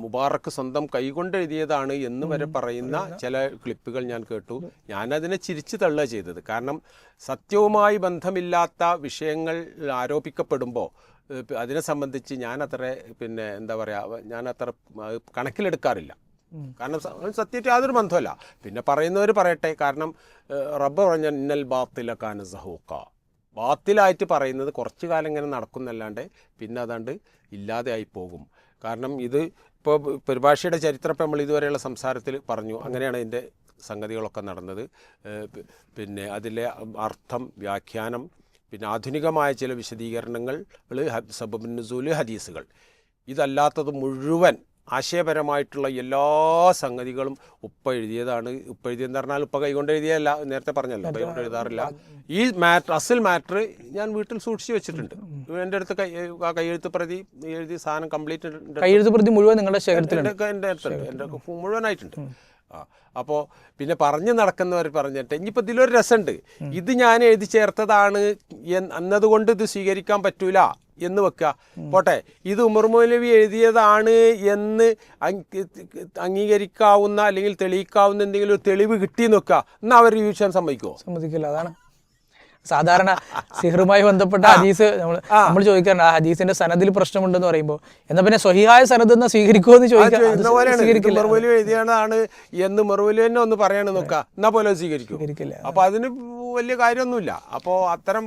മുബാറക്ക് സ്വന്തം കൈകൊണ്ട് എഴുതിയതാണ് എന്ന് വരെ പറയുന്ന ചില ക്ലിപ്പുകൾ ഞാൻ കേട്ടു. ഞാനതിനെ ചിരിച്ചു തള്ളുക ചെയ്തത്. കാരണം സത്യവുമായി ബന്ധമില്ലാത്ത വിഷയങ്ങൾ ആരോപിക്കപ്പെടുമ്പോൾ അതിനെ സംബന്ധിച്ച് ഞാനത്ര എന്താ പറയുക, ഞാനത്ര കണക്കിലെടുക്കാറില്ല. കാരണം സത്യമായിട്ട് യാതൊരു ബന്ധമല്ല. പിന്നെ പറയുന്നവർ പറയട്ടെ. കാരണം റബ്ബ് പറഞ്ഞ ഇന്നൽ ബാത്തില കാന സഹൂക്ക, ബാത്തിലായിട്ട് പറയുന്നത് കുറച്ചു കാലം ഇങ്ങനെ നടക്കുന്നല്ലാണ്ട് പിന്നെ അതാണ്ട് ഇല്ലാതെ ആയി പോകും. കാരണം ഇത് ഇപ്പോൾ പരിഭാഷയുടെ ചരിത്രം ഇപ്പം നമ്മൾ ഇതുവരെയുള്ള സംസാരത്തിൽ പറഞ്ഞു. അങ്ങനെയാണ് ഇതിൻ്റെ സംഗതികളൊക്കെ നടന്നത്. പിന്നെ അതിലെ അർത്ഥം, വ്യാഖ്യാനം, പിന്നെ ആധുനികമായ ചില വിശദീകരണങ്ങൾ, സബബുൻ നുസൂൽ, ഹദീസുകൾ, ഇതല്ലാത്തത് മുഴുവൻ ആശയപരമായിട്ടുള്ള എല്ലാ സംഗതികളും ഉപ്പ എഴുതിയതാണ്. ഉപ്പ എഴുതിയെന്ന് പറഞ്ഞാൽ ഉപ്പ കൈകൊണ്ട് എഴുതിയല്ല, നേരത്തെ പറഞ്ഞല്ലോ, കൈകൊണ്ട് എഴുതാറില്ല. ഈ അസൽ മാറ്റർ ഞാൻ വീട്ടിൽ സൂക്ഷിച്ച് വെച്ചിട്ടുണ്ട്. എൻ്റെ അടുത്ത് കൈയെഴുത്ത് പ്രതി എഴുതി സാധനം കംപ്ലീറ്റ് കൈയെഴുത്ത് പ്രതി മുഴുവൻ നിങ്ങളുടെ ശേഖരത്തിലുണ്ട്. എൻ്റെ അടുത്തുണ്ട്, എൻ്റെ മുഴുവനായിട്ടുണ്ട്. അപ്പോൾ പിന്നെ പറഞ്ഞു നടക്കുന്നവർ പറഞ്ഞിട്ട് ഇനിയിപ്പോൾ ഇതിലൊരു രസമുണ്ട്. ഇത് ഞാൻ എഴുതി ചേർത്തതാണ് എന്നതുകൊണ്ട് ഇത് സ്വീകരിക്കാൻ പറ്റൂല എന്ന് വെക്കുക പോട്ടെ. ഇത് ഉമർ മൗലവി എഴുതിയതാണ് എന്ന് അംഗീകരിക്കാവുന്ന അല്ലെങ്കിൽ തെളിയിക്കാവുന്ന എന്തെങ്കിലും ഒരു തെളിവ് കിട്ടിയെന്ന് വെക്കുക, എന്നാൽ അവർ യൂസ് സമ്മതിക്കുമോ? സമ്മതിക്കില്ല. അതാണ് സാധാരണ സിഹറുമായി ബന്ധപ്പെട്ട ഹദീസ് നമ്മൾ ചോദിക്കാറുണ്ട്, ആ ഹദീസിന്റെ സനദിൽ പ്രശ്നമുണ്ടെന്ന് പറയുമ്പോൾ എന്നാൽ പിന്നെ സ്വഹീഹായ സനദ് എന്ന് സ്വീകരിക്കുമോ എന്ന് ചോദിക്കാം. എഴുതിയാണ് എന്ന് മറുപടി തന്നെ ഒന്ന് പറയണം നോക്കുക, എന്നാ പോലെ സ്വീകരിക്കില്ല. അപ്പൊ അതിന് വലിയ കാര്യമൊന്നുമില്ല. അപ്പോൾ അത്തരം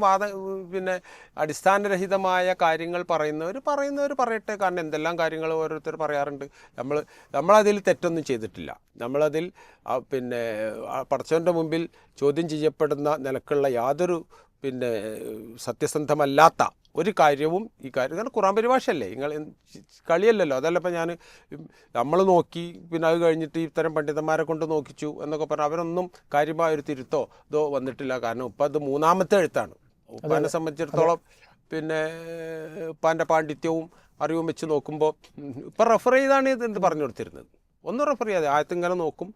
പിന്നെ അടിസ്ഥാനരഹിതമായ കാര്യങ്ങൾ പറയുന്നവർ പറയട്ടെ. കാരണം എന്തെല്ലാം കാര്യങ്ങൾ ഓരോരുത്തർ പറയാറുണ്ട്. നമ്മളതിൽ തെറ്റൊന്നും ചെയ്തിട്ടില്ല. നമ്മളതിൽ പിന്നെ പടച്ചവൻ്റെ മുമ്പിൽ ചോദ്യം ചെയ്യപ്പെടുന്ന നിലക്കുള്ള യാതൊരു പിന്നെ സത്യസന്ധമല്ലാത്ത ഒരു കാര്യവും ഈ കാര്യം, കാരണം ഖുർആൻ പരിഭാഷയല്ലേ, നിങ്ങൾ കളിയല്ലല്ലോ. അതല്ല ഇപ്പം നമ്മൾ നോക്കി പിന്നെ അത് കഴിഞ്ഞിട്ട് ഇത്തരം പണ്ഡിതന്മാരെ കൊണ്ട് നോക്കിച്ചു എന്നൊക്കെ പറഞ്ഞാൽ അവരൊന്നും കാര്യമായൊരു തിരുത്തോ ഇതോ വന്നിട്ടില്ല. കാരണം ഇപ്പം അത് 3ാമത്തെ എഴുത്താണ്. ഉപ്പാനെ സംബന്ധിച്ചിടത്തോളം പിന്നെ ഉപ്പാൻ്റെ പാണ്ഡിത്യവും അറിവും വെച്ച് നോക്കുമ്പോൾ ഇപ്പം റെഫർ ചെയ്താണ് ഇത് പറഞ്ഞു കൊടുത്തിരുന്നത്. ഒന്നും റെഫർ ചെയ്യാതെ ആയത്തിങ്ങനെ നോക്കും,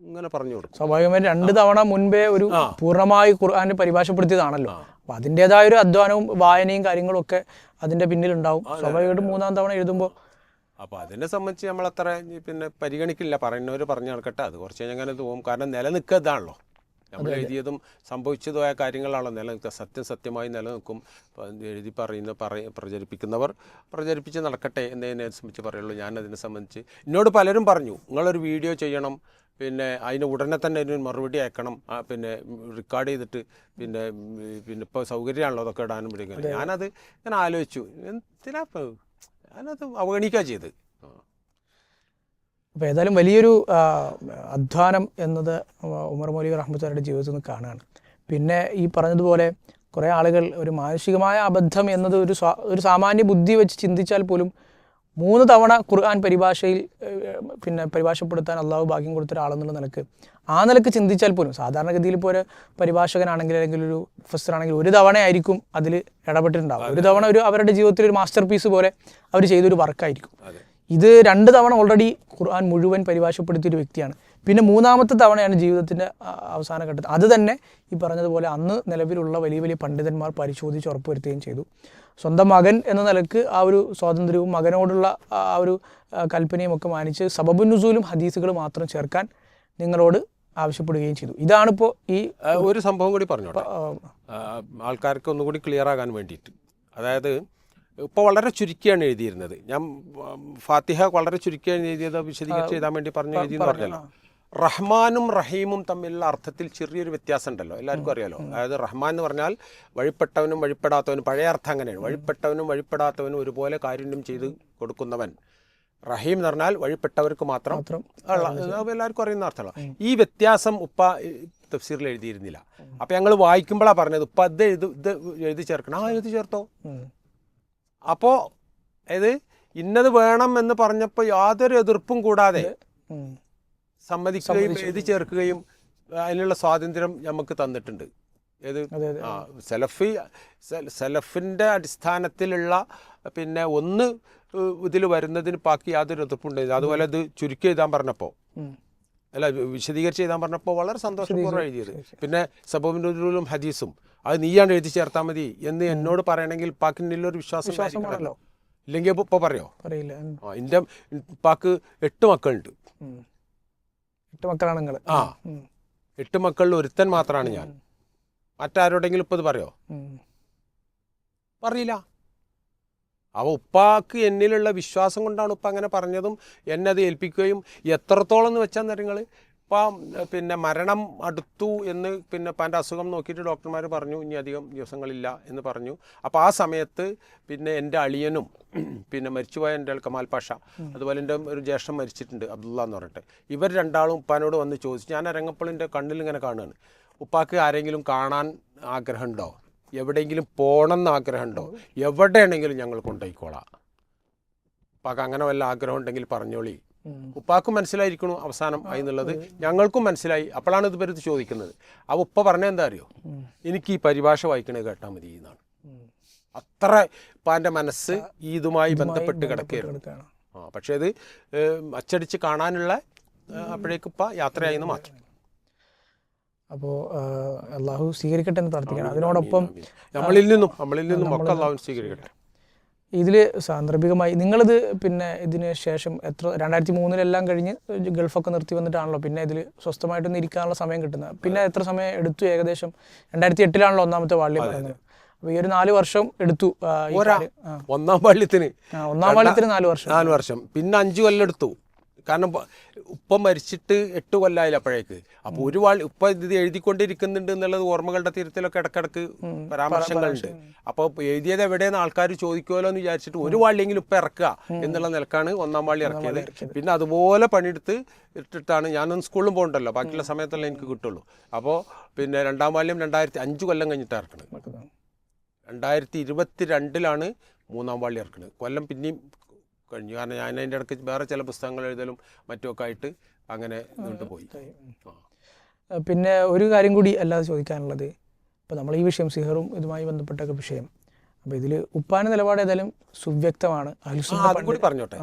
ഇങ്ങനെ പറഞ്ഞു കൊടുക്കും. സ്വാഭാവികമായും 2 തവണ മുൻപേ ഒരു പൂർണ്ണമായി ഖുർആനെ പരിഭാഷപ്പെടുത്തിയതാണല്ലോ. അപ്പം അതിൻ്റെതായ ഒരു അധ്വാനവും വായനയും കാര്യങ്ങളും ഒക്കെ അതിൻ്റെ പിന്നിലുണ്ടാവും. സ്വാഭാവികമായിട്ടും 3ാം തവണ എഴുതുമ്പോൾ അപ്പോൾ അതിനെ സംബന്ധിച്ച് നമ്മളത്ര പിന്നെ പരിഗണിക്കില്ല. പറയുന്നവർ പറഞ്ഞു നടക്കട്ടെ, അത് കുറച്ച് കഴിഞ്ഞാൽ അങ്ങനെ തോന്നും. കാരണം നിലനിൽക്കുക ഇതാണല്ലോ, നമ്മൾ എഴുതിയതും സംഭവിച്ചതുമായ കാര്യങ്ങളാണല്ലോ നിലനിൽക്കുക. സത്യമായി നിലനിൽക്കും. എഴുതി പ്രചരിപ്പിക്കുന്നവർ പ്രചരിപ്പിച്ച് നടക്കട്ടെ എന്നതിനെ സംബന്ധിച്ച് പറയുള്ളൂ. ഞാനതിനെ സംബന്ധിച്ച് എന്നോട് പലരും പറഞ്ഞു, നിങ്ങളൊരു വീഡിയോ ചെയ്യണം, പിന്നെ അതിന് ഉടനെ തന്നെ അതിന് മറുപടി അയക്കണം, പിന്നെ റെക്കോർഡ് ചെയ്തിട്ട് പിന്നെ ഇപ്പോൾ സൗകര്യമാണല്ലോ അതൊക്കെ ഇടാനും പിടിക്കുന്നത്. ഞാനത് ഇങ്ങനെ ആലോചിച്ചു, എന്തിനാ ഞാനത് അവഗണിക്കുക ചെയ്ത്. അപ്പോൾ ഏതായാലും വലിയൊരു അധ്വാനം എന്നത് ഉമർ മൗലവി റഹ്മത്തുള്ളാഹിയുടെ ജീവിതത്തിൽ നിന്ന് കാണുകയാണ്. പിന്നെ ഈ പറഞ്ഞതുപോലെ കുറേ ആളുകൾ ഒരു മാനുഷികമായ അബദ്ധം എന്നത് ഒരു സാമാന്യ ബുദ്ധി വെച്ച് ചിന്തിച്ചാൽ പോലും 3 തവണ ഖുർആൻ പരിഭാഷയിൽ പിന്നെ പരിഭാഷപ്പെടുത്താൻ അള്ളാഹു ഭാഗ്യം കൊടുത്ത ഒരാളെന്നുള്ള നിലക്ക് ചിന്തിച്ചാൽ പോലും സാധാരണഗതിയിൽ ഇപ്പോൾ ഒരു പരിഭാഷകനാണെങ്കിൽ അല്ലെങ്കിൽ ഒരു മുഫസ്സിറാണെങ്കിൽ 1 തവണ ആയിരിക്കും അതിൽ ഇടപെട്ടിട്ടുണ്ടാവും. 1 തവണ അവരുടെ ജീവിതത്തിൽ ഒരു മാസ്റ്റർ പീസ് പോലെ അവർ ചെയ്തൊരു വർക്കായിരിക്കും. ഇത് 2 തവണ ഓൾറെഡി ഖുർആൻ മുഴുവൻ പരിഭാഷപ്പെടുത്തിയൊരു വ്യക്തിയാണ്. പിന്നെ 3ാമത്തെ തവണയാണ് ജീവിതത്തിൻ്റെ അവസാന ഘട്ടത്തിൽ. അത് തന്നെ ഈ പറഞ്ഞതുപോലെ അന്ന് നിലവിലുള്ള വലിയ വലിയ പണ്ഡിതന്മാർ പരിശോധിച്ച് ഉറപ്പുവരുത്തുകയും ചെയ്തു. സ്വന്തം മകൻ എന്ന നിലക്ക് ആ ഒരു സ്വാതന്ത്ര്യവും മകനോടുള്ള ആ ഒരു കൽപ്പനയും ഒക്കെ മാനിച്ച് സബബുൻ നുസൂലും ഹദീസുകളും മാത്രം ചേർക്കാൻ നിങ്ങളോട് ആവശ്യപ്പെടുകയും ചെയ്തു. ഇതാണിപ്പോൾ ഈ ഒരു സംഭവം കൂടി പറഞ്ഞോട്ടെ ആൾക്കാർക്ക് ഒന്നുകൂടി ക്ലിയർ ആകാൻ വേണ്ടിയിട്ട്. അതായത് ഇപ്പോൾ വളരെ ചുരുക്കിയാണ് എഴുതിയിരുന്നത്. ഞാൻ ഫാത്തിഹ വളരെ ചുരുക്കിയാണ് എഴുതിയത്, വിശദീകരിച്ച് എഴുതാൻ വേണ്ടി എഴുതിയെന്ന് പറഞ്ഞല്ലോ. റഹ്മാനും റഹീമും തമ്മിലുള്ള അർത്ഥത്തിൽ ചെറിയൊരു വ്യത്യാസം ഉണ്ടല്ലോ, എല്ലാവർക്കും അറിയാലോ. അതായത് റഹ്മാൻ എന്ന് പറഞ്ഞാൽ വഴിപ്പെട്ടവനും വഴിപ്പെടാത്തവനും, പഴയ അർത്ഥം അങ്ങനെയാണ്, വഴിപ്പെട്ടവനും വഴിപ്പെടാത്തവനും ഒരുപോലെ കാരുണ്യം ചെയ്ത് കൊടുക്കുന്നവൻ. റഹീം എന്ന് പറഞ്ഞാൽ വഴിപ്പെട്ടവർക്ക് മാത്രം എല്ലാവർക്കും അറിയുന്ന അർത്ഥമല്ല. ഈ വ്യത്യാസം ഉപ്പ തഫ്സീറിൽ എഴുതിയിരുന്നില്ല. അപ്പം ഞങ്ങൾ വായിക്കുമ്പോഴാണ് പറഞ്ഞത് ഉപ്പ ഇത് എഴുതി ചേർക്കണം. എഴുതി ചേർത്തോ. അപ്പോൾ ഇത് ഇന്നത് വേണം എന്ന് പറഞ്ഞപ്പോൾ യാതൊരു എതിർപ്പും കൂടാതെ സമ്മതിക്കുകയും എഴുതി ചേർക്കുകയും അതിനുള്ള സ്വാതന്ത്ര്യം നമുക്ക് തന്നിട്ടുണ്ട്. ഏത് സെലഫിൻ്റെ അടിസ്ഥാനത്തിലുള്ള പിന്നെ ഒന്ന് ഇതിൽ വരുന്നതിന് ബാക്കി യാതൊരു എതിർപ്പുണ്ടായിരുന്നു. അതുപോലെ ഇത് ചുരുക്കി എഴുതാൻ പറഞ്ഞപ്പോൾ അല്ല വിശദീകരിച്ച് എഴുതാൻ പറഞ്ഞപ്പോൾ വളരെ സന്തോഷപൂർവ്വം എഴുതിയത്. പിന്നെ സബബും ഹദീസും അത് നീയാണ് എഴുതി ചേർത്താൽ മതി എന്ന് എന്നോട് പറയണമെങ്കിൽ പാക്കിനുള്ളൊരു വിശ്വാസം ആണല്ലോ. ഇല്ലെങ്കിൽ ഇപ്പോൾ പറയോ പറയില്ല. എൻ്റെ പാക്ക് 8 മക്കളുണ്ട്. 8 മക്കളാണ് നിങ്ങൾ? 8 മക്കളിൽ ഒരുത്തൻ മാത്രമാണ് ഞാൻ. മറ്റാരോടെങ്കിലും ഇപ്പോൾ ഇത് പറയോ? പറയില്ല. അപ്പോൾ ഉപ്പാക്ക് എന്നിലുള്ള വിശ്വാസം കൊണ്ടാണ് ഉപ്പ അങ്ങനെ പറഞ്ഞതും എന്നെ അത് ഏൽപ്പിക്കുകയും എത്രത്തോളം എന്ന് വെച്ചാൽ നിങ്ങൾ ഇപ്പം പിന്നെ മരണം അടുത്തു എന്ന് പിന്നെ ഉപ്പാൻ്റെ അസുഖം നോക്കിയിട്ട് ഡോക്ടർമാർ പറഞ്ഞു ഇനി അധികം ദിവസങ്ങളില്ല എന്ന് പറഞ്ഞു. അപ്പോൾ ആ സമയത്ത് പിന്നെ എൻ്റെ അളിയനും പിന്നെ മരിച്ചുപോയ എൻ്റെ കമാൽ പാഷ, അതുപോലെ എൻ്റെ ഒരു ജ്യേഷ്ഠൻ മരിച്ചിട്ടുണ്ട് അബ്ദുള്ള എന്ന് പറഞ്ഞിട്ട്, ഇവർ രണ്ടാളും ഉപ്പാനോട് വന്ന് ചോദിച്ചു. ഞാൻ ഇറങ്ങപ്പോൾ എൻ്റെ കണ്ണിൽ ഇങ്ങനെ കാണുകയാണ്, ഉപ്പാക്ക് ആരെങ്കിലും കാണാൻ ആഗ്രഹമുണ്ടോ, എവിടെയെങ്കിലും പോകണമെന്ന് ആഗ്രഹമുണ്ടോ, എവിടെയാണെങ്കിലും ഞങ്ങൾ കൊണ്ടുപോയിക്കോളാം, ഉപ്പാക്ക് അങ്ങനെ വല്ല ആഗ്രഹം ഉണ്ടെങ്കിൽ പറഞ്ഞോളി. ഉപ്പാക്കും മനസ്സിലായിരിക്കണു അവസാനം ആയി എന്നുള്ളത്, ഞങ്ങൾക്കും മനസ്സിലായി. അപ്പോഴാണ് ഇത് വരുത് ചോദിക്കുന്നത്. ആ ഉപ്പ പറഞ്ഞ എന്താ അറിയോ, എനിക്ക് ഈ പരിഭാഷ വായിക്കണത് കേട്ടാൽ മതി എന്നാണ്. അത്ര ഉപ്പാൻ്റെ മനസ്സ് ഇതുമായി ബന്ധപ്പെട്ട് കിടക്കുകയായിരുന്നു. പക്ഷേ ഇത് അച്ചടിച്ച് കാണാനുള്ള അപ്പോഴേക്കും ഉപ്പ യാത്രയായെന്ന് മാത്രം. അപ്പോൾ അള്ളാഹു സ്വീകരിക്കട്ടെ എന്ന് പ്രാർത്ഥിക്കണം. അതിനോടൊപ്പം നമ്മളിൽ നിന്നും ഒക്കെ അള്ളാഹു സ്വീകരിക്കട്ടെ. ഇതിൽ സാന്ദർഭികമായി നിങ്ങളിത് പിന്നെ ഇതിന് ശേഷം 2003 കഴിഞ്ഞ് ഗൾഫൊക്കെ നിർത്തി വന്നിട്ടാണല്ലോ പിന്നെ ഇതിൽ സ്വസ്ഥമായിട്ടൊന്ന് ഇരിക്കാനുള്ള സമയം കിട്ടുന്നത്. പിന്നെ എത്ര സമയം എടുത്തു? ഏകദേശം 2008 ഒന്നാമത്തെ വാള്യം പറയുന്നത്. അപ്പോൾ ഈ ഒരു 4 വർഷം എടുത്തു. ഒന്നാം വാള്യത്തിന് 4 വർഷം, പിന്നെ 5 കൊല്ലം എടുത്തു. കാരണം ഉപ്പ മരിച്ചിട്ട് 8 കൊല്ലമായില്ല അപ്പോഴേക്ക്. അപ്പോൾ ഒരു ഉപ്പ ഇത് എഴുതിക്കൊണ്ടിരിക്കുന്നുണ്ട് എന്നുള്ളത് ഓർമ്മകളുടെ തീരത്തിലൊക്കെ ഇടക്കിടക്ക് പരാമർശങ്ങളുണ്ട്. അപ്പോൾ എഴുതിയത് എവിടെയെന്ന് ആൾക്കാർ ചോദിക്കുമല്ലോ എന്ന് വിചാരിച്ചിട്ട് ഒരു വാള്യെങ്കിലും ഉപ്പ ഇറക്കുക എന്നുള്ള നിലക്കാണ് ഒന്നാം വാള്ളി ഇറക്കിയത്. പിന്നെ അതുപോലെ പണിയെടുത്ത് ഇട്ടിട്ടാണ്, ഞാനൊന്നും സ്കൂളിലും പോകണ്ടല്ലോ, ബാക്കിയുള്ള സമയത്തല്ലേ എനിക്ക് കിട്ടുള്ളൂ. അപ്പോൾ പിന്നെ രണ്ടാം വാള്യം 2005 കൊല്ലം കഴിഞ്ഞിട്ടാണ് ഇറക്കുന്നത്. 2022 മൂന്നാം വാള്ളി ഇറക്കുന്നത്. കൊല്ലം പിന്നെയും കഴിഞ്ഞു. കാരണം ഞാൻ അതിൻ്റെ ഇടയ്ക്ക് വേറെ ചില പുസ്തകങ്ങൾ എഴുതലും മറ്റുമൊക്കെ ആയിട്ട് അങ്ങനെ നീണ്ടുപോയി. പിന്നെ ഒരു കാര്യം കൂടി അല്ലാതെ ചോദിക്കാനുള്ളത്, ഇപ്പോൾ നമ്മൾ ഈ വിഷയം സിഹറും ഇതുമായി ബന്ധപ്പെട്ടൊക്കെ വിഷയം, അപ്പോൾ ഇതിൽ ഉപ്പാൻ്റെ നിലപാട് ഏതായാലും സുവ്യക്തമാണ്. അതും കൂടി പറഞ്ഞോട്ടെ.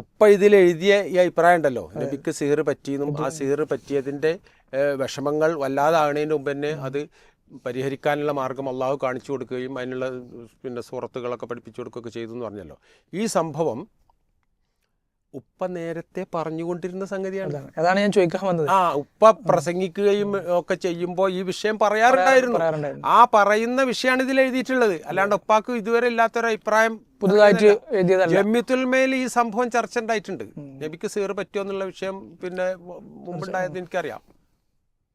ഉപ്പ ഇതിൽ എഴുതിയ ഈ അഭിപ്രായം ഉണ്ടല്ലോ, നബിക്ക് സിഹർ പറ്റിയെന്നും ആ സിഹർ പറ്റിയതിൻ്റെ വിഷമങ്ങൾ വല്ലാതാകുന്നതിന് മുമ്പ് തന്നെ അത് പരിഹരിക്കാനുള്ള മാർഗം അള്ളാഹു കാണിച്ചു കൊടുക്കുകയും അതിനുള്ള പിന്നെ സൂറത്തുകളൊക്കെ പഠിപ്പിച്ചു കൊടുക്കുകയൊക്കെ ചെയ്തു എന്ന് പറഞ്ഞല്ലോ. ഈ സംഭവം ഉപ്പ നേരത്തെ പറഞ്ഞുകൊണ്ടിരുന്ന സംഗതിയാണ്. അതാണ് ഞാൻ ചോദിക്കാൻ വന്നത്. ഉപ്പ പ്രസംഗിക്കുകയും ഒക്കെ ചെയ്യുമ്പോൾ ഈ വിഷയം പറയാറുണ്ടായിരുന്നു. ആ പറയുന്ന വിഷയമാണ് ഇതിൽ എഴുതിയിട്ടുള്ളത്. അല്ലാണ്ട് ഉപ്പാക്ക് ഇതുവരെ ഇല്ലാത്തൊരു അഭിപ്രായം പുതുതായിട്ട് ജമ്മിത്തുൽമയിൽ ഈ സംഭവം ചർച്ച ഉണ്ടായിട്ടുണ്ട്. നബിക്ക് സിഹർ പറ്റുമോ എന്നുള്ള വിഷയം പിന്നെ മുമ്പുണ്ടായത് എനിക്കറിയാം,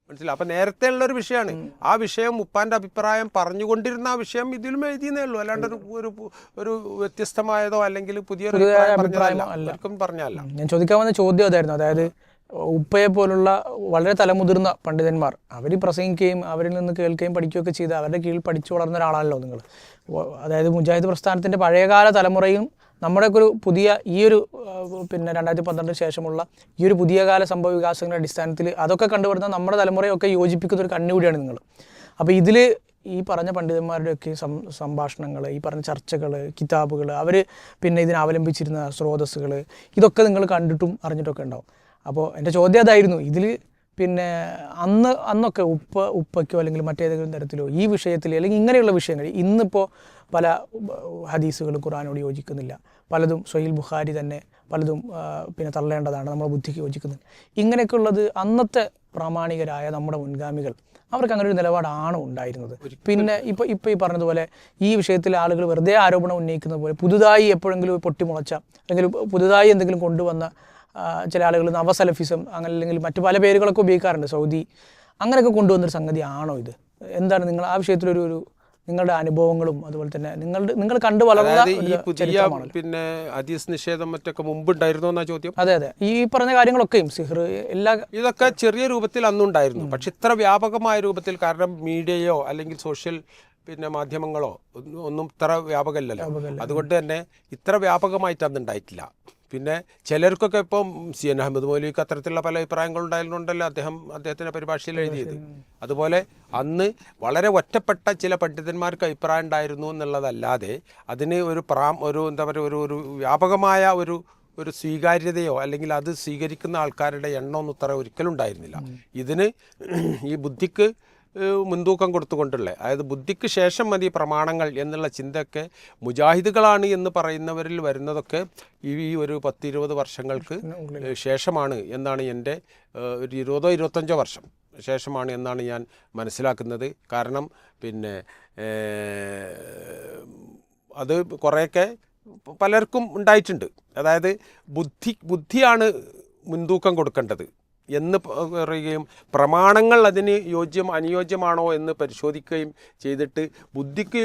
മനസ്സിലായി. അപ്പം നേരത്തെ ഉള്ളൊരു വിഷയമാണ്. ആ വിഷയം ഉപ്പാൻ്റെ അഭിപ്രായം പറഞ്ഞുകൊണ്ടിരുന്ന ആ വിഷയം ഇതിലും എഴുതിയെന്നേ ഉള്ളൂ. അല്ലാണ്ട് ഒരു വ്യത്യസ്തമായതോ അല്ലെങ്കിൽ പുതിയൊരു അഭിപ്രായം പറഞ്ഞല്ല. ഞാൻ ചോദിക്കാൻ വന്ന ചോദ്യം അതായിരുന്നു. അതായത് ഉപ്പയെ പോലുള്ള വളരെ തലമുതിർന്ന പണ്ഡിതന്മാർ അവർ പ്രസംഗിക്കുകയും അവരിൽ നിന്ന് കേൾക്കുകയും പഠിക്കുകയൊക്കെ ചെയ്ത് അവരുടെ കീഴിൽ പഠിച്ചു വളർന്ന ഒരാളാണല്ലോ നിങ്ങൾ. അതായത് മുജാഹിദ് പ്രസ്ഥാനത്തിൻ്റെ പഴയകാല തലമുറയും നമ്മുടെയൊക്കെ ഒരു പുതിയ ഈ ഒരു പിന്നെ 2012 ശേഷമുള്ള ഈ ഒരു പുതിയ കാല സംഭവ വികാസങ്ങളുടെ അടിസ്ഥാനത്തിൽ അതൊക്കെ കണ്ടുവരുന്ന നമ്മുടെ തലമുറയൊക്കെ യോജിപ്പിക്കുന്ന ഒരു കണ്ണുകൂടിയാണ് നിങ്ങൾ. അപ്പോൾ ഇതിൽ ഈ പറഞ്ഞ പണ്ഡിതന്മാരുടെയൊക്കെ സംഭാഷണങ്ങൾ, ഈ പറഞ്ഞ ചർച്ചകൾ, കിതാബുകൾ, അവർ പിന്നെ ഇതിനെ അവലംബിച്ചിരുന്ന സ്രോതസ്സുകൾ, ഇതൊക്കെ നിങ്ങൾ കണ്ടിട്ടും ഉണ്ടാവും. അപ്പോൾ എൻ്റെ ചോദ്യം അതായിരുന്നു. ഇതിൽ പിന്നെ അന്നൊക്കെ ഉപ്പയ്ക്കോ അല്ലെങ്കിൽ മറ്റേതെങ്കിലും തരത്തിലോ ഈ വിഷയത്തിൽ അല്ലെങ്കിൽ ഇങ്ങനെയുള്ള വിഷയങ്ങൾ ഇന്നിപ്പോൾ പല ഹദീസുകൾ ഖുർആനോട് യോജിക്കുന്നില്ല, പലതും സ്വഹീൽ ബുഖാരി തന്നെ പലതും പിന്നെ തള്ളേണ്ടതാണ്, നമ്മുടെ ബുദ്ധിക്ക് യോജിക്കുന്നില്ല. ഇങ്ങനെയൊക്കെ ഉള്ളത് അന്നത്തെ പ്രാമാണികരായ നമ്മുടെ മുൻഗാമികൾ അവർക്ക് അങ്ങനെ ഒരു നിലപാടാണ് ഉണ്ടായിരുന്നത്. പിന്നെ ഇപ്പോൾ ഈ പറഞ്ഞതുപോലെ ഈ വിഷയത്തിൽ ആളുകൾ വെറുതെ ആരോപണം ഉന്നയിക്കുന്നത് പോലെ പുതുതായി എപ്പോഴെങ്കിലും പൊട്ടിമുളച്ച അല്ലെങ്കിൽ പുതുതായി എന്തെങ്കിലും കൊണ്ടുവന്ന ചില ആളുകൾ നവസലഫിസം അങ്ങനെ അല്ലെങ്കിൽ മറ്റു പല പേരുകളൊക്കെ ഉപയോഗിക്കാറുണ്ട്, സൗദി അങ്ങനെയൊക്കെ കൊണ്ടുവന്നൊരു സംഗതിയാണോ ഇത്? എന്താണ് നിങ്ങൾ ആ വിഷയത്തിലൊരു നിങ്ങളുടെ അനുഭവങ്ങളും അതുപോലെ തന്നെ നിങ്ങൾ കണ്ടു വളർന്ന ഈ പുതിയ പിന്നെ ഹദീസ് നിഷേധം മറ്റൊക്കെ മുമ്പുണ്ടായിരുന്നോ എന്നാ ചോദ്യം? അതെ, ഈ പറഞ്ഞ കാര്യങ്ങളൊക്കെയും സിഹർ ഇതൊക്കെ ചെറിയ രൂപത്തിൽ അന്നുണ്ടായിരുന്നു. പക്ഷെ ഇത്ര വ്യാപകമായ രൂപത്തിൽ, കാരണം മീഡിയയോ അല്ലെങ്കിൽ സോഷ്യൽ പിന്നെ മാധ്യമങ്ങളോ ഒന്നും ഇത്ര വ്യാപകമല്ലല്ലോ. അതുകൊണ്ട് തന്നെ ഇത്ര വ്യാപകമായിട്ട് അന്നുണ്ടായിട്ടില്ല. പിന്നെ ചിലർക്കൊക്കെ ഇപ്പം CN അഹമ്മദ് മൗലവിക്ക് അത്തരത്തിലുള്ള പല അഭിപ്രായങ്ങളുണ്ടായിരുന്നുണ്ടല്ലോ അദ്ദേഹത്തിൻ്റെ പരിഭാഷയിൽ എഴുതിയത്. അതുപോലെ അന്ന് വളരെ ഒറ്റപ്പെട്ട ചില പണ്ഡിതന്മാർക്ക് അഭിപ്രായം ഉണ്ടായിരുന്നു എന്നുള്ളതല്ലാതെ അതിന് ഒരു എന്താ പറയുക ഒരു വ്യാപകമായ ഒരു സ്വീകാര്യതയോ അല്ലെങ്കിൽ അത് സ്വീകരിക്കുന്ന ആൾക്കാരുടെ എണ്ണമൊന്നും ഇത്ര ഒരിക്കലും ഉണ്ടായിരുന്നില്ല. ഇതിന് ഈ ബുദ്ധിക്ക് മുൻതൂക്കം കൊടുത്തുകൊണ്ടുള്ള, അതായത് ബുദ്ധിക്ക് ശേഷം മതി പ്രമാണങ്ങൾ എന്നുള്ള ചിന്തയൊക്കെ മുജാഹിദുകളാണ് എന്ന് പറയുന്നവരിൽ വരുന്നതൊക്കെ ഈ ഒരു 10-20 വർഷങ്ങൾക്ക് ശേഷമാണ് എന്നാണ് എൻ്റെ ഒരു 20-25 വർഷം ശേഷമാണ് എന്നാണ് ഞാൻ മനസ്സിലാക്കുന്നത്. കാരണം പിന്നെ അത് കുറേയൊക്കെ പലർക്കും ഉണ്ടായിട്ടുണ്ട്. അതായത് ബുദ്ധിയാണ് മുൻതൂക്കം കൊടുക്കേണ്ടത് എന്ന് പറയുകയും പ്രമാണങ്ങൾ അതിന് അനുയോജ്യമാണോ എന്ന് പരിശോധിക്കുകയും ചെയ്തിട്ട് ബുദ്ധിക്ക്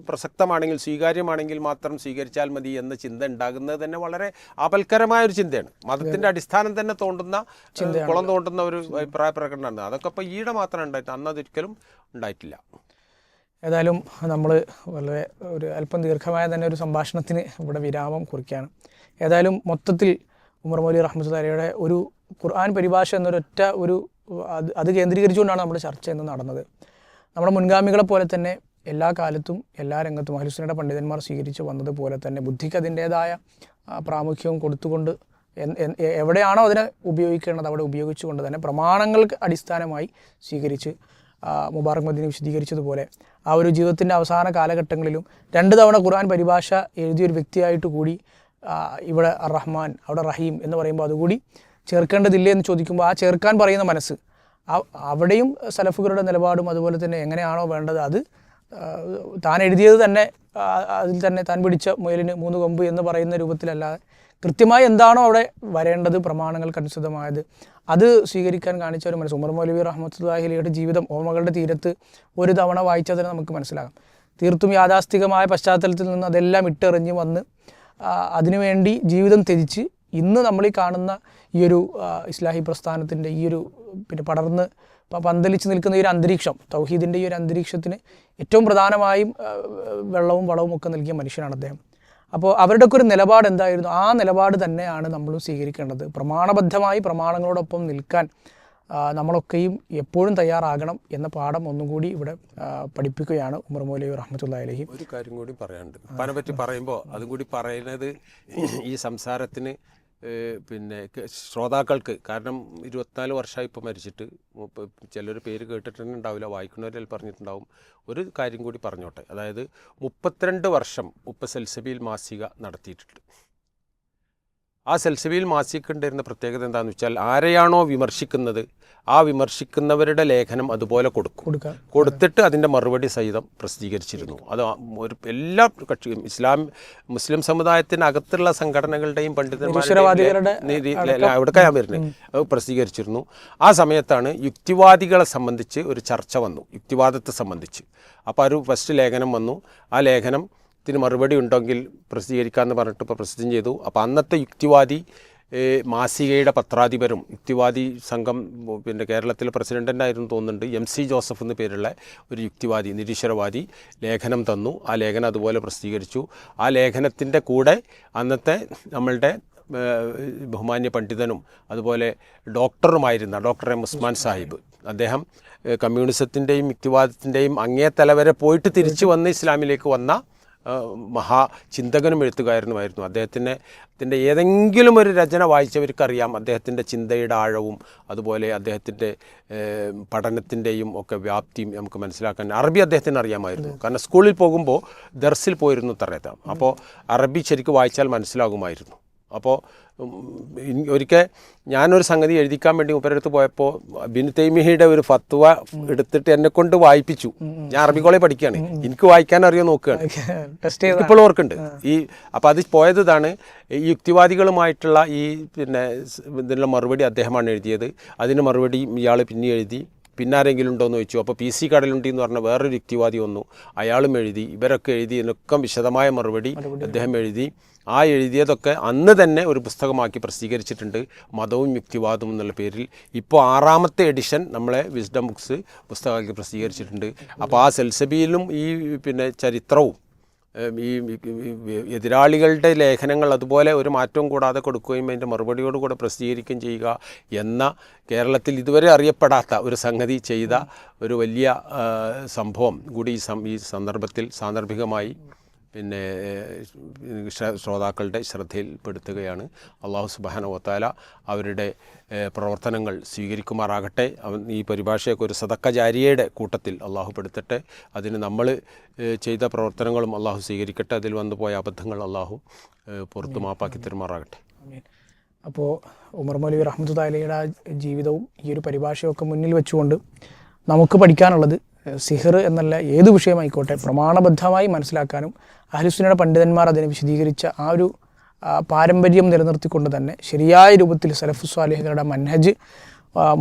പ്രസക്തമാണെങ്കിൽ സ്വീകാര്യമാണെങ്കിൽ മാത്രം സ്വീകരിച്ചാൽ മതി എന്ന ചിന്ത ഉണ്ടാകുന്നത് തന്നെ വളരെ ആപൽക്കരമായൊരു ചിന്തയാണ്. മതത്തിൻ്റെ അടിസ്ഥാനം തന്നെ കുളം തോണ്ടുന്ന ഒരു അഭിപ്രായ പ്രകടനമാണ്. അതൊക്കെ ഇപ്പോൾ ഈയിടെ മാത്രമേ ഉണ്ടായിട്ട്, അന്നതൊരിക്കലും ഉണ്ടായിട്ടില്ല. ഏതായാലും നമ്മൾ വളരെ ഒരു അല്പം ദീർഘമായ തന്നെ ഒരു സംഭാഷണത്തിന് ഇവിടെ വിരാമം കുറിക്കുകയാണ്. ഏതായാലും മൊത്തത്തിൽ ഉമർ മൗലവി റഹ്മത്തുള്ളാഹിയുടെ ഒരു ഖുർആൻ പരിഭാഷ എന്നൊരൊറ്റ അത് കേന്ദ്രീകരിച്ചുകൊണ്ടാണ് നമ്മുടെ ചർച്ച എന്ന് നടന്നത്. നമ്മുടെ മുൻഗാമികളെ പോലെ തന്നെ എല്ലാ കാലത്തും എല്ലാ രംഗത്തും അഹ്ലുസുന്നയുടെ പണ്ഡിതന്മാർ സ്വീകരിച്ച് വന്നതുപോലെ തന്നെ ബുദ്ധിക്ക് അതിൻ്റേതായ പ്രാമുഖ്യവും കൊടുത്തുകൊണ്ട് എവിടെയാണോ അതിനെ ഉപയോഗിക്കേണ്ടത് അവിടെ ഉപയോഗിച്ചുകൊണ്ട് തന്നെ പ്രമാണങ്ങൾക്ക് അടിസ്ഥാനമായി സ്വീകരിച്ച് മുബാറക് മദീനി വിശദീകരിച്ചതുപോലെ ആ ഒരു ജീവിതത്തിൻ്റെ അവസാന കാലഘട്ടങ്ങളിലും 2 തവണ ഖുർആൻ പരിഭാഷ എഴുതിയൊരു വ്യക്തിയായിട്ട് കൂടി ഇവിടെ റഹ്മാൻ അവിടെ റഹീം എന്ന് പറയുമ്പോൾ അതുകൂടി ചേർക്കേണ്ടതില്ലേ എന്ന് ചോദിക്കുമ്പോൾ ആ ചേർക്കാൻ പറയുന്ന മനസ്സ് അവിടെയും സലഫുകളുടെ നിലപാടും അതുപോലെ തന്നെ എങ്ങനെയാണോ വേണ്ടത് അത് താൻ എഴുതിയത് തന്നെ അതിൽ തന്നെ താൻ പിടിച്ച മുയലിന് 3 കൊമ്പ് എന്ന് പറയുന്ന രൂപത്തിലല്ലാതെ കൃത്യമായി എന്താണോ അവിടെ വരേണ്ടത് പ്രമാണങ്ങൾക്കനുസൃതമായത് അത് സ്വീകരിക്കാൻ കാണിച്ച ഒരു മനസ്സ്. ഉമർ മൗലവി റഹ്മത്തുള്ളാഹി അലൈഹിയുടെ ജീവിതം ഓർമ്മകളുടെ തീരത്ത് ഒരു തവണ വായിച്ചാൽ തന്നെ നമുക്ക് മനസ്സിലാകാം. തീർത്തും യാഥാസ്ഥികമായ പശ്ചാത്തലത്തിൽ നിന്ന് അതെല്ലാം ഇട്ടെറിഞ്ഞ് വന്ന് അതിനുവേണ്ടി ജീവിതം ത്യജിച്ച് ഇന്ന് നമ്മൾ ഈ കാണുന്ന ഈ ഒരു ഇസ്ലാഹി പ്രസ്ഥാനത്തിൻ്റെ ഈ ഒരു പിന്നെ പടർന്ന് പന്തലിച്ച് നിൽക്കുന്ന ഈ ഒരു അന്തരീക്ഷം, തൗഹീദിൻ്റെ ഈ ഒരു അന്തരീക്ഷത്തിന് ഏറ്റവും പ്രധാനമായും വെള്ളവും വളവും ഒക്കെ നൽകിയ മനുഷ്യനാണ് അദ്ദേഹം. അപ്പോൾ അവരുടെയൊക്കെ ഒരു നിലപാട് എന്തായിരുന്നു, ആ നിലപാട് തന്നെയാണ് നമ്മളും സ്വീകരിക്കേണ്ടത്. പ്രമാണബദ്ധമായി പ്രമാണങ്ങളോടൊപ്പം നിൽക്കാൻ നമ്മളൊക്കെയും എപ്പോഴും തയ്യാറാകണം എന്ന പാഠം ഒന്നുകൂടി ഇവിടെ പഠിപ്പിക്കുകയാണ് ഉമർ മൗലവി റഹ്മത്തുള്ളാഹി അലൈഹി. ഒരു കാര്യം കൂടി പറയാനുണ്ട്. ഉപ്പാനെ പറ്റി പറയുമ്പോൾ അതും കൂടി പറയുന്നത് ഈ സംസാരത്തിന് പിന്നെ ശ്രോതാക്കൾക്ക്, കാരണം 24 വർഷമായി ഇപ്പോൾ മരിച്ചിട്ട്, ചിലർ പേര് കേട്ടിട്ട് ഉണ്ടാവില്ല, വായിക്കുന്നവരിൽ പറഞ്ഞിട്ടുണ്ടാവും. ഒരു കാര്യം കൂടി പറഞ്ഞോട്ടെ. അതായത് 32 വർഷം ഉപ്പ സൽസബീൽ മാസിക നടത്തിയിട്ടുണ്ട്. ആ സൽസബീൽ മാസിക ഉണ്ടായിരുന്ന പ്രത്യേകത എന്താണെന്ന് വെച്ചാൽ ആരെയാണോ വിമർശിക്കുന്നത് ആ വിമർശിക്കുന്നവരുടെ ലേഖനം അതുപോലെ കൊടുത്തിട്ട് അതിൻ്റെ മറുപടി സഹിതം പ്രസിദ്ധീകരിച്ചിരുന്നു. അത് എല്ലാ കക്ഷിയും മുസ്ലിം സമുദായത്തിനകത്തുള്ള സംഘടനകളുടെയും പണ്ഡിതന്മാരുടെ എവിടെയൊക്കെ ഞാൻ വരുന്നത് പ്രസിദ്ധീകരിച്ചിരുന്നു. ആ സമയത്താണ് യുക്തിവാദികളെ സംബന്ധിച്ച് ഒരു ചർച്ച വന്നു, യുക്തിവാദത്തെ സംബന്ധിച്ച്. അപ്പോൾ ഒരു ഫസ്റ്റ് ലേഖനം വന്നു. ആ ലേഖനം ത്തിന് മറുപടി ഉണ്ടെങ്കിൽ പ്രസിദ്ധീകരിക്കാമെന്ന് പറഞ്ഞിട്ട് ഇപ്പോൾ പ്രസിദ്ധം ചെയ്തു. അപ്പോൾ അന്നത്തെ യുക്തിവാദി മാസികയുടെ പത്രാധിപരും യുക്തിവാദി സംഘം പിന്നെ കേരളത്തിലെ പ്രസിഡൻ്റായിരുന്നു തോന്നുന്നുണ്ട്, MC ജോസഫ് എന്ന് പേരുള്ള ഒരു യുക്തിവാദി നിരീശ്വരവാദി ലേഖനം തന്നു. ആ ലേഖനം അതുപോലെ പ്രസിദ്ധീകരിച്ചു. ആ ലേഖനത്തിൻ്റെ കൂടെ അന്നത്തെ നമ്മളുടെ ബഹുമാന്യ പണ്ഡിതനും അതുപോലെ ഡോക്ടറുമായിരുന്ന ഡോക്ടർ M ഉസ്മാൻ സാഹിബ്, അദ്ദേഹം കമ്മ്യൂണിസത്തിൻ്റെയും യുക്തിവാദത്തിൻ്റെയും അങ്ങേ തലവരെ പോയിട്ട് തിരിച്ചു വന്ന് ഇസ്ലാമിലേക്ക് വന്ന മഹാചിന്തകനും എഴുത്തുകാരനുമായിരുന്നു. അദ്ദേഹത്തിൻ്റെ ഏതെങ്കിലും ഒരു രചന വായിച്ചവർക്കറിയാം അദ്ദേഹത്തിൻ്റെ ചിന്തയുടെ ആഴവും അതുപോലെ അദ്ദേഹത്തിൻ്റെ പഠനത്തിൻ്റെയും ഒക്കെ വ്യാപ്തിയും നമുക്ക് മനസ്സിലാക്കാൻ. അറബി അദ്ദേഹത്തിന് അറിയാമായിരുന്നു, കാരണം സ്കൂളിൽ പോകുമ്പോൾ ദർസിൽ പോയിരുന്നു തറയത്താം. അപ്പോൾ അറബി ശരിക്കും വായിച്ചാൽ മനസ്സിലാകുമായിരുന്നു. അപ്പോൾ ഒരിക്കൽ ഞാനൊരു സംഗതി എഴുതിക്കാൻ വേണ്ടി മൂപ്പരടുത്ത് പോയപ്പോൾ ഇബ്നു തൈമിയ്യയുടെ ഒരു ഫത്വ എടുത്തിട്ട് എന്നെ കൊണ്ട് വായിപ്പിച്ചു. ഞാൻ അറബി കോളേജ് പഠിക്കുകയാണ്, എനിക്ക് വായിക്കാൻ അറിയാൻ നോക്കുകയാണ്, ഇപ്പോഴും ഓർക്കുന്നുണ്ട്. അപ്പോൾ അത് പോയത് ഇതാണ്, ഈ യുക്തിവാദികളുമായിട്ടുള്ള ഈ പിന്നെ ഇതിനുള്ള മറുപടി അദ്ദേഹമാണ് എഴുതിയത്. അതിന് മറുപടി ഇയാൾ പിന്നെ എഴുതി. പിന്നെ ആരെങ്കിലും ഉണ്ടോ എന്ന് ചോദിച്ചു. അപ്പോൾ PC കടലുണ്ടി എന്ന് പറഞ്ഞ വേറൊരു യുക്തിവാദി വന്നു, അയാളും എഴുതി. ഇവരൊക്കെ എഴുതി. ഇതിനൊക്കെ വിശദമായ മറുപടി അദ്ദേഹം എഴുതി. ആ എഴുതിയതൊക്കെ അന്ന് തന്നെ ഒരു പുസ്തകമാക്കി പ്രസിദ്ധീകരിച്ചിട്ടുണ്ട്, മതവും യുക്തിവാദവും എന്നുള്ള പേരിൽ. ഇപ്പോൾ 6ാമത്തെ എഡിഷൻ നമ്മളെ വിസ്ഡം ബുക്സ് പുസ്തകമാക്കി പ്രസിദ്ധീകരിച്ചിട്ടുണ്ട്. അപ്പോൾ ആ സൽസബിയിലും ഈ പിന്നെ ചരിത്രവും ഈ എതിരാളികളുടെ ലേഖനങ്ങൾ അതുപോലെ ഒരു മാറ്റവും കൂടാതെ കൊടുക്കുകയും അതിൻ്റെ മറുപടിയോടുകൂടെ പ്രസിദ്ധീകരിക്കുകയും ചെയ്യുക എന്ന കേരളത്തിൽ ഇതുവരെ അറിയപ്പെടാത്ത ഒരു സംഗതി ചെയ്ത ഒരു വലിയ സംഭവം കൂടി ഈ സന്ദർഭത്തിൽ സാന്ദർഭികമായി പിന്നെ ശ്രോതാക്കളുടെ ശ്രദ്ധയിൽപ്പെടുത്തുകയാണ്. അള്ളാഹു സുബ്ഹാനഹു വ തആല അവരുടെ പ്രവർത്തനങ്ങൾ സ്വീകരിക്കുമാറാകട്ടെ. ഈ പരിഭാഷയൊക്കെ ഒരു സദക്ക ജാരിയയുടെ കൂട്ടത്തിൽ അള്ളാഹു പെടുത്തട്ടെ. അതിന് നമ്മൾ ചെയ്ത പ്രവർത്തനങ്ങളും അള്ളാഹു സ്വീകരിക്കട്ടെ. അതിൽ വന്നു പോയ അബദ്ധങ്ങൾ അള്ളാഹു പുറത്തു മാപ്പാക്കി തരുമാറാകട്ടെ. അപ്പോൾ ഉമർ മൗലവി റഹ്മത്തുള്ളാഹി അലൈഹിയുടെ ജീവിതവും ഈ ഒരു പരിഭാഷയൊക്കെ മുന്നിൽ വെച്ചുകൊണ്ട് നമുക്ക് പഠിക്കാനുള്ളത് സിഹർ എന്നല്ല ഏത് വിഷയമായിക്കോട്ടെ പ്രമാണബദ്ധമായി മനസ്സിലാക്കാനും അഹ്ലുസുന്നയുടെ പണ്ഡിതന്മാർ അതിനെ വിശദീകരിച്ച ആ ഒരു പാരമ്പര്യം നിലനിർത്തിക്കൊണ്ട് തന്നെ ശരിയായ രൂപത്തിൽ സലഫു സ്വാലിഹുകളുടെ മൻഹജ്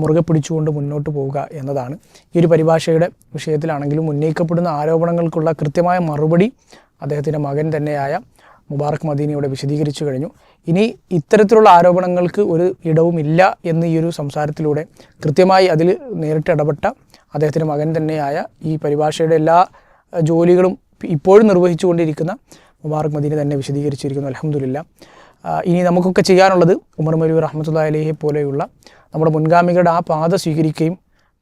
മുറുകെ പിടിച്ചുകൊണ്ട് മുന്നോട്ട് പോവുക എന്നതാണ്. ഈ ഒരു പരിഭാഷയുടെ വിഷയത്തിലാണെങ്കിലും ഉന്നയിക്കപ്പെടുന്ന ആരോപണങ്ങൾക്കുള്ള കൃത്യമായ മറുപടി അദ്ദേഹത്തിൻ്റെ മകൻ തന്നെയായ മുബാറക് മദീനിയോടെ വിശദീകരിച്ചു കഴിഞ്ഞു. ഇനി ഇത്തരത്തിലുള്ള ആരോപണങ്ങൾക്ക് ഒരു ഇടവുമില്ല എന്ന് ഈ ഒരു സംസാരത്തിലൂടെ കൃത്യമായി അതിൽ നേരിട്ട് ഇടപെട്ട അദ്ദേഹത്തിൻ്റെ മകൻ തന്നെയായ ഈ പരിഭാഷയുടെ എല്ലാ ജോലികളും ഇപ്പോഴും നിർവഹിച്ചുകൊണ്ടിരിക്കുന്ന മുബാറക് മദീനി തന്നെ വിശദീകരിച്ചിരിക്കുന്നു. അൽഹംദുലില്ലാ. ഇനി നമുക്കൊക്കെ ചെയ്യാനുള്ളത് ഉമർ മൗലവി റഹ്മത്തുള്ളാഹി അലൈഹി പോലെയുള്ള നമ്മുടെ മുൻഗാമികളുടെ ആ പാത സ്വീകരിക്കുകയും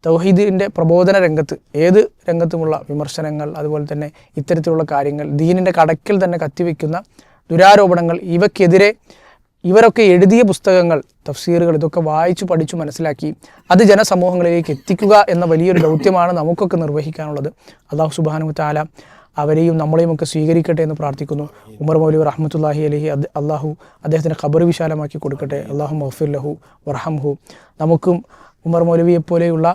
തൗഹീദിൻ്റെ പ്രബോധന രംഗത്ത് ഏത് രംഗത്തുമുള്ള വിമർശനങ്ങൾ അതുപോലെ തന്നെ ഇത്തരത്തിലുള്ള കാര്യങ്ങൾ ദീനിൻ്റെ കടക്കിൽ തന്നെ കത്തിവെക്കുന്ന ദുരാരോപണങ്ങൾ ഇവയ്ക്കെതിരെ ഇവരൊക്കെ എഴുതിയ പുസ്തകങ്ങൾ തഫ്സീറുകൾ ഇതൊക്കെ വായിച്ചു പഠിച്ചു മനസ്സിലാക്കി അത് ജനസമൂഹങ്ങളിലേക്ക് എത്തിക്കുക എന്ന വലിയൊരു ദൗത്യമാണ് നമുക്കൊക്കെ നിർവഹിക്കാനുള്ളത്. അല്ലാഹു സുബ്ഹാനഹു വ തആല അവരെയും നമ്മളെയും ഒക്കെ സ്വീകരിക്കട്ടെ എന്ന് പ്രാർത്ഥിക്കുന്നു. ഉമർ മൗലവി റഹ്മത്തുള്ളാഹി അലൈഹി അല്ലാഹു അദ്ദേഹത്തിൻ്റെ ഖബർ വിശാലമാക്കി കൊടുക്കട്ടെ. അല്ലാഹു മഗ്ഫിർ ലഹു വർഹംഹു. നമുക്കും ഉമർ മൗലവിയെപ്പോലെയുള്ള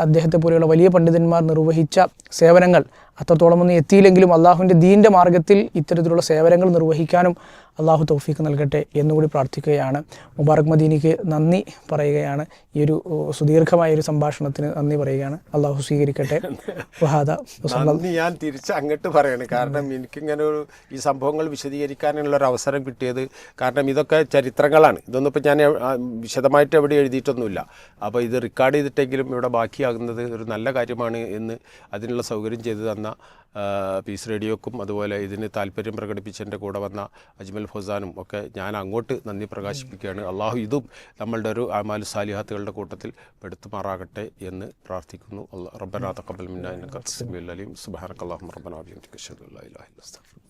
അദ്ദേഹത്തെ പോലെയുള്ള വലിയ പണ്ഡിതന്മാർ നിർവഹിച്ച സേവനങ്ങൾ അത്രത്തോളമൊന്നും എത്തിയില്ലെങ്കിലും അള്ളാഹുവിൻ്റെ ദീൻ്റെ മാർഗ്ഗത്തിൽ ഇത്തരത്തിലുള്ള സേവനങ്ങൾ നിർവഹിക്കാനും അള്ളാഹു തൗഫീഖ് നൽകട്ടെ എന്നുകൂടി പ്രാർത്ഥിക്കുകയാണ്. മുബാറക് മദീനിക്ക് നന്ദി പറയുകയാണ്. ഈ ഒരു സുദീർഘമായ ഒരു സംഭാഷണത്തിന് നന്ദി പറയുകയാണ്. അള്ളാഹു സ്വീകരിക്കട്ടെ. നന്ദി ഞാൻ തിരിച്ച് അങ്ങോട്ട് പറയാണ്. കാരണം എനിക്കിങ്ങനെ ഈ സംഭവങ്ങൾ വിശദീകരിക്കാനുള്ളൊരു അവസരം കിട്ടിയത് കാരണം ഇതൊക്കെ ചരിത്രങ്ങളാണ്. ഇതൊന്നും ഇപ്പോൾ ഞാൻ വിശദമായിട്ട് എവിടെ എഴുതിയിട്ടൊന്നുമില്ല. അപ്പോൾ ഇത് റെക്കോർഡ് ചെയ്തിട്ടെങ്കിലും ഇവിടെ ബാക്കിയാകുന്നത് ഒരു നല്ല കാര്യമാണ് എന്ന് അതിനുള്ള സൗകര്യം ചെയ്തു തന്ന പീസ് റേഡിയോക്കും അതുപോലെ ഇതിന് താല്പര്യം പ്രകടിപ്പിച്ചതിൻ്റെ കൂടെ വന്ന അജ്മൽ ഫൗസാനും ഒക്കെ ഞാൻ അങ്ങോട്ട് നന്ദി പ്രകാശിപ്പിക്കുകയാണ്. അള്ളാഹു ഇതും നമ്മളുടെ ഒരു അമാലു സാലിഹാത്തുകളുടെ കൂട്ടത്തിൽ പെടുത്തുമാറാകട്ടെ എന്ന് പ്രാർത്ഥിക്കുന്നു. റബ്ബനാ തഖബ്ബൽ മിന്നാ ഇന്നക അൻത സമീഉൽ അലീം. സുബ്ഹാനക അല്ലാഹുമ്മ റബ്ബനാ വബിഹംദിക അശ്ഹദു അല്ലാ ഇലാഹ ഇല്ല അൻത